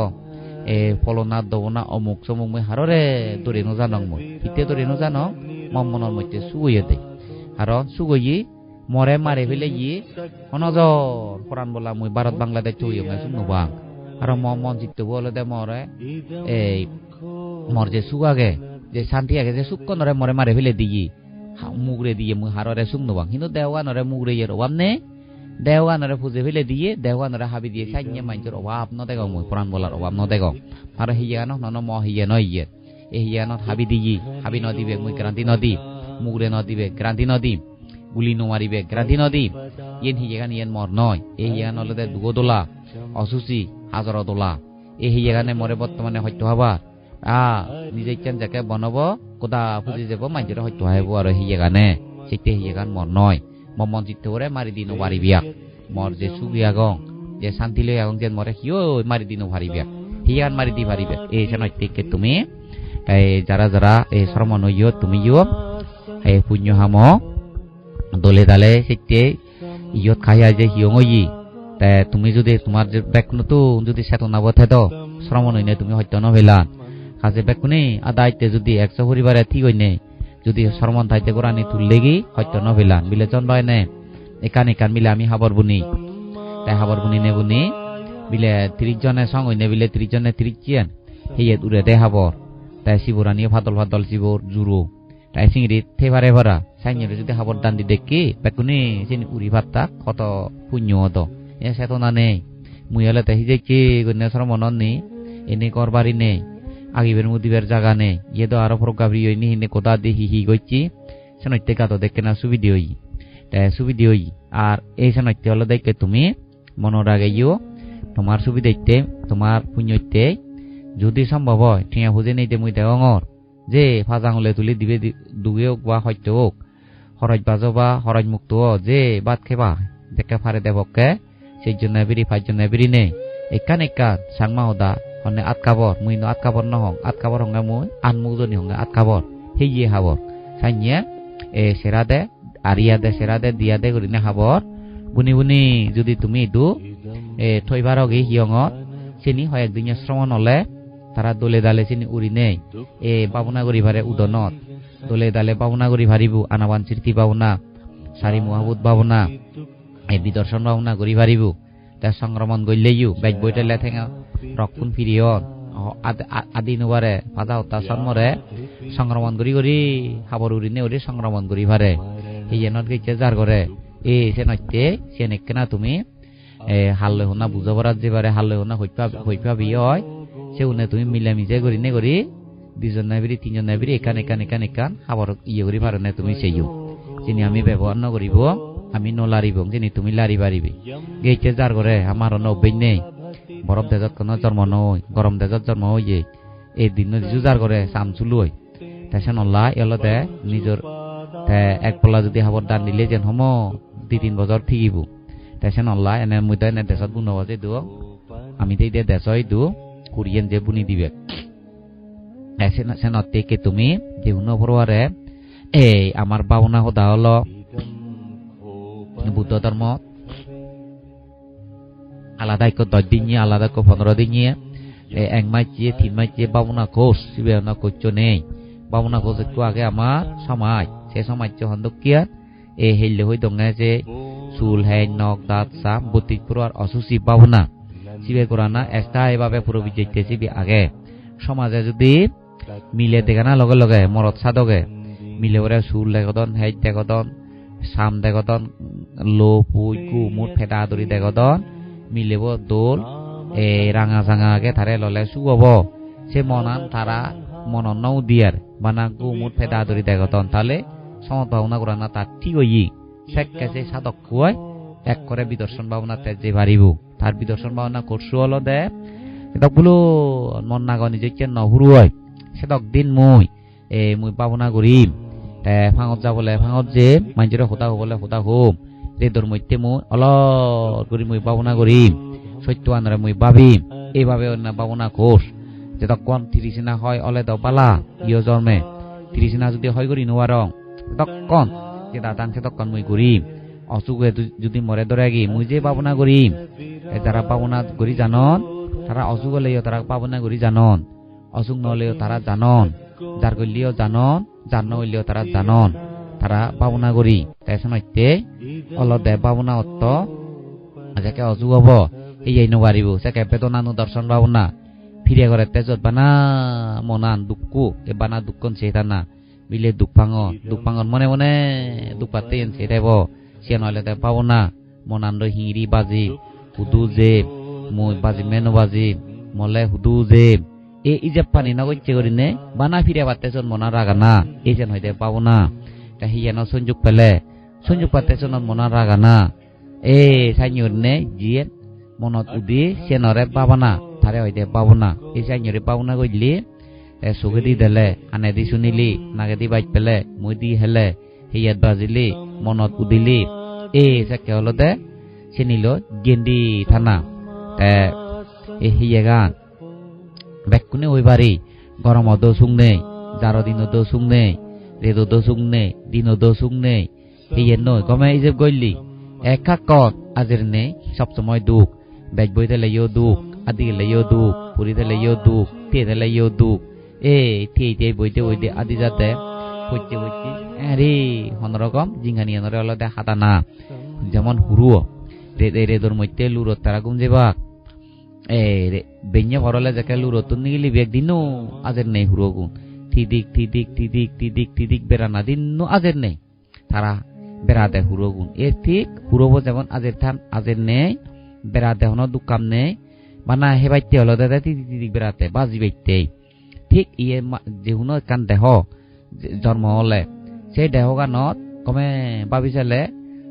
ফলনাথ দবনা অমুক চমুক মই হাররে দরে নজানং মই হিতে দরে নজানং মম মনের মধ্যে সুগইয়ে দে আর সুগই মরে মারে ফেলে গিয়ে অনজর কোরআন বলা মই ভারত বাংলাদেশ চইও না শুনবাং আর মন চিত্ত বলে দে মরে এই মর যে সুগাগে যে শান্তি আগে যে সুক্ক নরে মরে মারে ফেলে দিই মুগরে দিয়ে মুই হাররে সুক নবাং কিন্তু দেওয়া নরে মুগরে ইয়ের অভাব নেই দেওয়া নরে ফুজে ফেলে দিয়ে দেওয়া নরে হাবি দিয়ে সাইnye মাইজর অভাব ন দেগ মুই পুরাণ বলার অভাব ন দেগ আর হিয়ানো নন ম হিয়ে ন ইয়ে এই হিয়ানত হাবি দিই হাবি ন দিবে মুই ক্রান্তি নদী মুগরে ন দিবে ক্রান্তি নদী গুলি ন মারিবে ক্রান্তি নদী ইয়েন হিয়েগান ইয়েন মর নয় এই হিয়ান হলদে দুগোদোলা অসুচি হাজার দোলা এই হিয়েগানে মরে বর্তমানে হয়ত হবা নিজে ইচ্ছান যাকে বনব কোদা ফুজি যাব মাইজরে হয়ত হাইব আর হিয়েগানে সেতে হিয়েগান মর নয় মমন চিত্ত করে মারি দিন বাড়ি বিয়াক মর যে সুবিয়া গং যে শান্তি লই আগং যে মরে হিও মারি দিন ভারি বিয়াক হিয়ান মারি দি ভারি বিয়াক এই সনইতে তুমি এই যারা যারা এই শ্রমণ ইয়ো তুমি ইয়ো এই পুণ্য হাম দলে দালে সেতে ইয়ত খাইয়া যে হিয়ং ই তে তুমি যদি তোমার যে বেকনতো যদি চেতনা বথে তো শ্রমণ হইনে তুমি হত্য নভেলান কাজে বেকুনি আদাইতে যদি 100 পরিবারে ঠিক হইনে যদি শরমন থাইতে কোরআনি তুললেগি হয়তো নভেলান বিলে জন লয় নে একান একান মিলে আমি হাবর বুনি তাই হাবর বুনি নে বুনি বিলে 30 জনে সং হইনে বিলে 30 জনে 30 চিয়ান হেয়ে দূরে দে হাবর তাই শিবরানি ফাদল ফাদল শিবর জুরু তাই সিংরি থেবারে ভরা সাইনে যদি হাবর দান দি দেখি বেকুনি সিনি উরি ভাতটা কত পুণ্য হতো এ চেতনা নেই মুইলে তাই হিজে কি গনে শরমনন নি এনে করবারি নেই আগিবের মুদিবের জায়গা নেই ইয়ে তো আরো প্রকাবরি হইনি হিনে কোথা দিয়ে হি গইছি সেনইতে কাতো দেখে না সুবিধি হই তাই সুবিধি হই আর এই সেনইতে হলো দেখে তুমি মনের আগে ইও তোমার সুবিধাইতে তোমার পুণ্যইতে যদি সম্ভব হয় ঠিয়া খুঁজে নেইতে মুই দেওয়াঙর যে ফাজাঙলে তুলি দিবে দুগে হোক বা সত্য হোক হরজ বাজো বা হরজ মুক্ত যে বাদ খেবা দেখে ফারে দেবকে সেই জন্য বিড়ি 5 জন বিড়ি নেই একান একান সাংমা হদা হনে আটকাবর মুই ন আটকাবর নহং আটকাবর হঙ্গে মুই আনমুজনি হঙ্গে আটকাবর হেইয়ে হাবর সাইnye সেরা দে আরিয়া দে সেরা দে দিয়া দে করিনে হাবর বুনি বুনি যদি তুমি দু থইবার আগে হিয়ঙত চিনি হয় একদিন শ্রমণ হলে তারা দলে দালে চিনি উড়ি নেই পাবনা করি ভারে উদনত দলে দালে পাবনা করি ভারিবু আনাবান স্মৃতি পাবনা সারি মহাবুত পাবনা বিদর্শন পাবনা করি ভারিবু তা সংক্রমণ গইলেইও বাইক বইটালে ঠেঙা রক্ষণ ফিরিয়ন আদি নবারে ফাজা হত্যা সন্মরে সংক্রমণ করি করি হাবর উড়িনে উড়ি সংক্রমণ করি ভারে এই জেনত গেছে যার করে সে নইতে সে নেকেনা তুমি হাল্লে হোনা বুঝাবরাত যেবারে হাল্লে হোনা হইপা বিয়ে হয় সে উনে তুমি মিলামিশে করি নে করি 2 জন নাইবি 3 জন নাইবি একান হাবর ইয়ে করি পারে না তুমি সেইও যিনি আমি ব্যবহার ন করিব আমি নলারিব যিনি তুমি লারি পারিবি গেছে যার করে আমার অভ্যাস নেই বরফ দেশত কোনো জন্ম নয় গরম দেশত জন্ম হয়ে এই দিন যুজার করে চামচুলো হয় তাই নল্লা এলতে নিজের এক পলা যদি হাবর দান দিলে যেন হম 2-3 বছর ঠিকিব তাই নল্লা এনে মুই তো এনে দেশত বুনব যে দু আমি তো দেশই দু কুরিয়েন যে বুনি দিবে সেনকে তুমি যেহুন পরে এই আমার বাবনা হদা হলো বুদ্ধ ধর্ম আলাদা 10 দিন আলাদা 15 দিন 1 মাস 3 মাস বাবনা কোর্স সিবেনা করছো নেই বাবনা কোর্স একটু আগে আমার সমাজ সে সমাজ হন্দকিয়া হেললে হই দঙ্গে যে চুল হেন নখ দাঁত সাম 32 পুরো আর অসুচি বাবনা সিবে কোরআনা এক্সট্রা এভাবে পুরো বিজেতে সিবি আগে সমাজে যদি মিলে দেখা না লগে লগে মরদ সাদগে মিলে ওরে চুল দেখদন হেজ দেখদন সাম দেখদন লো পুই কুমুট ফেটা দরি দেখদন মিলেব দোল রাঙা চাঙাকে তারে ললে শুব সে মনান তারা মনন নৌ দিয়ার বানা গুমুট ফেদা ধরি দেখতন তাহলে সমত ভাবনা করা না তার ঠিক হই সেক্কে সে সাধক কুয় এক করে বিদর্শন ভাবনাতে যে পারিব তার বিদর্শন ভাবনা করছু হলো দে এতগুলো মন নাগ নিজেকে নহরু হয় সেতক দিন মুই ভাবনা করিম ফাঙত যাবলে ফাঙত যে মানুষের হোতা হবলে হোতা হোম রেদর মধ্যে মুই অলর করি মুই ভাবনা করিম সত্য আনরে মুই ভাবিম এইভাবে অন্য ভাবনা কোষ যে তখন তিরিশিনা হয় অলে দাও পালা ইয় জন্মে তিরিশিনা যদি হয় করি নোয়ারং তখন যে দাদান সে তখন মুই করিম অসুখে যদি মরে ধরে গি মুই যে ভাবনা করিম যারা ভাবনা করি জানন তারা অসুখ হলেও তারা ভাবনা করি জানন অসুখ নহলেও তারা জানন যার করলেও জানন যার নহলেও তারা জানন তারা ভাবনা করি তাই শোনাইতে অলদে ভাবনা অর্থ যাকে অসুখ হব এই নোৱাৰিব চাকে বেদনানো দর্শন ভাবনা ফিরে করে তেজত বানা মনান দুঃখু এ বানা দুঃখন সেটানা বিলে দুঃপাঙন মনে মনে দুঃখ পাতে সেটাইব সে নহলে তাই ভাবনা মনান হিঁড়ি বাজি হুদু যে মই বাজি মেনো বাজি মলে হুদু যে এই যে পানি নগচ্ছে করিনে বানা ফিরে পাতেছন মনা রাগানা এই যেন হইতে ভাবনা তা হিয়ান সংযোগ পেলে সংযোগ পাতেছন মনা রাগানা এ সাইনিয়রনে জিয়ে মনত উদি সেনরে ভাবনা তারে হইতে ভাবনা এই সাইনিয়রে ভাবনা কইলি চোখে দি দিলে আনে দি শুনিলি নাকে দি বাইক পেলে মুই দি হেলে হিয়াত বাজিলি মনত উদিলি এই চাকে হলতে চিনিল গেন্দি থানা এই হিয়ে গান বেকুনে ওই বাড়ি গরম দো সুং নেই জারো দিন দো সুং নেই রেদো দো সুং নেই দিন দো সুং নেই হিয়ে নই গমে এই যে গইলি একা কত আজের নেই সবসময় দুঃখ বেজ বইতে লেও দুঃখ আদি লেও দুঃখ পুরীতে লেও দুঃখ তেতে লেও দুঃখ এই বইতে বইতে আদি যাতে হইতে হইতে আরে হনরকম জিঙ্গানি আনরে অলদে হাতা না যেমন হুরুও রেদর মধ্যে লুরত তারা গুম যেবাক বেঞ্জে ভরলে যাকে লুরতুন নিগিলি একদিনও আজের নেই হুরো গুণ থিদিক বেড়ানা দিনও আজের নেই তারা বেড়া দেয় হুরো গুণ এর ঠিক হুরোবো যেমন আজের থান আজের নেই বেড়া দেহনো দুকাম নেই বানা হে বাইতে হলো দাদা তিদিক বেড়াতে বাজি বাইতে ঠিক ইয়ে যেহুনো কান দেহ জন্ম হলে সেই দেহ গানত কমে ভাবি চালে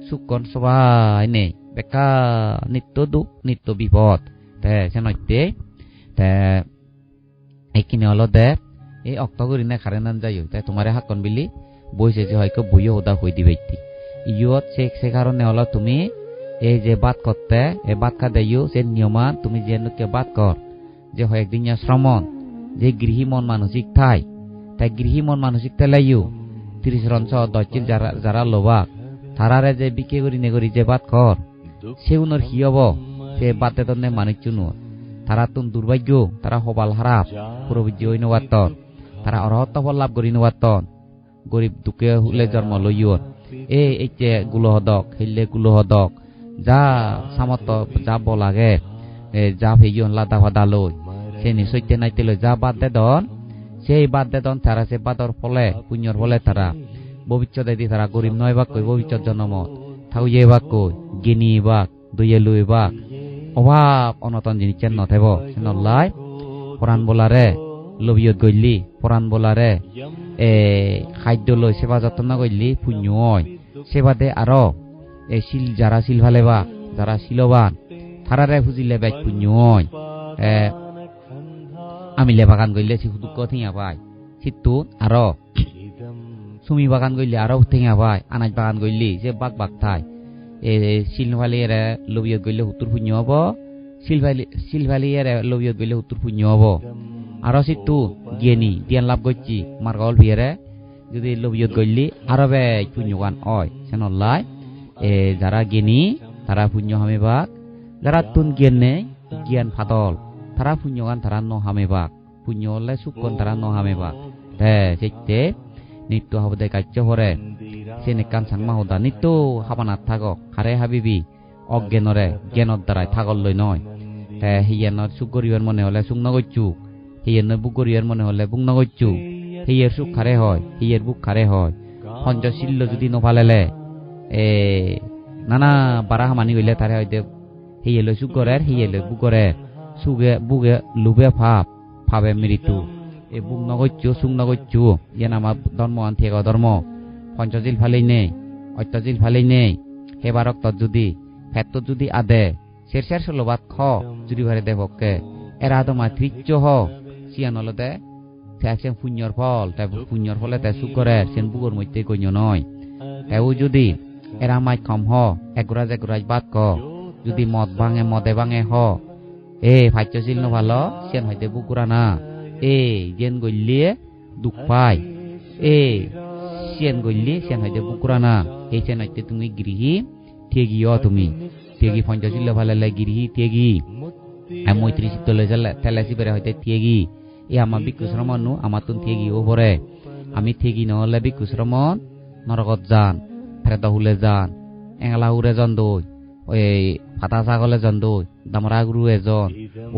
সুকন সবাই নেই বেকা নিত্য দুঃখ নিত্য বিপদ সে নইতে এইখিনি হলো দে এই অক্ত করি না খারে নান যাই তাই তোমার হাকন বিলি বইছে যে হয়তো বইও হোদা হই দিবে ইয়ত সে কারণে হলো তুমি এই যে বাদ করতে এই বাদ কা দেয়ু সে নিয়মান তুমি যে নুকে বাদ কর যে হয় একদিন শ্রমণ যে গৃহী মন মানসিক থাই তাই গৃহী মন মানসিক তেলাইও 30 রঞ্চ দচিল যারা লোবাক তারারে যে বিকে করি নেগরি যে বাদ কর সে উনর হি হব সে বাদে তন্নে মানিক চুনো তারা তুন দুর্ভাগ্য তারা হবাল হারাপ পুরবিজ্য হই নবাতন তারা অরহত্ত ফল লাভ করি নবাতন গরিব দুঃখে হুলে জন্ম লইয়ন এই যে গুলো হদক হেললে গুলো হদক যা সামত যাব লাগে যা ভেইয়ন লাদা ফাদা লই সে নিশ্চয়তে নাইতে লই যা বাদ দে দন সেই বাদ দে দন তারা সে বাদর ফলে পুণ্যর ফলে তারা ভবিষ্যতে দি তারা গরিব নয় বাক কই ভবিষ্যৎ জন্মত থাউয়ে বাক কই গিনি বাক দুয়ে লুই বাক অভাব অনতন জিনিসের নথেব নল্লাই পরাণ বলারে লবিয়ত গইলি পরাণ বলারে খাদ্য লই সেবা যত্ন গইলি পুণ্য হয় সেবাদে আরো শিল যারা শিল ভালেবা যারা শিলবান তারারে ফুজিলে বেজ পুণ্য হয় আমিলে বাগান গইলে সে দুঃখ থিয়া পায় সিটু আরো সুমি বাগান গইলে আরো থিয়া পায় আনাজ বাগান গইলি যে বাগ থাই শিলভালি এরে লবিয়ত গইলে হুতুর পুণ্য হব শিলভালি এরে লবিয়ত গইলে হুতুর পুণ্য হব আরো সিটু জ্ঞানী জ্ঞান লাভ করছি মার্গল ভিয়ারে যদি লবিয়ত গইলি আরো বে পুণ্যবান হয় সেনল্লাই যারা জ্ঞানী তারা পুণ্য হামেবাক যারা তুন জ্ঞান নেই জ্ঞান ফাদল তারা পুণ্যগান তারা ন হামেবাক পুণ্য হলে সুকন তারা ন হামেবাক সেইতে নিত্য হবদে কার্য হরে সে নেকান সাংমা হদা নিত্য হাবানাত থাক হারে হাবিবি অজ্ঞানরে জ্ঞানত দ্বারাই থাকল লই নয় হিয়ানত সুখ করিবার মনে হলে সুখ নগচ্ছু হিয়ের বুক করিয়ার মনে হলে বুক নগচ্ছু হিয়ের সুখ খারে হয় হিয়ের বুক খারে হয় পঞ্চশীল্য যদি নফালেলে নানা বারা হামানি হইলে তারে হয়তো হিয়ে লই সুখ করে হিয়ে লই বুক করে সুগে বুকে লুবে ভাবে মৃত্যু এ বুক নগচ্ছু সুং নগচ্ছু যেন আমার ধর্ম আন্থিক ধর্ম পঞ্চশীল ফালেই নেই অত্যশীল ফালেই নেই হেবারক তত যদি ফেত যদি আদে শের শের ষোলোবাদ খ যদি ভারে দেবকে এরা তো মাতৃচ্য হ সিয়ান হলতে সেন পুণ্যর ফল তাই পুণ্যর ফলে তাই সুখ করে সেন বুকুর মধ্যে কইন্য নয় তাইও যদি এরা মাই কম হ একরাজ বাদ ক যদি মদ ভাঙে মদে ভাঙে হ এ ভাজ্যশীল ন ভালো সেন হইতে বুকুরা না এ যেন গল্লিয়ে দুঃখ পায় এ সেন গল্লি সেন হইতে বুকুরা না এই সেন হইতে তুমি গৃহী থেগিও তুমি থেগি পঞ্চশীল ভালে গৃহী থেগি মৈত্রী চিত্তলে ঠেলাসি বেড়ে হইতে থেগি এ আমার বিকুশ্রমণ নু আমার তুন থেগি ও পরে আমি থেগি নহলে বিকুশ্রমণ নরকত যান ফেরত হুলে যান এঙলা হুরে জন দই ওই ফাটা ছাগলে জন দই দামরা গুরু এজন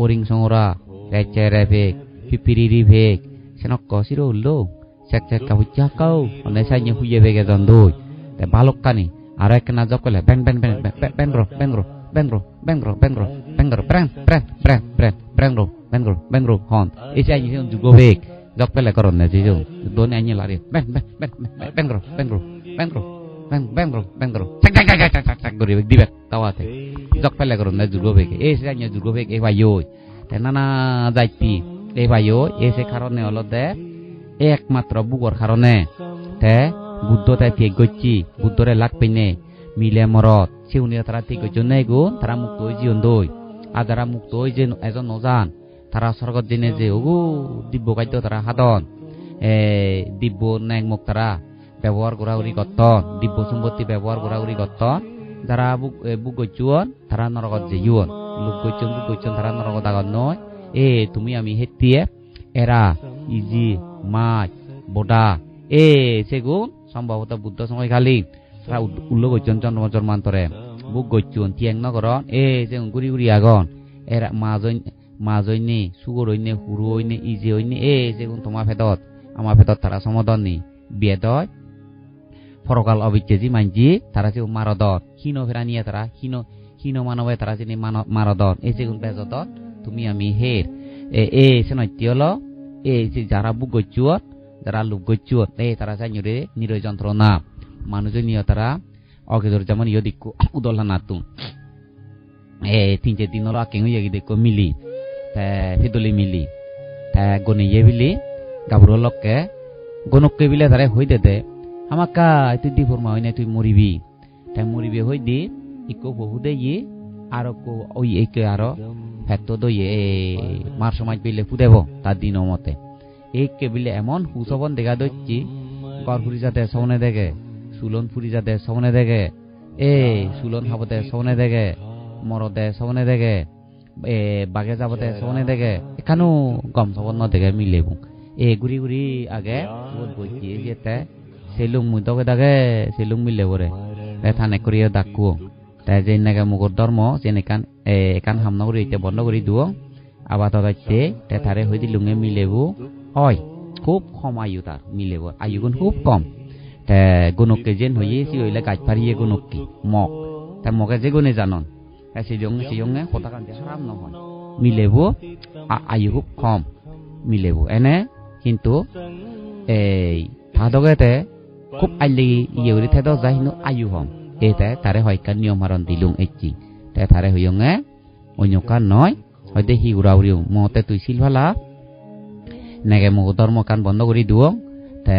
worrying সংরা রেচে রেফেক পিপিরি ভেক সেনক Kasir উল্লো check check কাহুচ্চা cow অনে সাইনে হুইয়ে ভেগে জন দই তে বালক কানি আর এক না জব কলে বেং বেং বেং বেংরো বেংরো বেংরো বেংরো বেংরো বেংরো প্রেং প্রেং প্রেং প্রেং বেংরো বেংরো বেংরো হন এই সাইনে সেন যুগো ভেক জব পেলে করন না জিজু দোন আইনে লারি বেং বেং বেং বেংরো বেংরো বেংরো বেংরো বেংরো check check check check check গরি দিবে তাওয়াতে জক পেলে করন না যুগো ভেক এই সাইনে যুগো ভেক এই ভাইও তে নানা যাইতি এই ভাইও এই সে কারণে হলো দে একমাত্র বুগর কারণে তে বুদ্ধ তাই ঠিক গচ্ছি বুদ্ধরে লাগ পেনে মিলে মরত সেউনি তারা ঠিক গচ্ছ নাই গো তারা মুক্ত হয়ে জীবন দই আর যারা মুক্ত হয়ে যে এজন নজান তারা স্বর্গত জেনে যে ওগো দিব্য খাদ্য তারা হাদন দিব্য ন্যাং মুখ তারা ব্যবহার করা উড়ি গত্তন দিব্য সম্পত্তি ব্যবহার করা উড়ি গত্তন যারা বুক গচ্ছুন তারা নরকত যে ইউন লোক গচ্ছন তারা নরকত আগত নয় এ তুমি আমি হেতিয়ে এরা ইজি মাছ বোডা এ সেগুন সম্ভবত বুদ্ধ সময় খালি তারা উল্লো গচ্ছন জন্মান্তরে বুক গচ্ছুন তিয়াং নগরন এ যে গুড়ি গুড়ি আগন এরা মাজইনে সুগরইনে হুরুইনে ইজি হইনে এ যেগুন তোমার ভেদত আমার ভেদত তারা সমদন নি বেদয় ফরকাল অবিচ্ছেজি মানজি তারা যে মারদন হীন ফেরানিয়া তারা হীন মানবে তারা যে মারদন এই যেগুন বেজদত তুমি আমি হের এ সে নৈত্যল এ যে যারা বুক গচ্ছুত যারা লোক গচ্ছুত এই তারা চাই নিরয় যন্ত্রণা মানুষের নিয়ে তারা অগেদর যেমন ইয় দিকু উদল নাতুন এ 3-4 দিন হলো আকেং হইয়া দেখো মিলি ফিদলি মিলি গনে ইয়ে বিলি গাবুর লককে গনককে বিলে তারা হই দে আমাকা তুই দি ফরমা হই না তুই মরিবি তাই মরিবি হই দি ইকো বহু দে ই আর ওই একে আর ফেক্ত দইয়ে মার সমাজ বিলে ফুদেব তার দিন মতে একে বিলে এমন হুসবন দেখা দইছি গড় ফুরি যাতে সৌনে দেখে সুলন ফুরি যাতে সৌনে দেখে সুলন হাবতে সৌনে দেখে মরদে সৌনে দেখে বাগে যাবতে সৌনে দেখে এখানো গম সবন দেখে মিলেব গুড়ি গুড়ি আগে বইছি যেতে সেলুং মুই দগে দাগে সেলুং মিলে বরে থানে করিয়া ডাকু তাই যে নাকি মুগর ধর্ম যেন এখান হামনা করে এটা বন্ধ করে দিও আবার তাইতে তারে হয়ে দিলুঙে মিলেবো হয় খুব কম আয়ু তার মিলেব আয়ুগুণ খুব কম তে গুণককে যেন হয়ে সি হইলে গাছ পারিয়ে গুণককে মগ তাই মগে যে গুণে জানন সিজঙে কথা কান্তি হারাম নহয় মিলেব আয়ু খুব কম মিলেব এনে কিন্তু এই থাদগেতে খুব আইলি ইউরি থেদ যাইনো আয়ু হম এতে তারে হয়কার নিয়ম হারণ দিলুং এচি তে তারে হইয়ঙে অন্যকার নয় হয়তো হি উড়াউরিও মতে তুই সিলভালা নেগে মগ ধর্ম কান বন্ধ করে দিও তে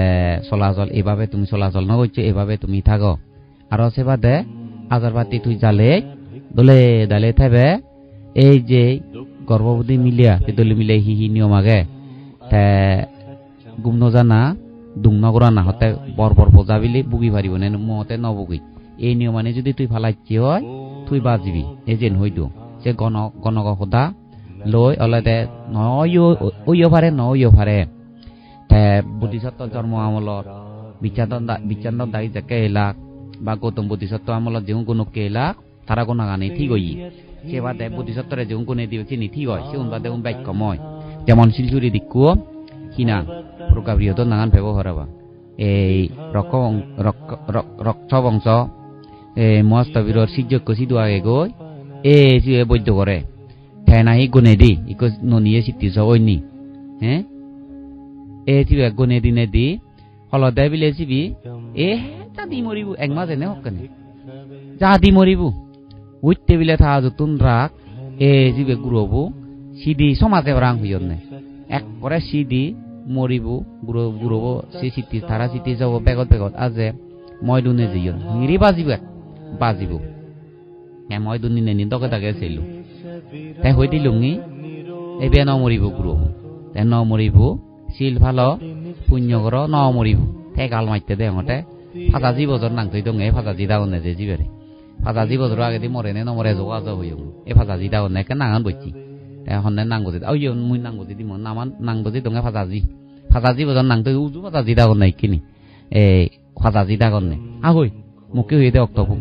চলাচল এভাবে তুমি চলাচল নগরছো এভাবে তুমি থাকো আর সেবাদে আজারবাতি তুই জালে দলে দালে থাকবে এই যে গর্ভবতী মিলিয়া দলে মিলে হি নিয়ম আগে তে গুম নজানা দুং নগরা না হতে বর বোঝা বিলি বুগি পারিব না মতে নবুগি এই নিয়মানে যদি তুই ফালাইছি হয় তুই বাজিবি এজেন হইতো সে গণক সদা লই অলতে নইও পারে নইও পারে তে বুদ্ধিসত্ত্ব জন্ম আমলত বিচান্দন দায়ী যাকে এলাক বা গৌতম বুদ্ধিসত্ত্ব আমলত যে গুণকে এলাক তারা গুণাগানে ঠিক হই সেবাদে বুদ্ধিসত্ত্বরে যে গুণে দিবে চিনি ঠিক হয় সে উনবাদে বাক্যময় যেমন শিলচুরি দিকুও হিনা প্রকাবৃহত নানান ব্যবহার হবা এই রক্ত বংশ মস্তবীর সিজ্ঞ সিধু আগে গই বৈদ্য করে ঠেনাহি গুণে দি ইকো ননিয়ে সিদ্ধি সবনি হে এ চিবি গনে দিনে দি হলদে বিলে চিবি এ জাদি মরিবু একমাস এনে হকনে জাদি মরিবু উইতে বিলে থা যতুন রাখ এ চিবে গুরবু সিদি সমাজে রাং হইয়নে এক করে সিদি মরিবু গুরবু সে সিটি তারা সিটি যাব বেগত বেগত আজে ময়দুনে জিয়ন হিরি বাজিবু এ ময়দুনি নেনি দকে তাকে ছিল তাই হইতি লুঙ্গি এবে ন মরিবু গুরবু তাই ন মরিবু শিল ভালো পুণ্যকর ন মরিবু তাই গাল মাইতে দে হতে ফাজাজি বছর নাংতই দং এ ফাজাজি দাগনে যে জিবেরে ফাজাজি বছর আগে দি মরে নে ন মরে জোয়া জা হইও এ ফাজাজি দাগনে কে নাঙান বইছি তাই হন্নে নাঙ্গো যে ওই মুই নাঙ্গো যে দিম নামান নাঙ্গো যে দঙে ফাজাজি বছর নাংতই উজু ফাজাজি দাগনে কিনি এ ফাজাজি দাগনে আগই মুকে হইয়ে দে অক্তবু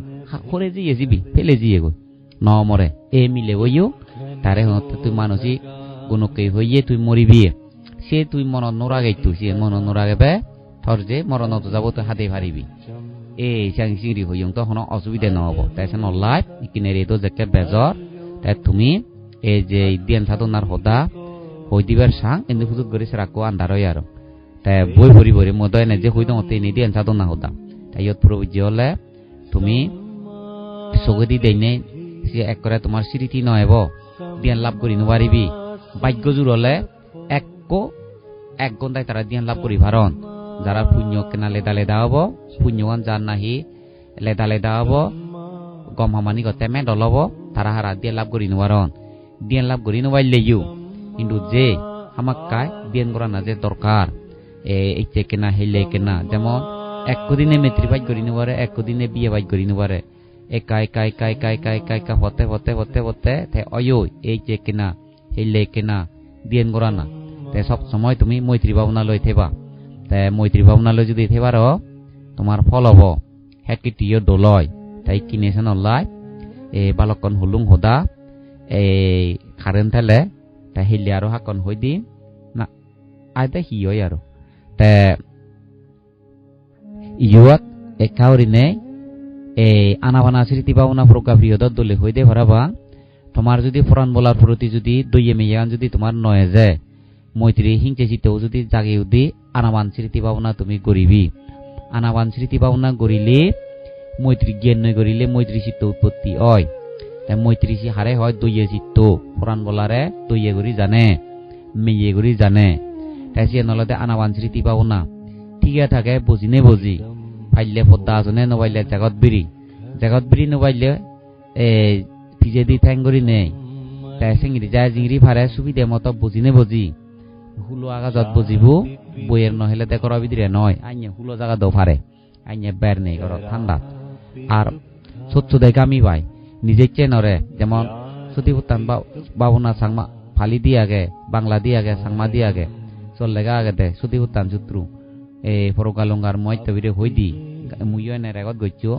করে জিয়ে জিবি ফেলে জিয়ে গই ন মরে এ মিলে হইও তারে হতে তুই মানসিক গুণকে হইয়ে তুই মরিবি সে তুই মন নোরাগাইতু সে মন নোরাগাবে থর যে মরণত যাব তুই হাতে পারিবি এই চাংচিরি হইয়ং তো হন অসুবিধা নহব তাই সে নলাই ইকিনে রে তো জেকে বেজর তাই তুমি এই যে দিয়ান সাধনার হদা হই দিবার সাং এনে ফুজুত গরি সেরাকো আন্দার হই আর তাই বই ভরি ভরি মদয় নে যে হই দং তে নি দিয়ান সাধনা হদা তাই ইয়ত প্রবৃত্তি হলে তুমি সগদি দেইনে সে এক করে তোমার স্মৃতি নহব দিয়ান লাভ করি নবারিবি ভাগ্য জোর হলে এক ঘন্টায় তারা দিয়ান লাভ করি ভারণ যারা পুণ্য কেনা লেদা লেদা হব পুণ্যগান যার নাহি লেদা লেদা হব গম হামানি গতে মে দলব তারা হারা দিয়ান লাভ করি নবারণ দিয়ান লাভ করি নবাইলেও কিন্তু যে হামাক্কায় দিয়ান করা না যে দরকার এইতে কেনা হেলে কেনা যেমন এক দিনে মেট্রি বাইক করি নবারে এক দিনে বিয়ে বাইক করি নবারে একা হতে তে অয়ো এই যে কেনা হেলে কেনা দিয়ান করা না তে সব সময় তুমি মৈত্রী ভাবনা লই থেবা তে মৈত্রী ভাবনা লই যদি থেবার তোমার ফল হব হেকিটিও দলয় তাই কিনেছে নলাই এ বালকন হুলুং হদা এই খারেন থেলে তা হিলি আরো হাকন হই দি না আইতে হি হই আর তে ইয়ত একাউরিনে এই আনাবানা স্মৃতি ভাবনা প্রকাপ্রিয়ত দলে হই দে ভরাবা তোমার যদি ফরান বলার প্রতি যদি দইয়ে মেয়ান যদি তোমার নয় যে মৈত্রী হিংসে চিত্তেও যদি জাগে উদি আনাবান স্মৃতি ভাবনা তুমি করিবি আনাবান স্মৃতি ভাবনা করিলে মৈত্রী জ্ঞান নয় করিলে মৈত্রী চিত্ত উৎপত্তি হয় তাই মৈত্রী সি হারে হয় দইয়ে চিত্ত ফরান বলারে দইয়ে করি জানে মেয়ে করি জানে তাই সে নলতে আনাবান স্মৃতি ভাবনা ঠিকে থাকে বুঝিনে বুঝি ফাইলে পদ্মা আসনে নবাইলে জাগত বিড়ি নবাইলে ভিজে দি ঠ্যাং করি নেই তাই চিংড়ি যায় চিংড়ি ফারে সুবিধে মতো বুঝিনে বুঝি হুলো আগাজত বুঝিব বইয়ের নহলে তে করা বিদিরে নয় আইনে হুলো জাগা দো ফারে আইনে বের নেই কর ঠান্ডা আর ছোট দেখে আমি ভাই নিজের চেনরে যেমন সতীপুত্তান বাবনা সাংমা ফালি দিয়ে আগে বাংলা দিয়ে আগে সাংমা দিয়ে আগে চললেগা আগে দে সতীপুত্তান সূত্রু এই ফরকালঙ্গার মইতে বিরে হই দি মুইও এনে রেগত গইছো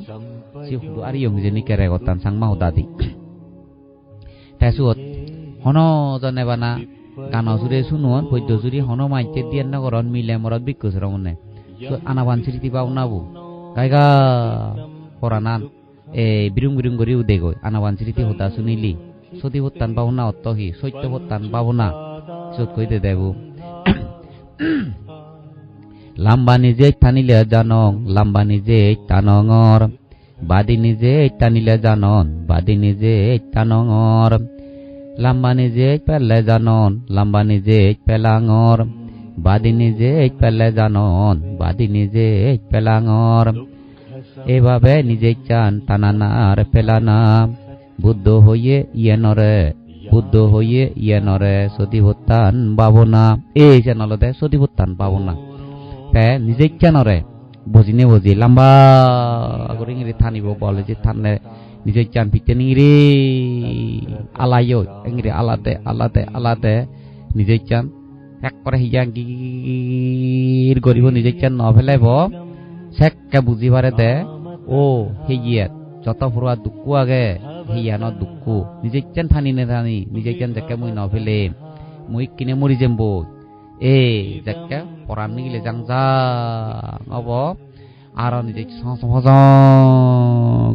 সি হুদু আর ইয়ং যে নিকে রেগতান সাংমা হদা দি তাইসুত হন জনে বানা গান সুরে শুনুন পদ্য সুরি হন মাইতে দিয়ান নগরন মিলে মরত বিক্ষুস রমনে আনাবান স্মৃতি পাওনাবু গায়গা পরানান এই বিরুং করি উদে গই আনাবান স্মৃতি হতা শুনিলি সতী হত্যান পাওনা অত্তহি সত্য হত্যান পাবনা সুত কইতে দেবু লাম্বা নিজে টানিলে জানং লাম্বা নিজে টানঙর বাদি নিজে টানিলে জানন বাদি নিজে টানঙর লাম্বা নিজে পেলে জানন লাম্বা নিজে পেলাঙর বাদি নিজে পেলে জানন বাদি নিজে পেলাঙর এভাবে নিজে চান টানানা আর পেলানা বুদ্ধ হইয়ে ইয়ে নরে সতী হত্যান পাবনা এই চ্যানেলতে সতী হত্যান পাবনা নিজে চানরে বুঝিনে বুঝি লাম্বা করে ইংরে থানিব বলে যে থানলে নিজে চান পিতে নিংরে আলাইও ইংরে আলাদে নিজে চান এক করে হিয়াং গির গরিব নিজে চান ন ফেলাইব সেককে বুঝি পারে দে ও হেইয়ে যত ফুরা দুঃখু আগে হেইয়া ন দুঃখু নিজে চান থানি নে থানি নিজে চান যাকে মুই ন ফেলে মুই কিনে মরি যাম বই এ যাকে পরান নিগিলে জাংজা হব আর নিজে সহজ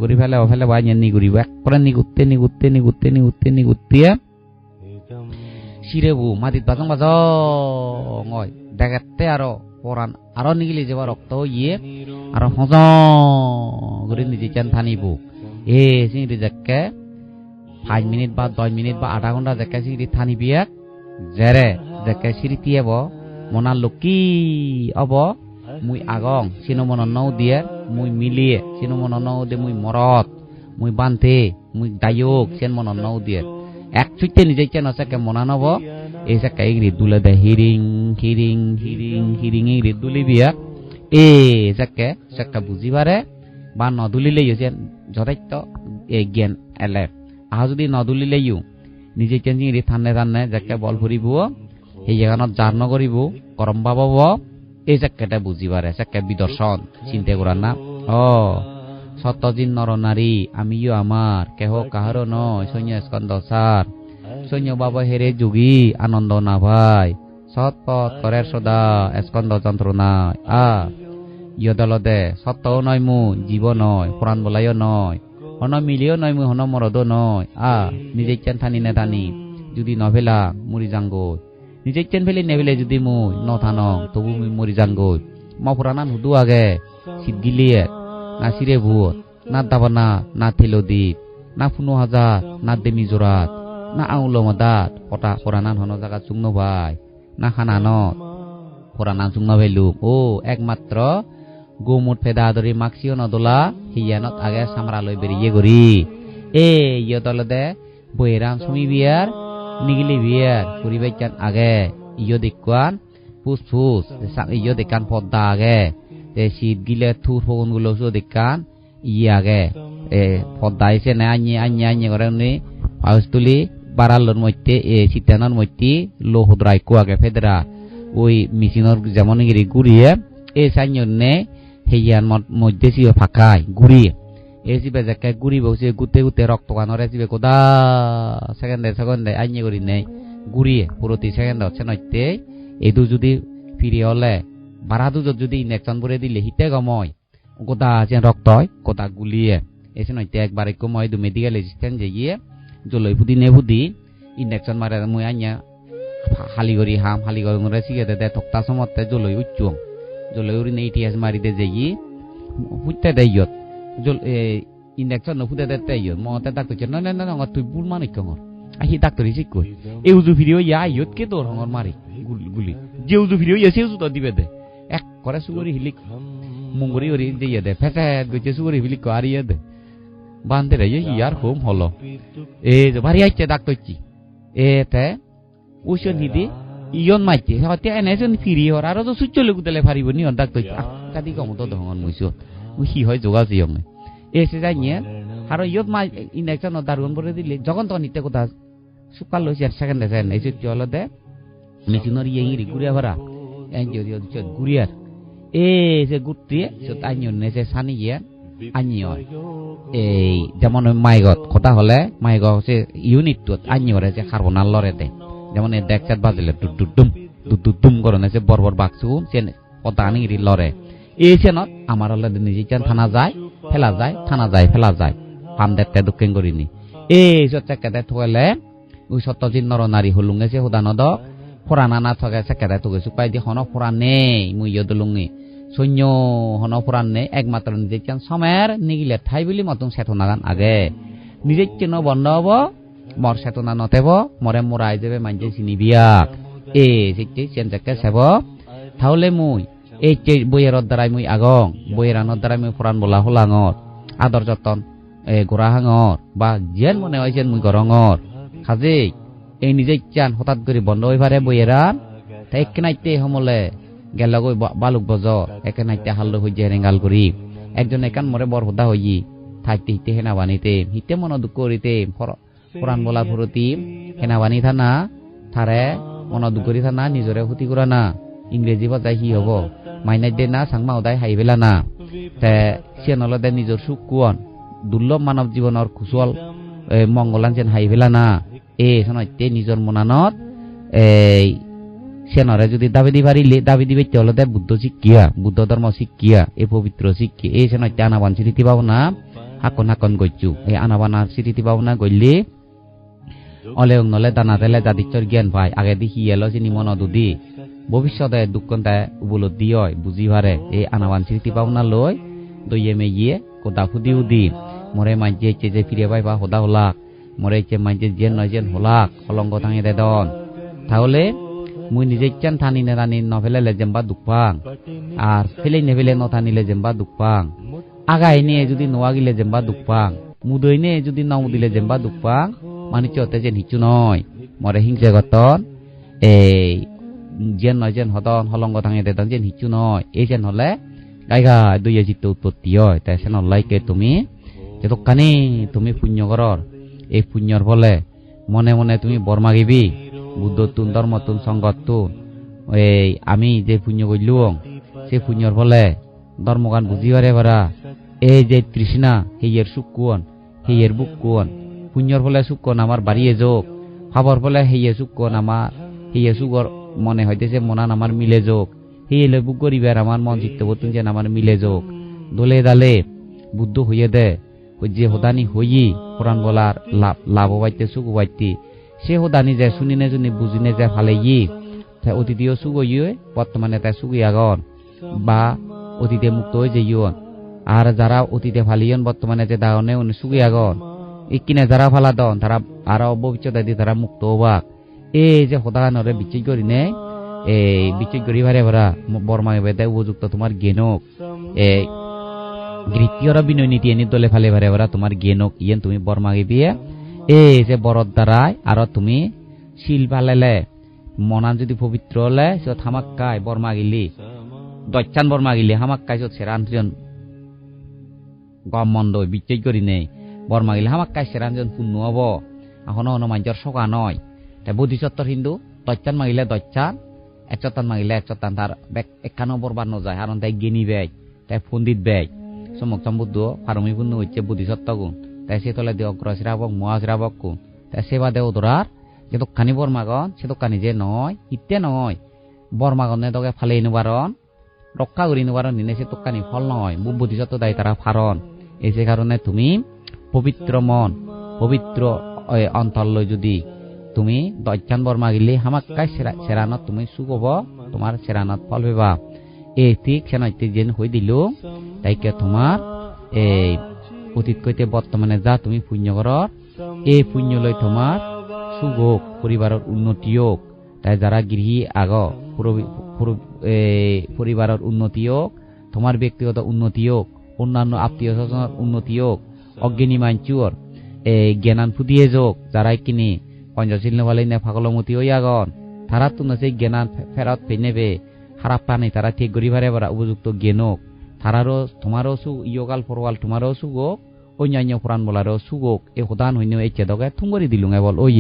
করি ফেলে বাইনে নি করিব এক করে নিগুতে সিরেবু মাটিত বাজং বাজং হয় দেখাতে আরো পরান আরো নিগিলে যাবা রক্ত ইয়ে আরো হজ করে নিজে চান থানিবু সিংড়ি যাকে 5 মিনিট বা 10 মিনিট বা আধা ঘন্টা যাকে সিংড়ি থানি বিয়াক জেরে যাকে সিঁড়ি তিয়াব মনার লক্ষ্মী অব মুই আগং সিনো মনন্নও দিয়ে মুই মিলিয়ে সিনো মনন্নও দিয়ে মুই মরত মুই বান্ধে মুই দায়ক সেন মনন্নও দিয়ে এক চুইতে নিজে চেন আছে মনা নব এই সাকা ইংরি দুলে দে হিরিং হিরিং হিরিং হিরিং ইংরি দুলি বিয়া এ সাকা বুঝিবারে বা নদুলিলে যেন যথেষ্ট জ্ঞান এলে আহ যদি নদুলিলে নিজে চেন ইংরি থানে থানে যাকে বল ফুরিব সেই জায়গানত জার নকরিব গরম পাব এই সাকাটা বুঝিবারে সাকা বিদর্শন চিন্তা করার না সত্যজিন নরনারী আমিও আমার কেহ কাহারও নয় সৈন্য স্কন্দ সার সৈন্য বাবা হেরে যোগী আনন্দ না ভাই সৎপথ করের সদা স্কন্দ যন্ত্রণায় ইয়দলদে সত্যও নয় মু জীব নয় পুরাণ বলাইও নয় হন মিলিও নয় মু হন মরদও নয় নিজে চেন থানি নে থানি যদি নভেলা মরি যাঙ্গই নিজে চেন ফেলি নেভেলে যদি মুই নথানং তবু মুই মরি যাঙ্গই মপুরানান হুদু আগে শীত গিলিয়ে না সিরে ভুয়ত না দাবানা না থেলদ্বীপ না ফুনো হাজার না দেমি জোরাত না আউল মদাত পটা পরানান হন জায়গা চুংনো ভাই না খানানত পরানান চুংনো ভাইলু একমাত্র গোমুট ফেদা ধরি মাক্সিও নদলা হিয়ানত আগে সামরালয় বেরিয়ে গরি ইয় দলদে বইরাম সমি বিয়ার নিগিলি বিয়ার পরিবাইকান আগে ইয় দেখুয়ান ফুস ফুস ইয় দেখান পদ্মা আগে শীত গিলে থুর ফগুন গুলো দেখান আগে পদ্মা এসে না আnye করে পাউস তুলি বারালোর মধ্যে শীতানোর মধ্যে লোহদ্রাই কুয়াগে ফেদরা ওই মেশিনের যেমন ঘুরিয়ে সাইনে হেয়ার মধ্যে সিবে ফাঁকায় ঘুরিয়ে সিবে যাকে ঘুরিব সে গুতে গুতে রক্ত কানরে সিবে কোদা সেকেন্ডে আnye করি নেই ঘুরিয়ে প্রতি সেকেন্ড হচ্ছে নইতে এদু যদি ফিরে হলে বারাদু যদি ইনজেকশন করে দিলে হিতে গময় কোথা আছে রক্ত হয় কোথা গুলিয়ে এসে নইতে একবার কময় দু মেডিকেল অ্যাসিস্ট্যান্ট যাইয়ে জলই ফুদি নে ফুদি ইনজেকশন মারে মুই আইয়া হালিগরি হালিগরি সিগে দে থকতা সমতে জলই উচ্চুং জলই উরি নে ইতিহাস মারি দে যাই ফুটতে দেয়ত জল ইনজেকশন ন ফুটে দে ইয়ত মতে ডাক্তার চেন না না না তুই বুল মানিক কর আহি ডাক্তারই শিখ কই এই উজু ভিডিও ইয়া ইয়ত কে তোর হঙর মারি গুলি যে উজু ভিডিও ইয়া সে উজু তো দিবে দে এক করে সুগরি হিলিক মুঙ্গরি ওরি দিয়ে দে ফেটে গইতে সুগরি হিলিক আরিয়ে দে বান্দে রে ইয়ার হোম হলো যে বাড়ি আইছে ডাক্তারছি তে ওষুধ নিদি ইয়ন মাইছে হতে এনেছেন ফিরি হর আর তো সুচলে গুতলে পারিব নি ডাক্তার কাদি কম তো দহন মুইছো উহি হয় যোগা জিয়ং এসে যাইয়ে আর ইয়ত মাই ইনজেকশন দারুন করে দিলে যখন তো নিতে কথা সুকাল লইছে সেকেন্ডে যায় নাই চলে দে মেশিনর ইয়ে ঘুরিয়া ভরা এনজিও ঘুরিয়ার যে গুটি আইন নেছে সানি গিয়া আনিও এই যেমন মাইগত কথা হলে মাইগ হচ্ছে ইউনিটত আনিওরে যে কার্বনাল লরেতে যেমন দেখছাত বাজিলে দুম করে নেছে বরবর বাক্সু সেন পতা আনি লরে এই সেনত আমার হলে নিজে চান থানা যায় ফেলা যায় থানা যায় ফেলা যায় পাম দেখতে দক্ষিণ করিনি এই চেকেতে থলে ওই সত্যজিৎ নরনারী হলুঙেছে হুদানদ ফোরানা না থাকে চেকেতে থকে চুপাই দি হন ফোরান নেই মুই ইয়দলুঙি সৈন্য হন ফোরান নেই একমাত্র নিজে চান সমের নিগিলে ঠাই বলি মতন চেতনা গান আগে নিজে চেন বন্ধ হব মর চেতনা নতেব মরে মোরাই যাবে মানছে চিনিবিয়াক এই চেন চেকে সেব তাহলে মুই এই বইয়ের দ্বারাই মুই আগং বইয়েরানোর দ্বারাই মুই ফোরান বলা হলাঙর আদর যতন গোড়া হাঙর বা যেন মনে হয়েছেন মুই গরঙর খাজে এই নিজে চান হঠাৎ করে বন্ধ হয়ে পারে বইয়েরান তাই এক নাইতে সমলে গেল গই বালুক বজর এক নাইতে হাল্লো হয়ে যায় রেঙ্গাল করি একজন একান মরে বর হদা হই থাকতে হিতে হেনা বানিতে হিতে মন দুঃখ করিতে ফোরান বলা ফুরতি হেনা বানি থানা থারে মন দুঃখ করি থানা নিজরে ক্ষতি করা না ইংরেজি বাজাই হি হব মাইনাই দে না সাংমা উদাই হাই বেলা না তে সিয়ানলদে নিজর সুখ কুয়ন দুর্লভ মানব জীবনের কুশল মঙ্গলান যেন হাই বেলা না শোনাইতে নিজর মনানত সেনরে যদি দাবি দি পারিলে দাবি দিবে চলতে বুদ্ধ শিক্ষিয়া বুদ্ধ ধর্ম শিক্ষিয়া এই পবিত্র শিক্ষি এই শোনাইতে আনাবান স্মৃতি পাবনা হাকন হাকন গইছু এই আনাবানার স্মৃতি পাবনা গইলে অলেং নলে দানা তেলে জাদিচ্ছর জ্ঞান পায় আগে দি হিয়েলো চিনি মনদুদি ভবিষ্যতে দুঃখন্তায় উপলব্ধি হয় বুঝি পারে এই আনাবান স্মৃতি পাওনা লই দইয়ে মেয়ে কোদা ফুদি উদি মরে মাঝে যে ফিরে পাইবা হদা হলাক মরে মাঝে জেন নয় জেন হলাক হলঙ্গ থাঙে দে দন তাহলে মুই নিজে চান থানি নে রানি নফেলে যেমবা দুঃপাং আর ফেলে নেফেলে নথানিলে যেমবা দুঃপাং আগাই নিয়ে যদি নোয়া গিলে যেমবা দুঃপাং মুদই নিয়ে যদি নাও দিলে যেমবা দুঃপাং মানে চতে যেন হিচু নয় মরে হিংসে গতন এই জেন নয় জেন হদন হলঙ্গ থাঙে দে দন যেন হিচু নয় এই যেন হলে গাইগা দুইয়ে চিত্ত উৎপত্তি হয় তাই সে নলাইকে তুমি যতখানি তুমি পুণ্য করর এই পুণ্যর ফলে মনে মনে তুমি বর্মাগিবি বুদ্ধতুন ধর্মতুন সংগতুন এই আমি যে পুণ্য করলুম সে পুণ্যর ফলে ধর্মগান বুঝি পারে পারা এই যে তৃষ্ণা হেয়ের সুখ কোন হেয়ের বুক কোন পুণ্যর ফলে সুখ কোন আমার বাড়িয়ে যোগ ভাবর ফলে হেয়ে সুখ কোন আমার হেয়ে সুখর মনে হইতেছে মনান আমার মিলে যোগ হেয়ে বুক করিবার আমার মন চিত্তবতুন যেন আমার মিলে যোগ দোলে দালে বুদ্ধ হইয়ে দে যে হোদানি হইই কোরআন বলার লাভ বাইতে সুখ বাইতে সে হোদানি যে শুনিনে শুনি বুঝিনে যে ফালে অতীতীয় সুখ ইয়ে বর্তমানে তাই সুখী আগন বা অতীতে মুক্ত হয়ে যে ইয়ন আর যারা অতীতে ফালিয়ন বর্তমানে যে দাহনে উনি সুখী আগন ইকিনে যারা ফালা দন তারা আরো ভবিষ্যতে দি তারা মুক্ত হবাক এই যে হোদানরে বিচ্ছিন্ন করি নে এই বিচ্ছিন্ন করি ভারে ভরা বর্মা বেদে উপযুক্ত তোমার জ্ঞানক এই গৃহীয়র বিনয় নীতি এনে দলে ফালে ভারে ভরা তোমার জ্ঞানক ইয়েন তুমি বর্মা গিয়ে এই যে বরদ দ্বারাই আর তুমি শিল পালেলে মনান যদি পবিত্র হলে সে থামাক্কায় বর্মা গিলি দচ্চান বর্মা গিলি হামাক্কায় সেরাঞ্জন গম মন্দ বিচ্ছেদ করি নেই বর্মা গিলি হামাক্কায় সেরাঞ্জন পূর্ণ হব এখন হনুমানজর সকা নয় তাই বোধিসত্তর হিন্দু দচ্চান মাগিলে দচ্চান একচত্তান মাগিলে একচত্তান তার একখানো বরবার ন যায় কারণ তাই জ্ঞানী বেগ তাই পণ্ডিত বেগ সমক সম্বুদ্ধ ফারমি পূর্ণ হচ্ছে বোধিসত্ত্ব গুণ তাই সে তলে দিয়ে অগ্র শ্রাবক মহাশ্রাবক গুণ তাই সেবা দেও ধরার যে দোকানি বর্মাগন সে দোকানি যে নয় ইত্যে নয় বর্মাগনে তোকে ফালে নিবারণ রক্ষা করি নিবারণ নিনে সে দোকানি ফল নয় বুদ্ধিসত্ত্ব দায়ী তারা ফারণ এই সে কারণে তুমি পবিত্র মন পবিত্র অন্তরলৈ যদি তুমি দজ্জান বর্মা গিলি হামাক্কাই সেরানত তুমি সুখ হব তোমার সেরানত ফল পেবা এই ঠিক সেনাইতে যেন হয়ে দিল তাইকে তোমার এই অতীত কইতে বর্তমানে যা তুমি পুণ্য কর এই পুণ্য লই তোমার সুখ হোক পরিবারের উন্নতি হোক তাই যারা গৃহী আগ পরিবারের উন্নতি হোক তোমার ব্যক্তিগত উন্নতি হোক অন্যান্য আত্মীয় স্বজনের উন্নতি হোক অজ্ঞানী মাঞ্চুর এই জ্ঞানান ফুদিয়ে যোগ যারাই কিনি পঞ্চশীল নেবালে নে ফাগলমতি হই আগন তারা তো না সেই জ্ঞানান ফেরত ফেনেবে খারাপ পানি তারা ঠিক গরিবারে বারা উপযুক্ত জ্ঞানক তারারও তোমারও সুখ ইয়গাল পরওয়াল তোমারও সুখ হোক অন্যান্য পুরাণ বলারও সুখ হোক এই প্রধান হইনি এই চেদকে থুঙ্গরি দিলুঙে বল ওই